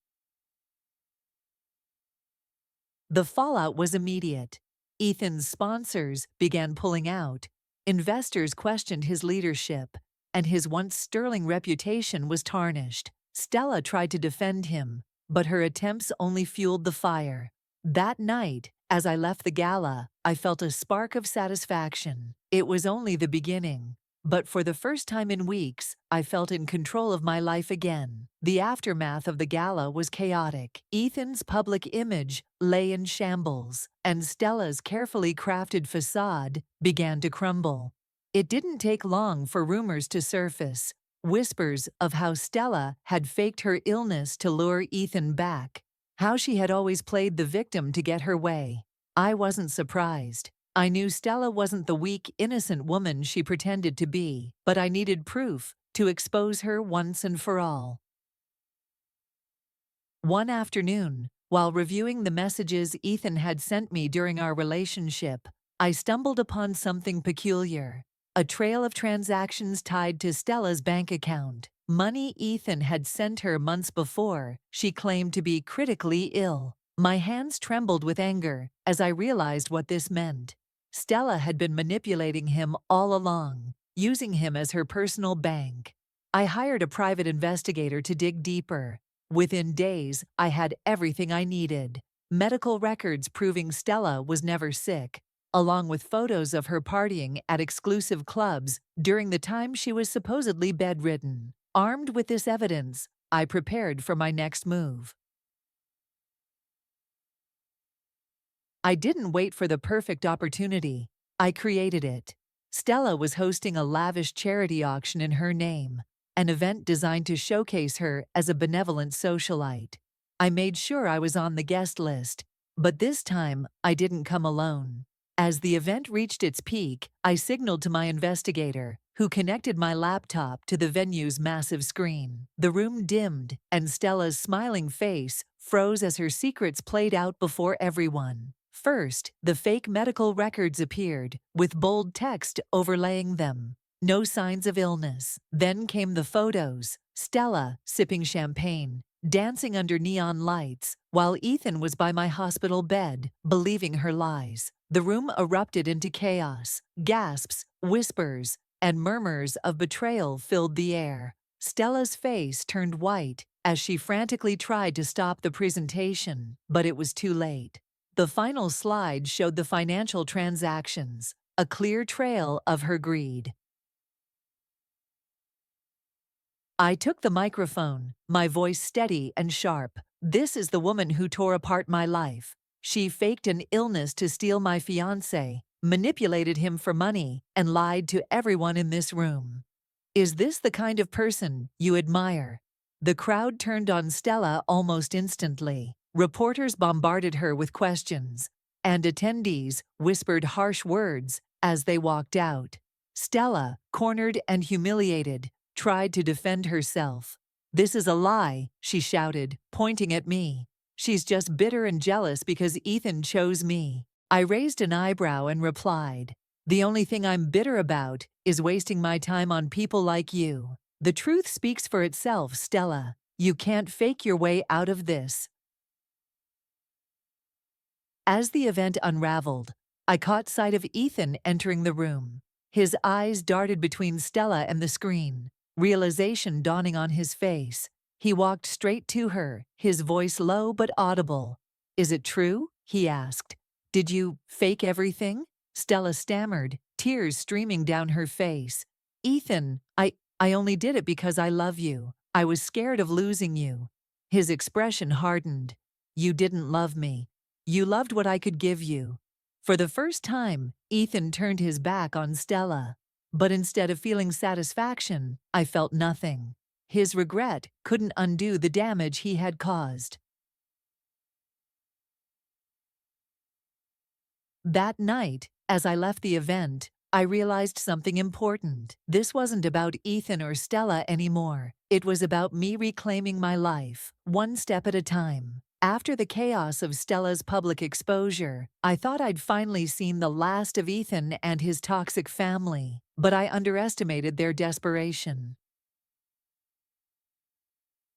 The fallout was immediate. Ethan's sponsors began pulling out. Investors questioned his leadership, and his once sterling reputation was tarnished. Stella tried to defend him, but her attempts only fueled the fire. That night, as I left the gala, I felt a spark of satisfaction. It was only the beginning. But for the first time in weeks, I felt in control of my life again. The aftermath of the gala was chaotic. Ethan's public image lay in shambles, and Stella's carefully crafted facade began to crumble. It didn't take long for rumors to surface, whispers of how Stella had faked her illness to lure Ethan back, how she had always played the victim to get her way. I wasn't surprised. I knew Stella wasn't the weak, innocent woman she pretended to be, but I needed proof to expose her once and for all. One afternoon, while reviewing the messages Ethan had sent me during our relationship, I stumbled upon something peculiar. A trail of transactions tied to Stella's bank account. Money Ethan had sent her months before she claimed to be critically ill. My hands trembled with anger as I realized what this meant. Stella had been manipulating him all along, using him as her personal bank. I hired a private investigator to dig deeper. Within days, I had everything I needed. Medical records proving Stella was never sick, along with photos of her partying at exclusive clubs during the time she was supposedly bedridden. Armed with this evidence, I prepared for my next move. I didn't wait for the perfect opportunity. I created it. Stella was hosting a lavish charity auction in her name, an event designed to showcase her as a benevolent socialite. I made sure I was on the guest list, but this time I didn't come alone. As the event reached its peak, I signaled to my investigator, who connected my laptop to the venue's massive screen. The room dimmed, and Stella's smiling face froze as her secrets played out before everyone. First, the fake medical records appeared, with bold text overlaying them. No signs of illness. Then came the photos. Stella, sipping champagne, dancing under neon lights, while Ethan was by my hospital bed, believing her lies. The room erupted into chaos. Gasps, whispers, and murmurs of betrayal filled the air. Stella's face turned white as she frantically tried to stop the presentation, but it was too late. The final slide showed the financial transactions, a clear trail of her greed. I took the microphone, my voice steady and sharp. This is the woman who tore apart my life. She faked an illness to steal my fiancé, manipulated him for money, and lied to everyone in this room. Is this the kind of person you admire? The crowd turned on Stella almost instantly. Reporters bombarded her with questions, and attendees whispered harsh words as they walked out. Stella, cornered and humiliated, tried to defend herself. "This is a lie," she shouted, pointing at me. "She's just bitter and jealous because Ethan chose me." I raised an eyebrow and replied, "The only thing I'm bitter about is wasting my time on people like you. The truth speaks for itself, Stella. You can't fake your way out of this." As the event unraveled, I caught sight of Ethan entering the room. His eyes darted between Stella and the screen, realization dawning on his face. He walked straight to her, his voice low but audible. "Is it true?" he asked. "Did you fake everything?" Stella stammered, tears streaming down her face. "Ethan, I only did it because I love you. I was scared of losing you." His expression hardened. "You didn't love me. You loved what I could give you." For the first time, Ethan turned his back on Stella. But instead of feeling satisfaction, I felt nothing. His regret couldn't undo the damage he had caused. That night, as I left the event, I realized something important. This wasn't about Ethan or Stella anymore. It was about me reclaiming my life, one step at a time. After the chaos of Stella's public exposure, I thought I'd finally seen the last of Ethan and his toxic family, but I underestimated their desperation.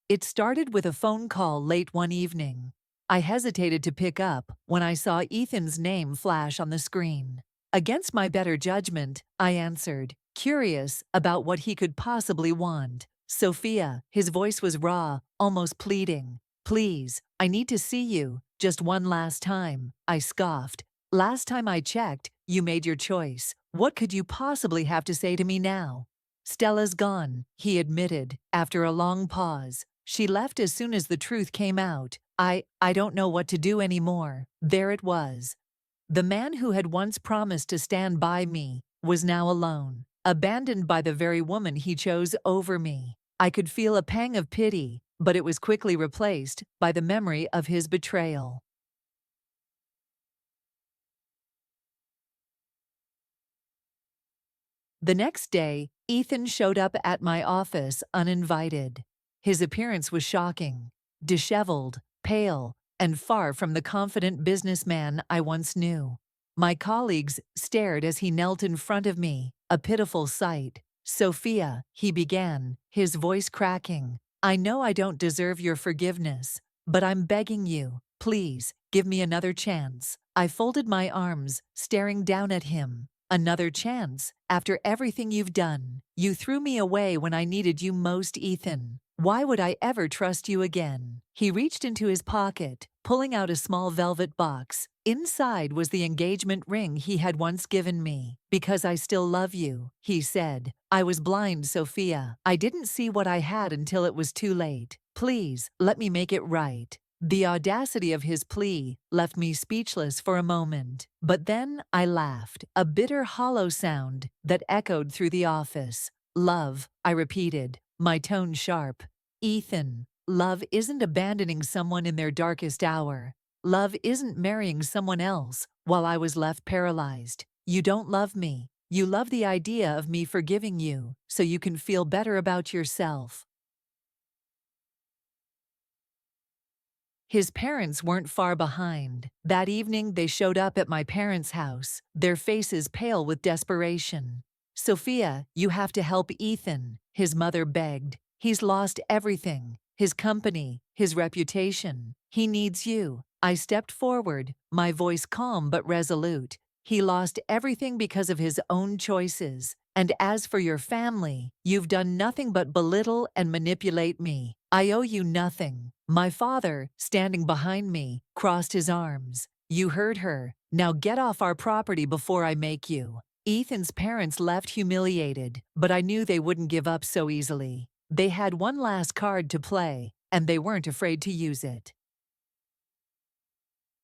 It started with a phone call late one evening. I hesitated to pick up when I saw Ethan's name flash on the screen. Against my better judgment, I answered, curious about what he could possibly want. Sophia, his voice was raw, almost pleading. Please, I need to see you, just one last time, I scoffed. Last time I checked, you made your choice. What could you possibly have to say to me now? Stella's gone, he admitted, after a long pause. She left as soon as the truth came out. I don't know what to do anymore. There it was. The man who had once promised to stand by me was now alone, abandoned by the very woman he chose over me. I could feel a pang of pity, but it was quickly replaced by the memory of his betrayal. The next day, Ethan showed up at my office uninvited. His appearance was shocking, disheveled, pale, and far from the confident businessman I once knew. My colleagues stared as he knelt in front of me, a pitiful sight. Sophia, he began, his voice cracking. I know I don't deserve your forgiveness, but I'm begging you, please, give me another chance. I folded my arms, staring down at him. Another chance? After everything you've done. You threw me away when I needed you most, Ethan. Why would I ever trust you again? He reached into his pocket, pulling out a small velvet box. Inside was the engagement ring he had once given me. Because I still love you, he said. I was blind, Sophia. I didn't see what I had until it was too late. Please, let me make it right. The audacity of his plea left me speechless for a moment. But then I laughed, a bitter, hollow sound that echoed through the office. Love, I repeated, my tone sharp. Ethan, love isn't abandoning someone in their darkest hour. Love isn't marrying someone else while I was left paralyzed. You don't love me. You love the idea of me forgiving you so you can feel better about yourself. His parents weren't far behind. That evening, they showed up at my parents' house, their faces pale with desperation. Sophia, you have to help Ethan, his mother begged. He's lost everything, his company, his reputation. He needs you. I stepped forward, my voice calm but resolute. He lost everything because of his own choices. And as for your family, you've done nothing but belittle and manipulate me. I owe you nothing. My father, standing behind me, crossed his arms. You heard her. Now get off our property before I make you. Ethan's parents left humiliated, but I knew they wouldn't give up so easily. They had one last card to play, and they weren't afraid to use it.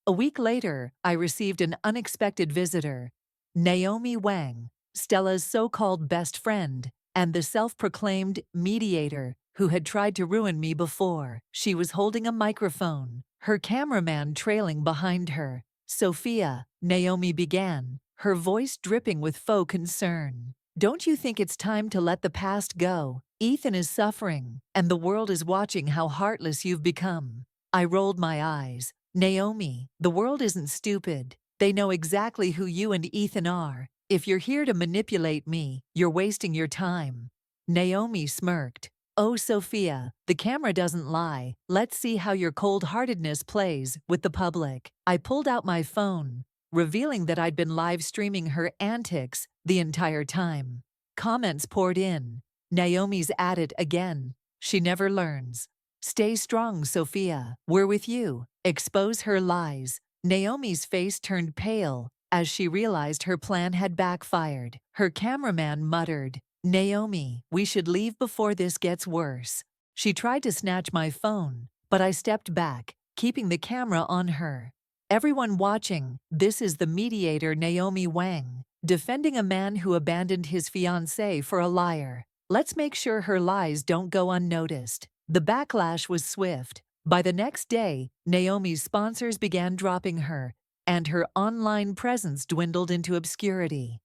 A week later, I received an unexpected visitor, Naomi Wang, Stella's so-called best friend, and the self-proclaimed mediator who had tried to ruin me before. She was holding a microphone, her cameraman trailing behind her. Sophia, Naomi began, her voice dripping with faux concern. Don't you think it's time to let the past go? Ethan is suffering, and the world is watching how heartless you've become. I rolled my eyes. Naomi, the world isn't stupid. They know exactly who you and Ethan are. If you're here to manipulate me, you're wasting your time. Naomi smirked. Oh, Sophia, the camera doesn't lie. Let's see how your cold-heartedness plays with the public. I pulled out my phone, revealing that I'd been live streaming her antics the entire time. Comments poured in. Naomi's at it again. She never learns. Stay strong, Sophia. We're with you. Expose her lies. Naomi's face turned pale as she realized her plan had backfired. Her cameraman muttered, Naomi, we should leave before this gets worse. She tried to snatch my phone, but I stepped back, keeping the camera on her. Everyone watching, this is the mediator Naomi Wang, defending a man who abandoned his fiancée for a liar. Let's make sure her lies don't go unnoticed. The backlash was swift. By the next day, Naomi's sponsors began dropping her, and her online presence dwindled into obscurity.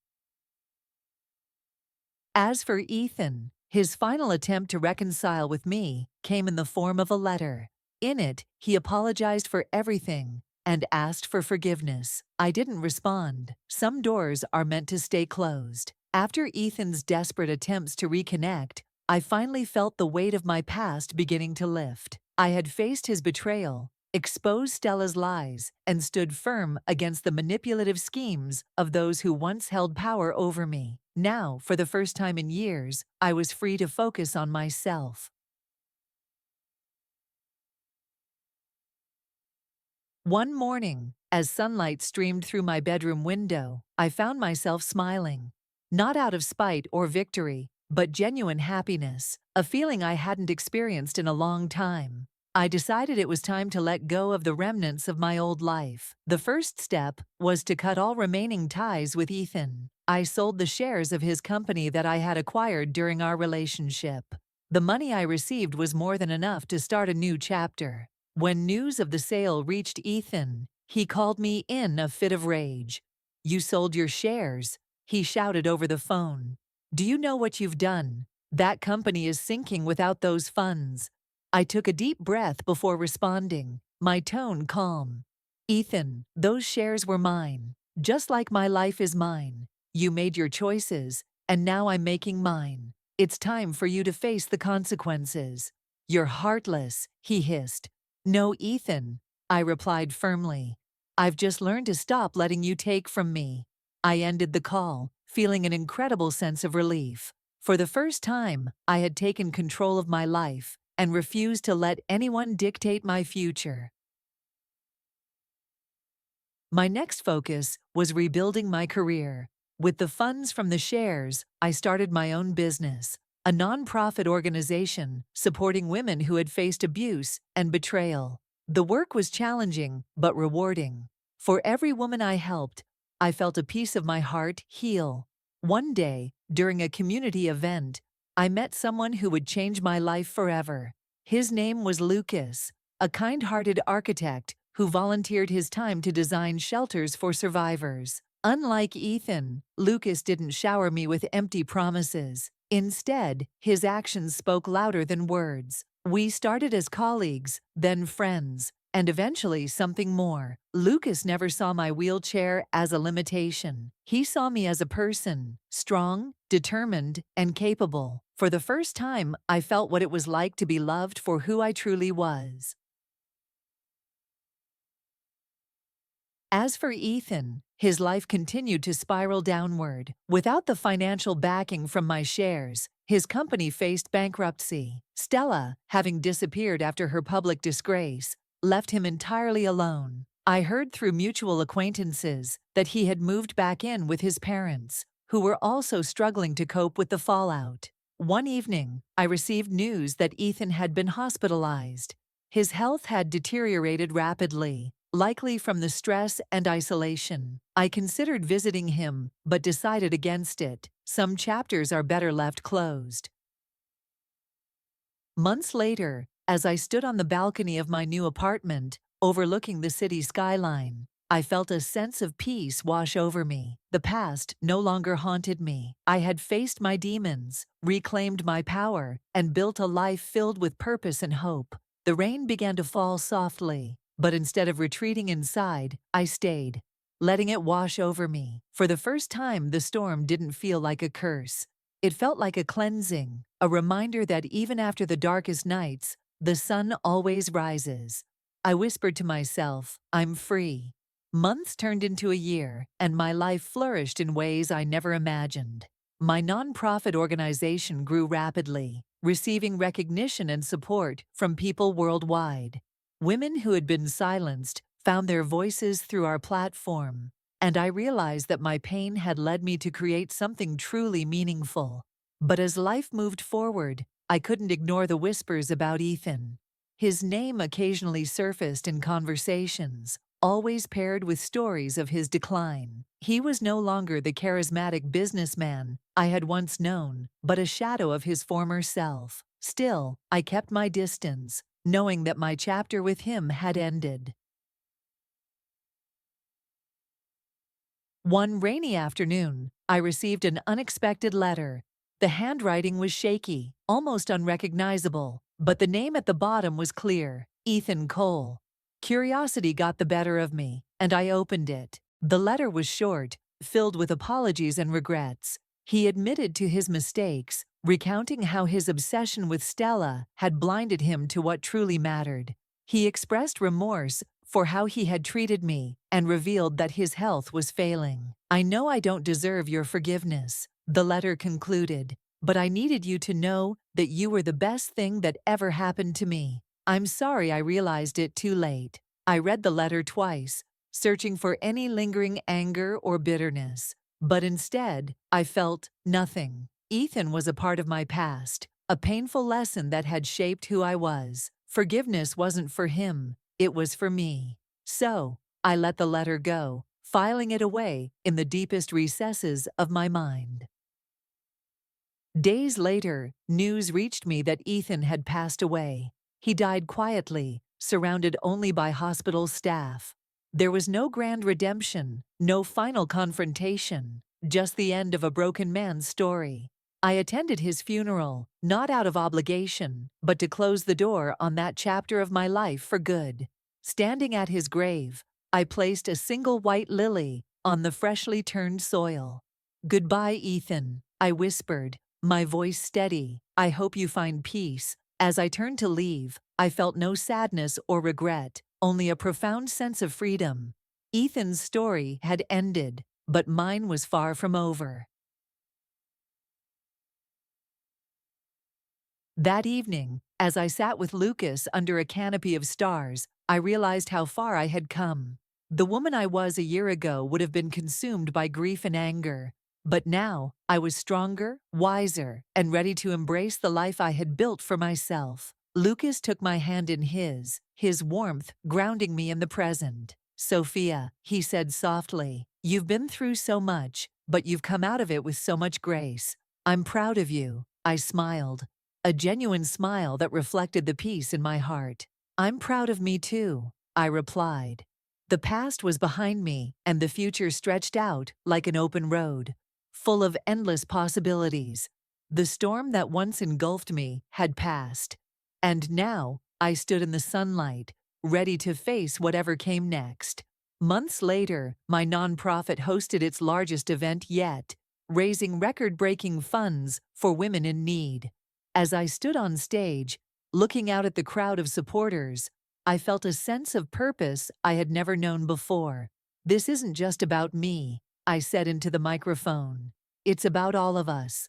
As for Ethan, his final attempt to reconcile with me came in the form of a letter. In it, he apologized for everything and asked for forgiveness. I didn't respond. Some doors are meant to stay closed. After Ethan's desperate attempts to reconnect, I finally felt the weight of my past beginning to lift. I had faced his betrayal, exposed Stella's lies, and stood firm against the manipulative schemes of those who once held power over me. Now, for the first time in years, I was free to focus on myself. One morning, as sunlight streamed through my bedroom window, I found myself smiling. Not out of spite or victory, but genuine happiness, a feeling I hadn't experienced in a long time. I decided it was time to let go of the remnants of my old life. The first step was to cut all remaining ties with Ethan. I sold the shares of his company that I had acquired during our relationship. The money I received was more than enough to start a new chapter. When news of the sale reached Ethan, he called me in a fit of rage. "You sold your shares," he shouted over the phone. "Do you know what you've done? That company is sinking without those funds." I took a deep breath before responding, my tone calm. "Ethan, those shares were mine, just like my life is mine. You made your choices, and now I'm making mine. It's time for you to face the consequences." "You're heartless," he hissed. "No, Ethan," I replied firmly. "I've just learned to stop letting you take from me." I ended the call, feeling an incredible sense of relief. For the first time, I had taken control of my life and refused to let anyone dictate my future. My next focus was rebuilding my career. With the funds from the shares, I started my own business, a nonprofit organization supporting women who had faced abuse and betrayal. The work was challenging but rewarding. For every woman I helped, I felt a piece of my heart heal. One day, during a community event, I met someone who would change my life forever. His name was Lucas, a kind-hearted architect who volunteered his time to design shelters for survivors. Unlike Ethan, Lucas didn't shower me with empty promises. Instead, his actions spoke louder than words. We started as colleagues, then friends, and eventually something more. Lucas never saw my wheelchair as a limitation. He saw me as a person, strong, determined, and capable. For the first time, I felt what it was like to be loved for who I truly was. As for Ethan, his life continued to spiral downward. Without the financial backing from my shares, his company faced bankruptcy. Stella, having disappeared after her public disgrace, left him entirely alone. I heard through mutual acquaintances that he had moved back in with his parents, who were also struggling to cope with the fallout. One evening, I received news that Ethan had been hospitalized. His health had deteriorated rapidly, likely from the stress and isolation. I considered visiting him, but decided against it. Some chapters are better left closed. Months later, as I stood on the balcony of my new apartment, overlooking the city skyline, I felt a sense of peace wash over me. The past no longer haunted me. I had faced my demons, reclaimed my power, and built a life filled with purpose and hope. The rain began to fall softly, but instead of retreating inside, I stayed, letting it wash over me. For the first time, the storm didn't feel like a curse. It felt like a cleansing, a reminder that even after the darkest nights, the sun always rises. I whispered to myself, "I'm free." Months turned into a year, and my life flourished in ways I never imagined. My nonprofit organization grew rapidly, receiving recognition and support from people worldwide. Women who had been silenced found their voices through our platform, and I realized that my pain had led me to create something truly meaningful. But as life moved forward, I couldn't ignore the whispers about Ethan. His name occasionally surfaced in conversations, always paired with stories of his decline. He was no longer the charismatic businessman I had once known, but a shadow of his former self. Still, I kept my distance, knowing that my chapter with him had ended. One rainy afternoon, I received an unexpected letter. The handwriting was shaky, almost unrecognizable, but the name at the bottom was clear: Ethan Cole. Curiosity got the better of me, and I opened it. The letter was short, filled with apologies and regrets. He admitted to his mistakes, recounting how his obsession with Stella had blinded him to what truly mattered. He expressed remorse for how he had treated me and revealed that his health was failing. "I know I don't deserve your forgiveness," the letter concluded, "but I needed you to know that you were the best thing that ever happened to me. I'm sorry I realized it too late." I read the letter twice, searching for any lingering anger or bitterness. But instead, I felt nothing. Ethan was a part of my past, a painful lesson that had shaped who I was. Forgiveness wasn't for him, it was for me. So, I let the letter go, filing it away in the deepest recesses of my mind. Days later, news reached me that Ethan had passed away. He died quietly, surrounded only by hospital staff. There was no grand redemption, no final confrontation, just the end of a broken man's story. I attended his funeral, not out of obligation, but to close the door on that chapter of my life for good. Standing at his grave, I placed a single white lily on the freshly turned soil. "Goodbye, Ethan," I whispered, my voice steady. "I hope you find peace." As I turned to leave, I felt no sadness or regret, only a profound sense of freedom. Ethan's story had ended, but mine was far from over. That evening, as I sat with Lucas under a canopy of stars, I realized how far I had come. The woman I was a year ago would have been consumed by grief and anger. But now, I was stronger, wiser, and ready to embrace the life I had built for myself. Lucas took my hand in his warmth grounding me in the present. "Sophia," he said softly, "you've been through so much, but you've come out of it with so much grace. I'm proud of you." I smiled, a genuine smile that reflected the peace in my heart. "I'm proud of me too," I replied. The past was behind me, and the future stretched out like an open road, full of endless possibilities. The storm that once engulfed me had passed, and now I stood in the sunlight, ready to face whatever came next. Months later, my nonprofit hosted its largest event yet, raising record-breaking funds for women in need. As I stood on stage, looking out at the crowd of supporters, I felt a sense of purpose I had never known before. "This isn't just about me," I said into the microphone. "It's about all of us.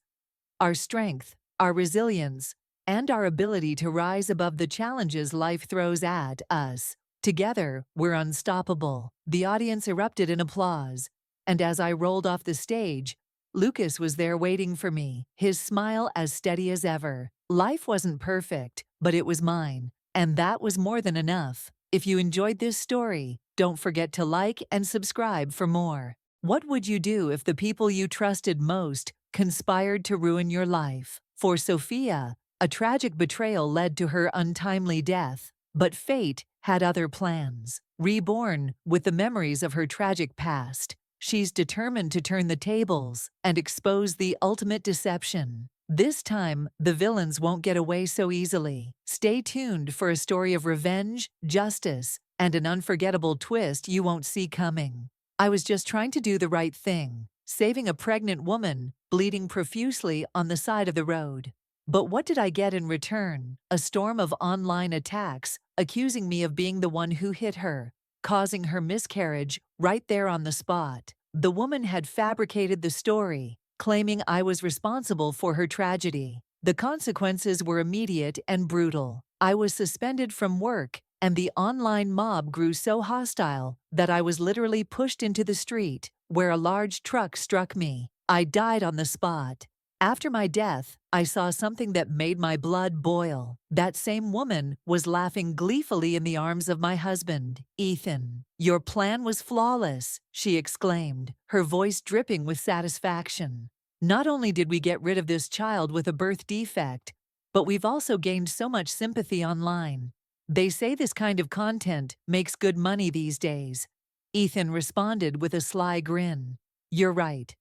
Our strength, our resilience, and our ability to rise above the challenges life throws at us. Together, we're unstoppable." The audience erupted in applause, and as I rolled off the stage, Lucas was there waiting for me, his smile as steady as ever. Life wasn't perfect, but it was mine, and that was more than enough. If you enjoyed this story, don't forget to like and subscribe for more. What would you do if the people you trusted most conspired to ruin your life? For Sophia, a tragic betrayal led to her untimely death, but fate had other plans. Reborn with the memories of her tragic past, she's determined to turn the tables and expose the ultimate deception. This time, the villains won't get away so easily. Stay tuned for a story of revenge, justice, and an unforgettable twist you won't see coming. I was just trying to do the right thing, saving a pregnant woman bleeding profusely on the side of the road. But what did I get in return? A storm of online attacks, accusing me of being the one who hit her, causing her miscarriage right there on the spot. The woman had fabricated the story, claiming I was responsible for her tragedy. The consequences were immediate and brutal. I was suspended from work, and the online mob grew so hostile that I was literally pushed into the street, where a large truck struck me. I died on the spot. After my death, I saw something that made my blood boil. That same woman was laughing gleefully in the arms of my husband, Ethan. "Your plan was flawless," she exclaimed, her voice dripping with satisfaction. "Not only did we get rid of this child with a birth defect, but we've also gained so much sympathy online. They say this kind of content makes good money these days." Ethan responded with a sly grin. "You're right.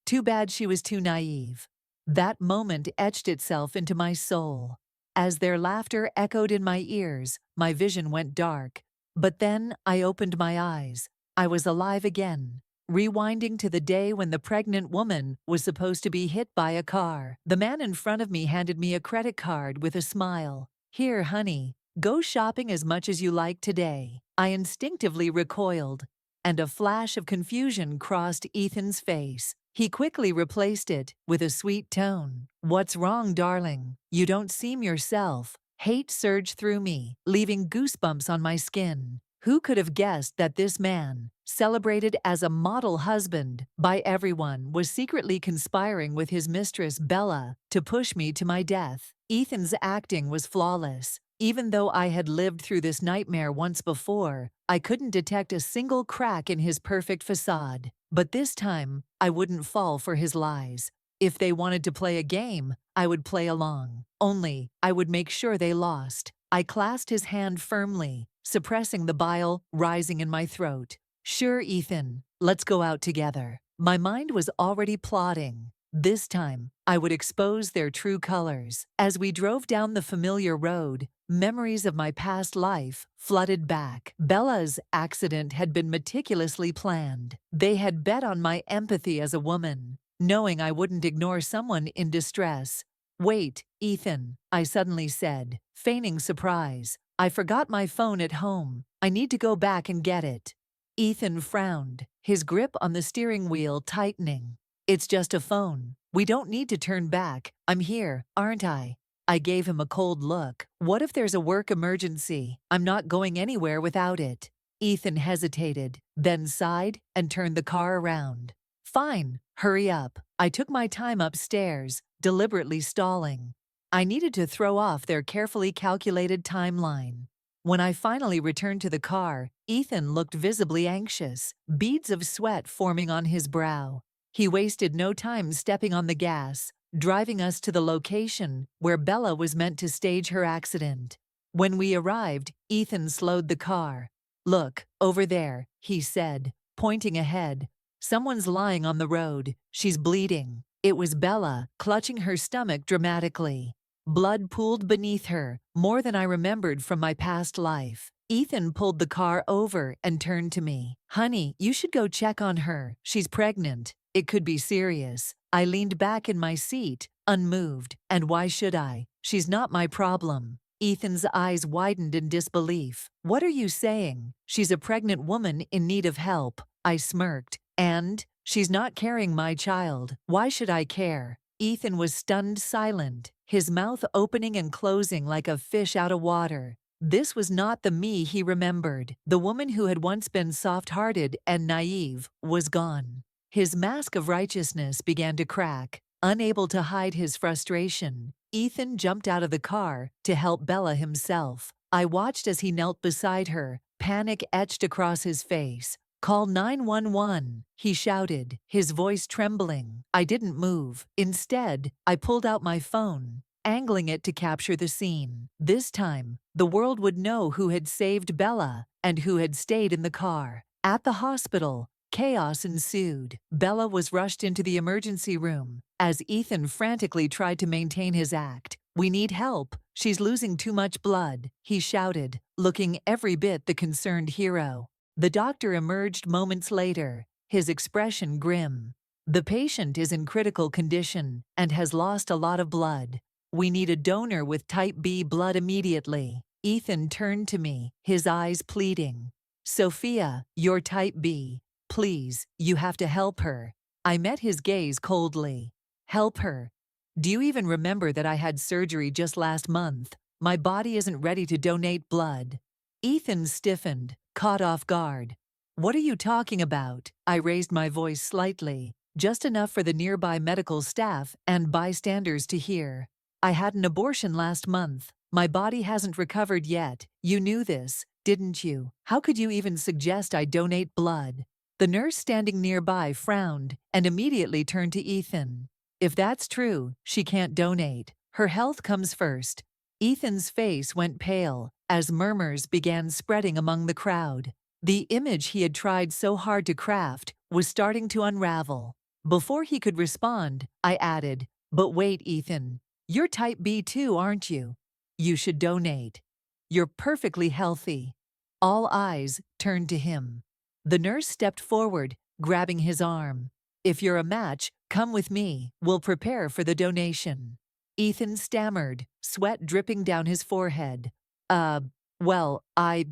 Too bad she was too naive." That moment etched itself into my soul. As their laughter echoed in my ears, my vision went dark. But then I opened my eyes. I was alive again. Rewinding to the day when the pregnant woman was supposed to be hit by a car. The man in front of me handed me a credit card with a smile. "Here, honey, go shopping as much as you like today." I instinctively recoiled, and a flash of confusion crossed Ethan's face. He quickly replaced it with a sweet tone. "What's wrong, darling? You don't seem yourself." Hate surged through me, leaving goosebumps on my skin. Who could have guessed that this man, celebrated as a model husband by everyone, was secretly conspiring with his mistress Bella to push me to my death? Ethan's acting was flawless. Even though I had lived through this nightmare once before, I couldn't detect a single crack in his perfect facade. But this time, I wouldn't fall for his lies. If they wanted to play a game, I would play along. Only, I would make sure they lost. I clasped his hand firmly, suppressing the bile rising in my throat. "Sure, Ethan, let's go out together." My mind was already plotting. This time, I would expose their true colors. As we drove down the familiar road, memories of my past life flooded back. Bella's accident had been meticulously planned. They had bet on my empathy as a woman, knowing I wouldn't ignore someone in distress. "Wait, Ethan," I suddenly said, feigning surprise. "I forgot my phone at home. I need to go back and get it." Ethan frowned, his grip on the steering wheel tightening. "It's just a phone. We don't need to turn back. I'm here, aren't I?" I gave him a cold look. "What if there's a work emergency? I'm not going anywhere without it." Ethan hesitated, then sighed and turned the car around. "Fine, hurry up." I took my time upstairs, deliberately stalling. I needed to throw off their carefully calculated timeline. When I finally returned to the car, Ethan looked visibly anxious, beads of sweat forming on his brow. He wasted no time stepping on the gas, driving us to the location where Bella was meant to stage her accident. When we arrived, Ethan slowed the car. "Look, over there," he said, pointing ahead. "Someone's lying on the road. She's bleeding." It was Bella, clutching her stomach dramatically. Blood pooled beneath her, more than I remembered from my past life. Ethan pulled the car over and turned to me. "Honey, you should go check on her. She's pregnant. It could be serious." I leaned back in my seat, unmoved. "And why should I? She's not my problem." Ethan's eyes widened in disbelief. "What are you saying?" "She's a pregnant woman in need of help." I smirked. "And? She's not carrying my child. Why should I care?" Ethan was stunned silent, his mouth opening and closing like a fish out of water. This was not the me he remembered. The woman who had once been soft-hearted and naive was gone. His mask of righteousness began to crack. Unable to hide his frustration, Ethan jumped out of the car to help Bella himself. I watched as he knelt beside her, panic etched across his face. "Call 911, he shouted, his voice trembling. I didn't move. Instead, I pulled out my phone, angling it to capture the scene. This time, the world would know who had saved Bella and who had stayed in the car. At the hospital, chaos ensued. Bella was rushed into the emergency room as Ethan frantically tried to maintain his act. "We need help. She's losing too much blood," he shouted, looking every bit the concerned hero. The doctor emerged moments later, his expression grim. "The patient is in critical condition and has lost a lot of blood. We need a donor with type B blood immediately." Ethan turned to me, his eyes pleading. "Sophia, you're type B. Please, you have to help her." I met his gaze coldly. "Help her? Do you even remember that I had surgery just last month? My body isn't ready to donate blood." Ethan stiffened, caught off guard. "What are you talking about?" I raised my voice slightly, just enough for the nearby medical staff and bystanders to hear. "I had an abortion last month. My body hasn't recovered yet. You knew this, didn't you? How could you even suggest I donate blood?" The nurse standing nearby frowned and immediately turned to Ethan. "If that's true, she can't donate. Her health comes first." Ethan's face went pale as murmurs began spreading among the crowd. The image he had tried so hard to craft was starting to unravel. Before he could respond, I added, "But wait, Ethan. You're type B too, aren't you?" You should donate. You're perfectly healthy." All eyes turned to him. The nurse stepped forward, grabbing his arm. "If you're a match, come with me. We'll prepare for the donation." Ethan stammered, sweat dripping down his forehead. Well, I.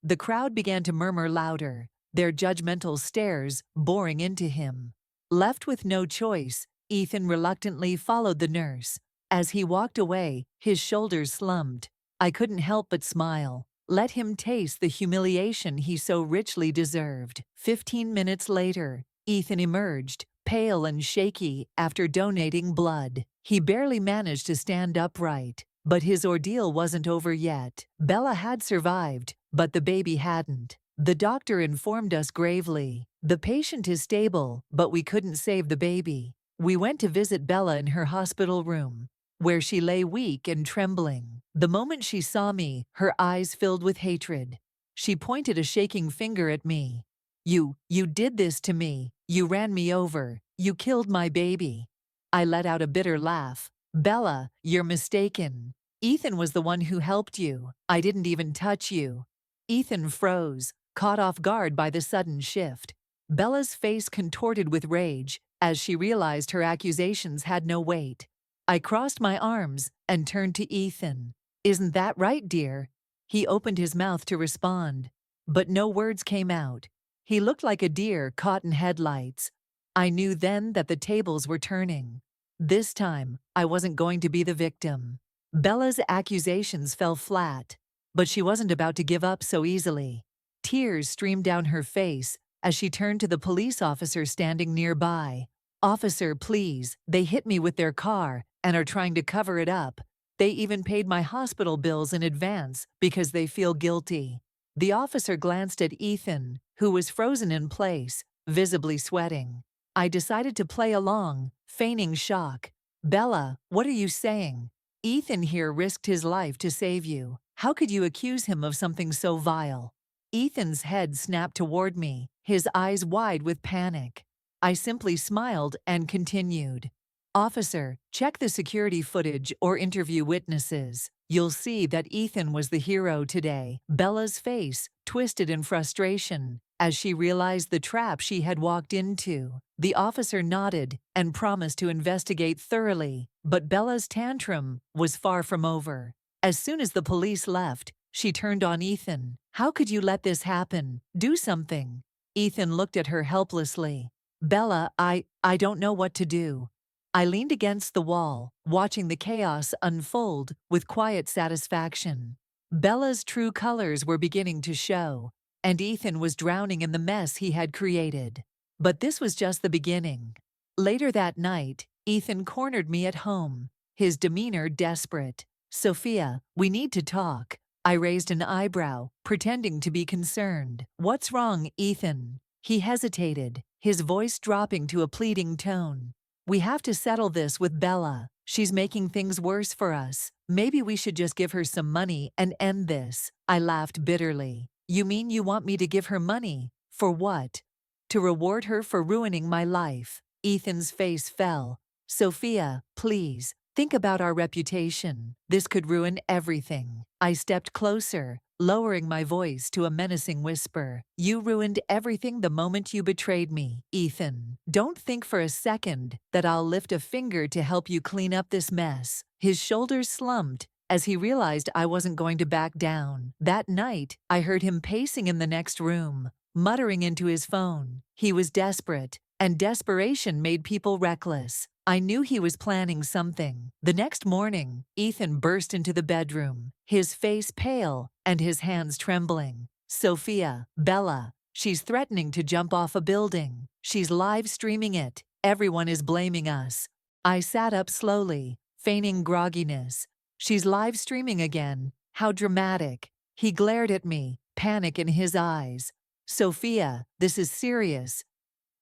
The crowd began to murmur louder, their judgmental stares boring into him. Left with no choice, Ethan reluctantly followed the nurse. As he walked away, his shoulders slumped. I couldn't help but smile. Let him taste the humiliation he so richly deserved. 15 minutes later, Ethan emerged, pale and shaky after donating blood. He barely managed to stand upright. But his ordeal wasn't over yet. Bella had survived, but the baby hadn't. The doctor informed us gravely, "The patient is stable, but we couldn't save the baby." We went to visit Bella in her hospital room, where she lay weak and trembling. The moment she saw me, her eyes filled with hatred. She pointed a shaking finger at me. You did this to me. You ran me over. You killed my baby." I let out a bitter laugh. "Bella, you're mistaken. Ethan was the one who helped you. I didn't even touch you." Ethan froze, caught off guard by the sudden shift. Bella's face contorted with rage as she realized her accusations had no weight. I crossed my arms and turned to Ethan. "Isn't that right, dear?" He opened his mouth to respond, but no words came out. He looked like a deer caught in headlights. I knew then that the tables were turning. This time, I wasn't going to be the victim. Bella's accusations fell flat, but she wasn't about to give up so easily. Tears streamed down her face as she turned to the police officer standing nearby. "Officer, please, they hit me with their car and are trying to cover it up. They even paid my hospital bills in advance because they feel guilty." The officer glanced at Ethan, who was frozen in place, visibly sweating. I decided to play along, feigning shock. "Bella, what are you saying? Ethan here risked his life to save you. How could you accuse him of something so vile?" Ethan's head snapped toward me, his eyes wide with panic. I simply smiled and continued. "Officer, check the security footage or interview witnesses. You'll see that Ethan was the hero today." Bella's face twisted in frustration as she realized the trap she had walked into. The officer nodded and promised to investigate thoroughly, but Bella's tantrum was far from over. As soon as the police left, she turned on Ethan. "How could you let this happen? Do something." Ethan looked at her helplessly. "Bella, I don't know what to do." I leaned against the wall, watching the chaos unfold with quiet satisfaction. Bella's true colors were beginning to show, and Ethan was drowning in the mess he had created. But this was just the beginning. Later that night, Ethan cornered me at home, his demeanor desperate. "Sophia, we need to talk." I raised an eyebrow, pretending to be concerned. "What's wrong, Ethan?" He hesitated, his voice dropping to a pleading tone. "We have to settle this with Bella. She's making things worse for us. Maybe we should just give her some money and end this." I laughed bitterly. "You mean you want me to give her money? For what?" "To reward her for ruining my life." Ethan's face fell. "Sophia, please, think about our reputation. This could ruin everything." I stepped closer, lowering my voice to a menacing whisper. "You ruined everything the moment you betrayed me, Ethan. Don't think for a second that I'll lift a finger to help you clean up this mess." His shoulders slumped as he realized I wasn't going to back down. That night, I heard him pacing in the next room, muttering into his phone. He was desperate, and desperation made people reckless. I knew he was planning something. The next morning, Ethan burst into the bedroom, his face pale and his hands trembling. "Sophia, Bella, she's threatening to jump off a building. She's live streaming it. Everyone is blaming us." I sat up slowly, feigning grogginess. "She's live streaming again. How dramatic." He glared at me, panic in his eyes. "Sophia, this is serious.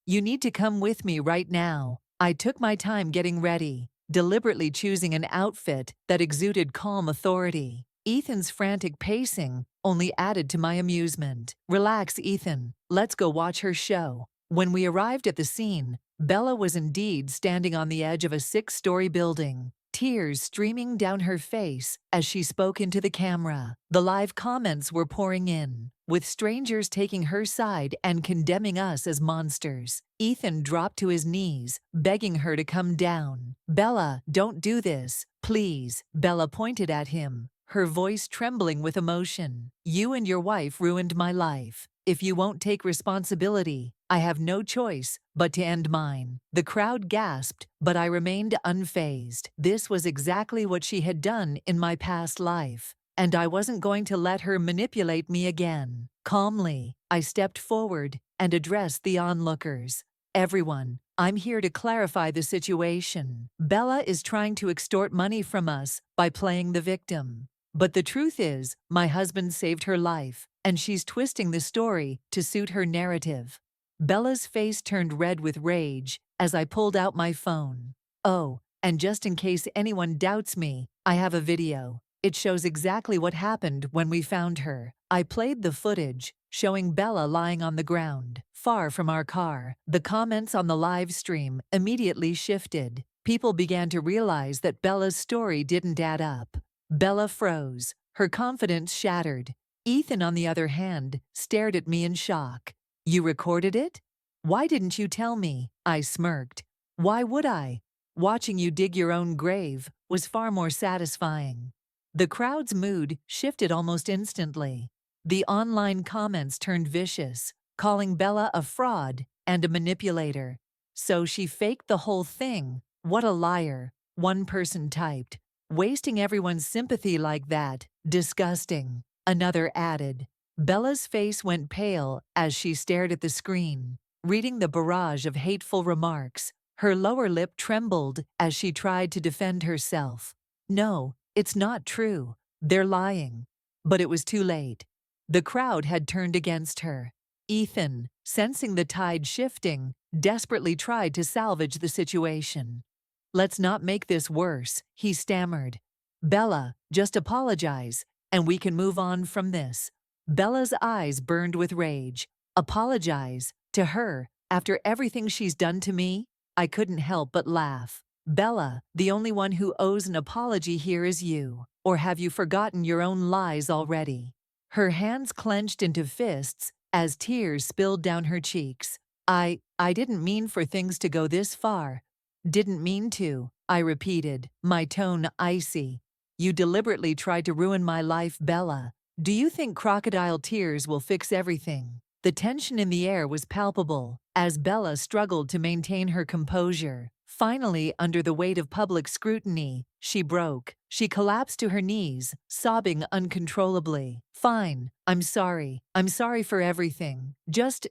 You need to come with me right now." I took my time getting ready, deliberately choosing an outfit that exuded calm authority. Ethan's frantic pacing only added to my amusement. "Relax, Ethan. Let's go watch her show." When we arrived at the scene, Bella was indeed standing on the edge of a 6-story building, tears streaming down her face as she spoke into the camera. The live comments were pouring in, with strangers taking her side and condemning us as monsters. Ethan dropped to his knees, begging her to come down. "Bella, don't do this, please." Bella pointed at him, her voice trembling with emotion. "You and your wife ruined my life. If you won't take responsibility, I have no choice but to end mine." The crowd gasped, but I remained unfazed. This was exactly what she had done in my past life, and I wasn't going to let her manipulate me again. Calmly, I stepped forward and addressed the onlookers. "Everyone, I'm here to clarify the situation. Bella is trying to extort money from us by playing the victim. But the truth is, my husband saved her life, and she's twisting the story to suit her narrative." Bella's face turned red with rage as I pulled out my phone. "Oh, and just in case anyone doubts me, I have a video. It shows exactly what happened when we found her." I played the footage, showing Bella lying on the ground, far from our car. The comments on the live stream immediately shifted. People began to realize that Bella's story didn't add up. Bella froze, her confidence shattered. Ethan, on the other hand, stared at me in shock. "You recorded it? Why didn't you tell me?" I smirked. "Why would I? Watching you dig your own grave was far more satisfying." The crowd's mood shifted almost instantly. The online comments turned vicious, calling Bella a fraud and a manipulator. "So she faked the whole thing. What a liar," one person typed. "Wasting everyone's sympathy like that. Disgusting," another added. Bella's face went pale as she stared at the screen, reading the barrage of hateful remarks. Her lower lip trembled as she tried to defend herself. "No, it's not true. They're lying." But it was too late. The crowd had turned against her. Ethan, sensing the tide shifting, desperately tried to salvage the situation. "Let's not make this worse," he stammered. "Bella, just apologize, and we can move on from this." Bella's eyes burned with rage. "Apologize? To her? After everything she's done to me?" I couldn't help but laugh. "Bella, the only one who owes an apology here is you. Or have you forgotten your own lies already?" Her hands clenched into fists as tears spilled down her cheeks. I didn't mean for things to go this far." "Didn't mean to," I repeated, my tone icy. "You deliberately tried to ruin my life, Bella. Do you think crocodile tears will fix everything?" The tension in the air was palpable as Bella struggled to maintain her composure. Finally, under the weight of public scrutiny, she broke. She collapsed to her knees, sobbing uncontrollably. "Fine, I'm sorry. I'm sorry for everything. Just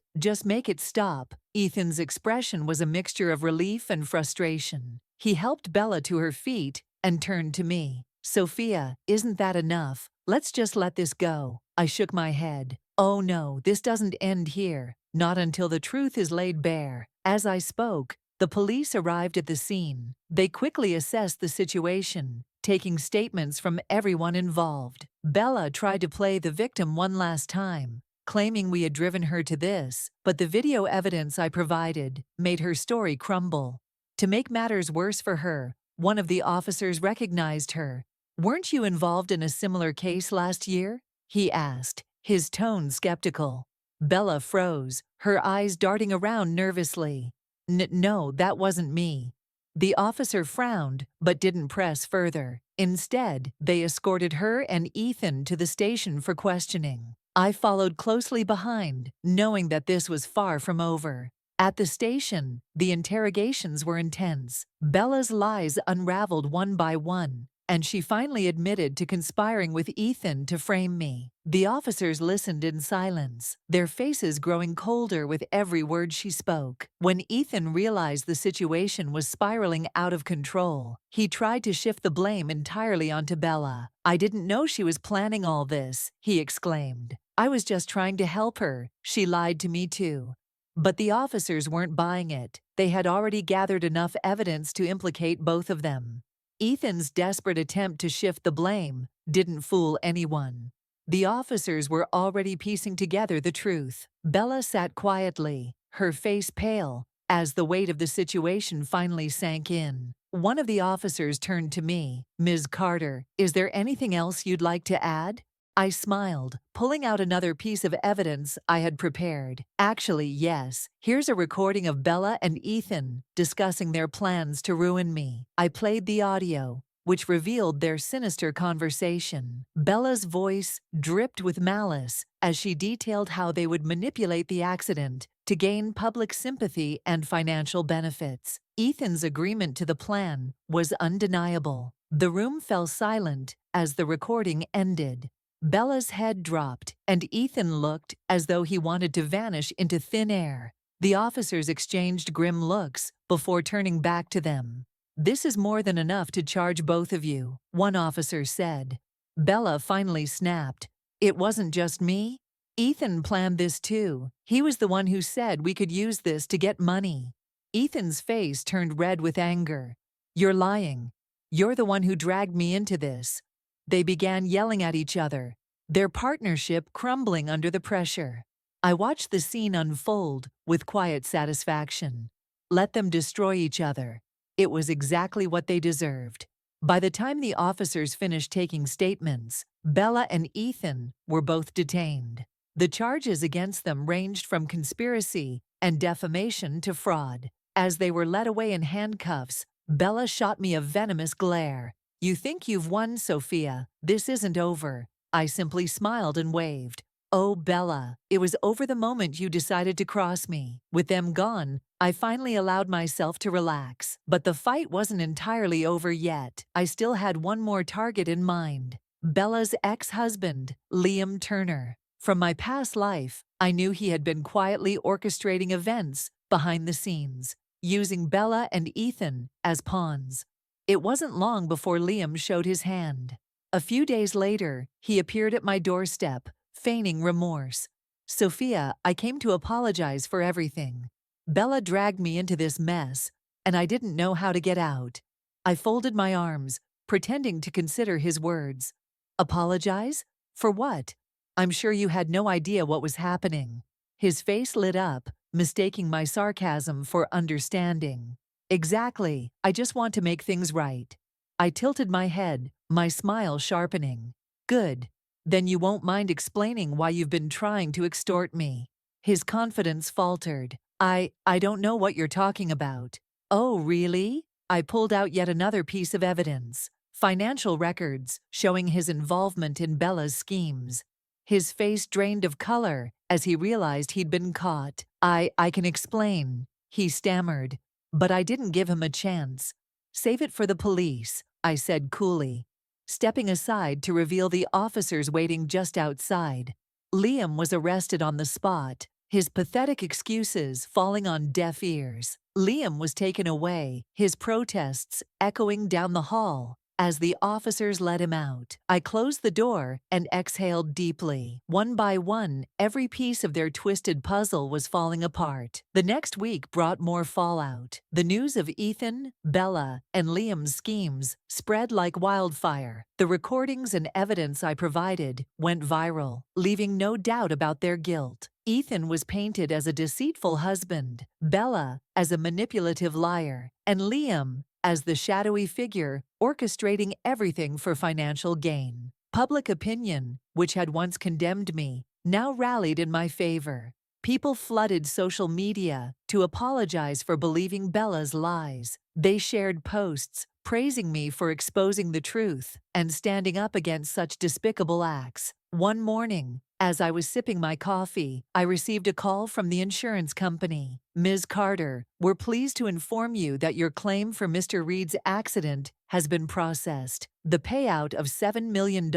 make it stop." Ethan's expression was a mixture of relief and frustration. He helped Bella to her feet and turned to me. "Sophia, isn't that enough? Let's just let this go." I shook my head. "Oh no, this doesn't end here. Not until the truth is laid bare." As I spoke, the police arrived at the scene. They quickly assessed the situation, taking statements from everyone involved. Bella tried to play the victim one last time, claiming we had driven her to this, but the video evidence I provided made her story crumble. To make matters worse for her, one of the officers recognized her. "Weren't you involved in a similar case last year?" he asked, his tone skeptical. Bella froze, her eyes darting around nervously. No, that wasn't me." The officer frowned, but didn't press further. Instead, they escorted her and Ethan to the station for questioning. I followed closely behind, knowing that this was far from over. At the station, the interrogations were intense. Bella's lies unraveled one by one, and she finally admitted to conspiring with Ethan to frame me. The officers listened in silence, their faces growing colder with every word she spoke. When Ethan realized the situation was spiraling out of control, he tried to shift the blame entirely onto Bella. "I didn't know she was planning all this," he exclaimed. "I was just trying to help her. She lied to me too." But the officers weren't buying it. They had already gathered enough evidence to implicate both of them. Ethan's desperate attempt to shift the blame didn't fool anyone. The officers were already piecing together the truth. Bella sat quietly, her face pale, As the weight of the situation finally sank in, one of the officers turned to me. "Ms. Carter, is there anything else you'd like to add?" I smiled, pulling out another piece of evidence I had prepared. "Actually, yes. Here's a recording of Bella and Ethan discussing their plans to ruin me." I played the audio, which revealed their sinister conversation. Bella's voice dripped with malice as she detailed how they would manipulate the accident to gain public sympathy and financial benefits. Ethan's agreement to the plan was undeniable. The room fell silent as the recording ended. Bella's head dropped, and Ethan looked as though he wanted to vanish into thin air. The officers exchanged grim looks before turning back to them. "This is more than enough to charge both of you," one officer said. Bella finally snapped. "It wasn't just me. Ethan planned this too. He was the one who said we could use this to get money." Ethan's face turned red with anger. "You're lying. You're the one who dragged me into this." They began yelling at each other, their partnership crumbling under the pressure. I watched the scene unfold with quiet satisfaction. Let them destroy each other. It was exactly what they deserved. By the time the officers finished taking statements, Bella and Ethan were both detained. The charges against them ranged from conspiracy and defamation to fraud. As they were led away in handcuffs, Bella shot me a venomous glare. "You think you've won, Sophia. This isn't over." I simply smiled and waved. "Oh, Bella, it was over the moment you decided to cross me." With them gone, I finally allowed myself to relax. But the fight wasn't entirely over yet. I still had one more target in mind. Bella's ex-husband, Liam Turner. From my past life, I knew he had been quietly orchestrating events behind the scenes, using Bella and Ethan as pawns. It wasn't long before Liam showed his hand. A few days later, he appeared at my doorstep, feigning remorse. "Sophia, I came to apologize for everything. Bella dragged me into this mess, and I didn't know how to get out." I folded my arms, pretending to consider his words. "Apologize? For what? I'm sure you had no idea what was happening." His face lit up, mistaking my sarcasm for understanding. "Exactly. I just want to make things right." I tilted my head, my smile sharpening. "Good. Then you won't mind explaining why you've been trying to extort me." His confidence faltered. I don't know what you're talking about." "Oh, really?" I pulled out yet another piece of evidence. Financial records showing his involvement in Bella's schemes. His face drained of color as he realized he'd been caught. I can explain," he stammered. But I didn't give him a chance. "Save it for the police," I said coolly, stepping aside to reveal the officers waiting just outside. Liam was arrested on the spot, his pathetic excuses falling on deaf ears. Liam was taken away, his protests echoing down the hall. As the officers let him out, I closed the door and exhaled deeply. One by one, every piece of their twisted puzzle was falling apart. The next week brought more fallout. The news of Ethan, Bella, and Liam's schemes spread like wildfire. The recordings and evidence I provided went viral, leaving no doubt about their guilt. Ethan was painted as a deceitful husband, Bella as a manipulative liar, and Liam as the shadowy figure orchestrating everything for financial gain. Public opinion, which had once condemned me, now rallied in my favor. People flooded social media to apologize for believing Bella's lies. They shared posts praising me for exposing the truth and standing up against such despicable acts. One morning, as I was sipping my coffee, I received a call from the insurance company. "Ms. Carter, we're pleased to inform you that your claim for Mr. Reed's accident has been processed. The payout of $7 million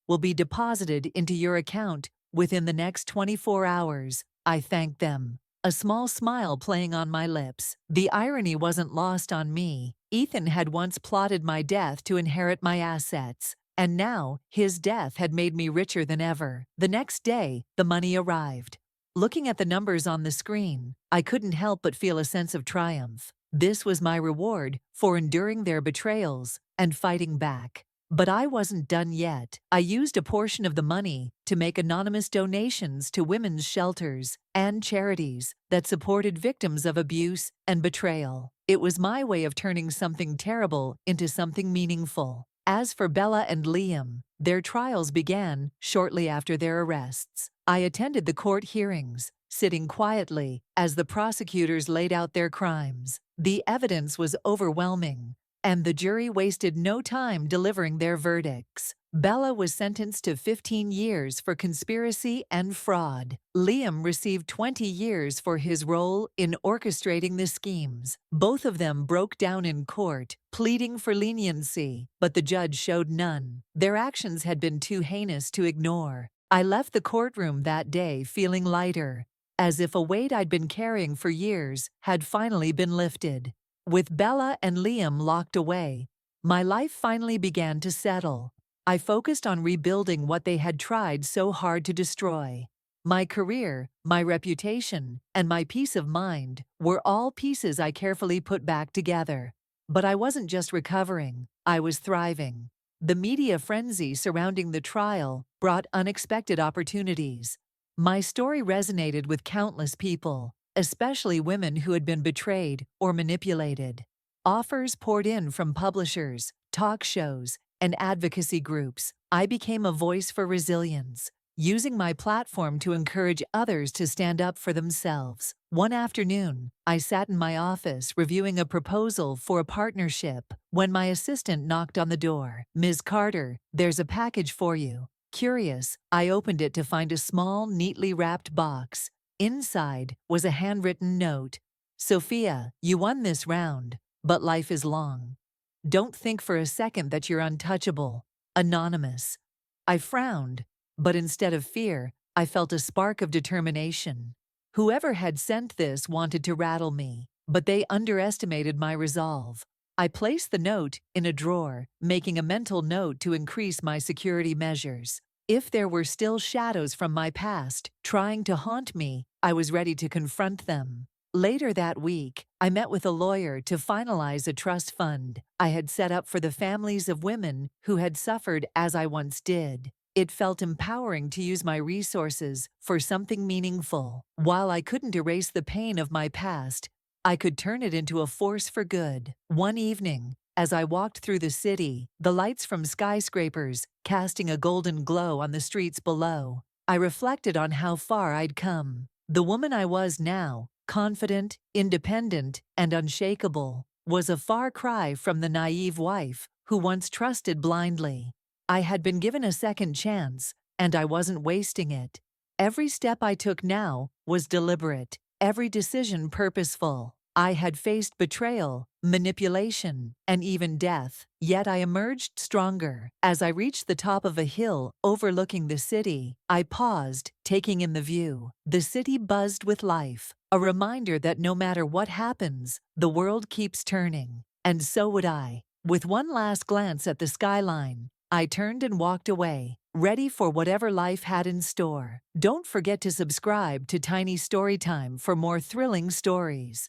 will be deposited into your account within the next 24 hours. I thanked them, a small smile playing on my lips. The irony wasn't lost on me. Ethan had once plotted my death to inherit my assets. And now, his death had made me richer than ever. The next day, the money arrived. Looking at the numbers on the screen, I couldn't help but feel a sense of triumph. This was my reward for enduring their betrayals and fighting back. But I wasn't done yet. I used a portion of the money to make anonymous donations to women's shelters and charities that supported victims of abuse and betrayal. It was my way of turning something terrible into something meaningful. As for Bella and Liam, their trials began shortly after their arrests. I attended the court hearings, sitting quietly as the prosecutors laid out their crimes. The evidence was overwhelming, and the jury wasted no time delivering their verdicts. Bella was sentenced to 15 years for conspiracy and fraud. Liam received 20 years for his role in orchestrating the schemes. Both of them broke down in court, pleading for leniency, but the judge showed none. Their actions had been too heinous to ignore. I left the courtroom that day feeling lighter, as if a weight I'd been carrying for years had finally been lifted. With Bella and Liam locked away, my life finally began to settle. I focused on rebuilding what they had tried so hard to destroy. My career, my reputation, and my peace of mind were all pieces I carefully put back together. But I wasn't just recovering, I was thriving. The media frenzy surrounding the trial brought unexpected opportunities. My story resonated with countless people, especially women who had been betrayed or manipulated. Offers poured in from publishers, talk shows, and advocacy groups. I became a voice for resilience, using my platform to encourage others to stand up for themselves. One afternoon, I sat in my office reviewing a proposal for a partnership when my assistant knocked on the door. "Ms. Carter, there's a package for you." Curious, I opened it to find a small, neatly wrapped box. Inside was a handwritten note. "Sophia, you won this round, but life is long. Don't think for a second that you're untouchable." Anonymous. I frowned, but instead of fear, I felt a spark of determination. Whoever had sent this wanted to rattle me, but they underestimated my resolve. I placed the note in a drawer, making a mental note to increase my security measures. If there were still shadows from my past trying to haunt me, I was ready to confront them. Later that week, I met with a lawyer to finalize a trust fund I had set up for the families of women who had suffered as I once did. It felt empowering to use my resources for something meaningful. While I couldn't erase the pain of my past, I could turn it into a force for good. One evening, as I walked through the city, the lights from skyscrapers casting a golden glow on the streets below, I reflected on how far I'd come. The woman I was now, confident, independent, and unshakable, was a far cry from the naive wife who once trusted blindly. I had been given a second chance, and I wasn't wasting it. Every step I took now was deliberate, every decision purposeful. I had faced betrayal, manipulation, and even death, yet I emerged stronger. As I reached the top of a hill overlooking the city, I paused, taking in the view. The city buzzed with life, a reminder that no matter what happens, the world keeps turning. And so would I. With one last glance at the skyline, I turned and walked away, ready for whatever life had in store. Don't forget to subscribe to Tiny Storytime for more thrilling stories.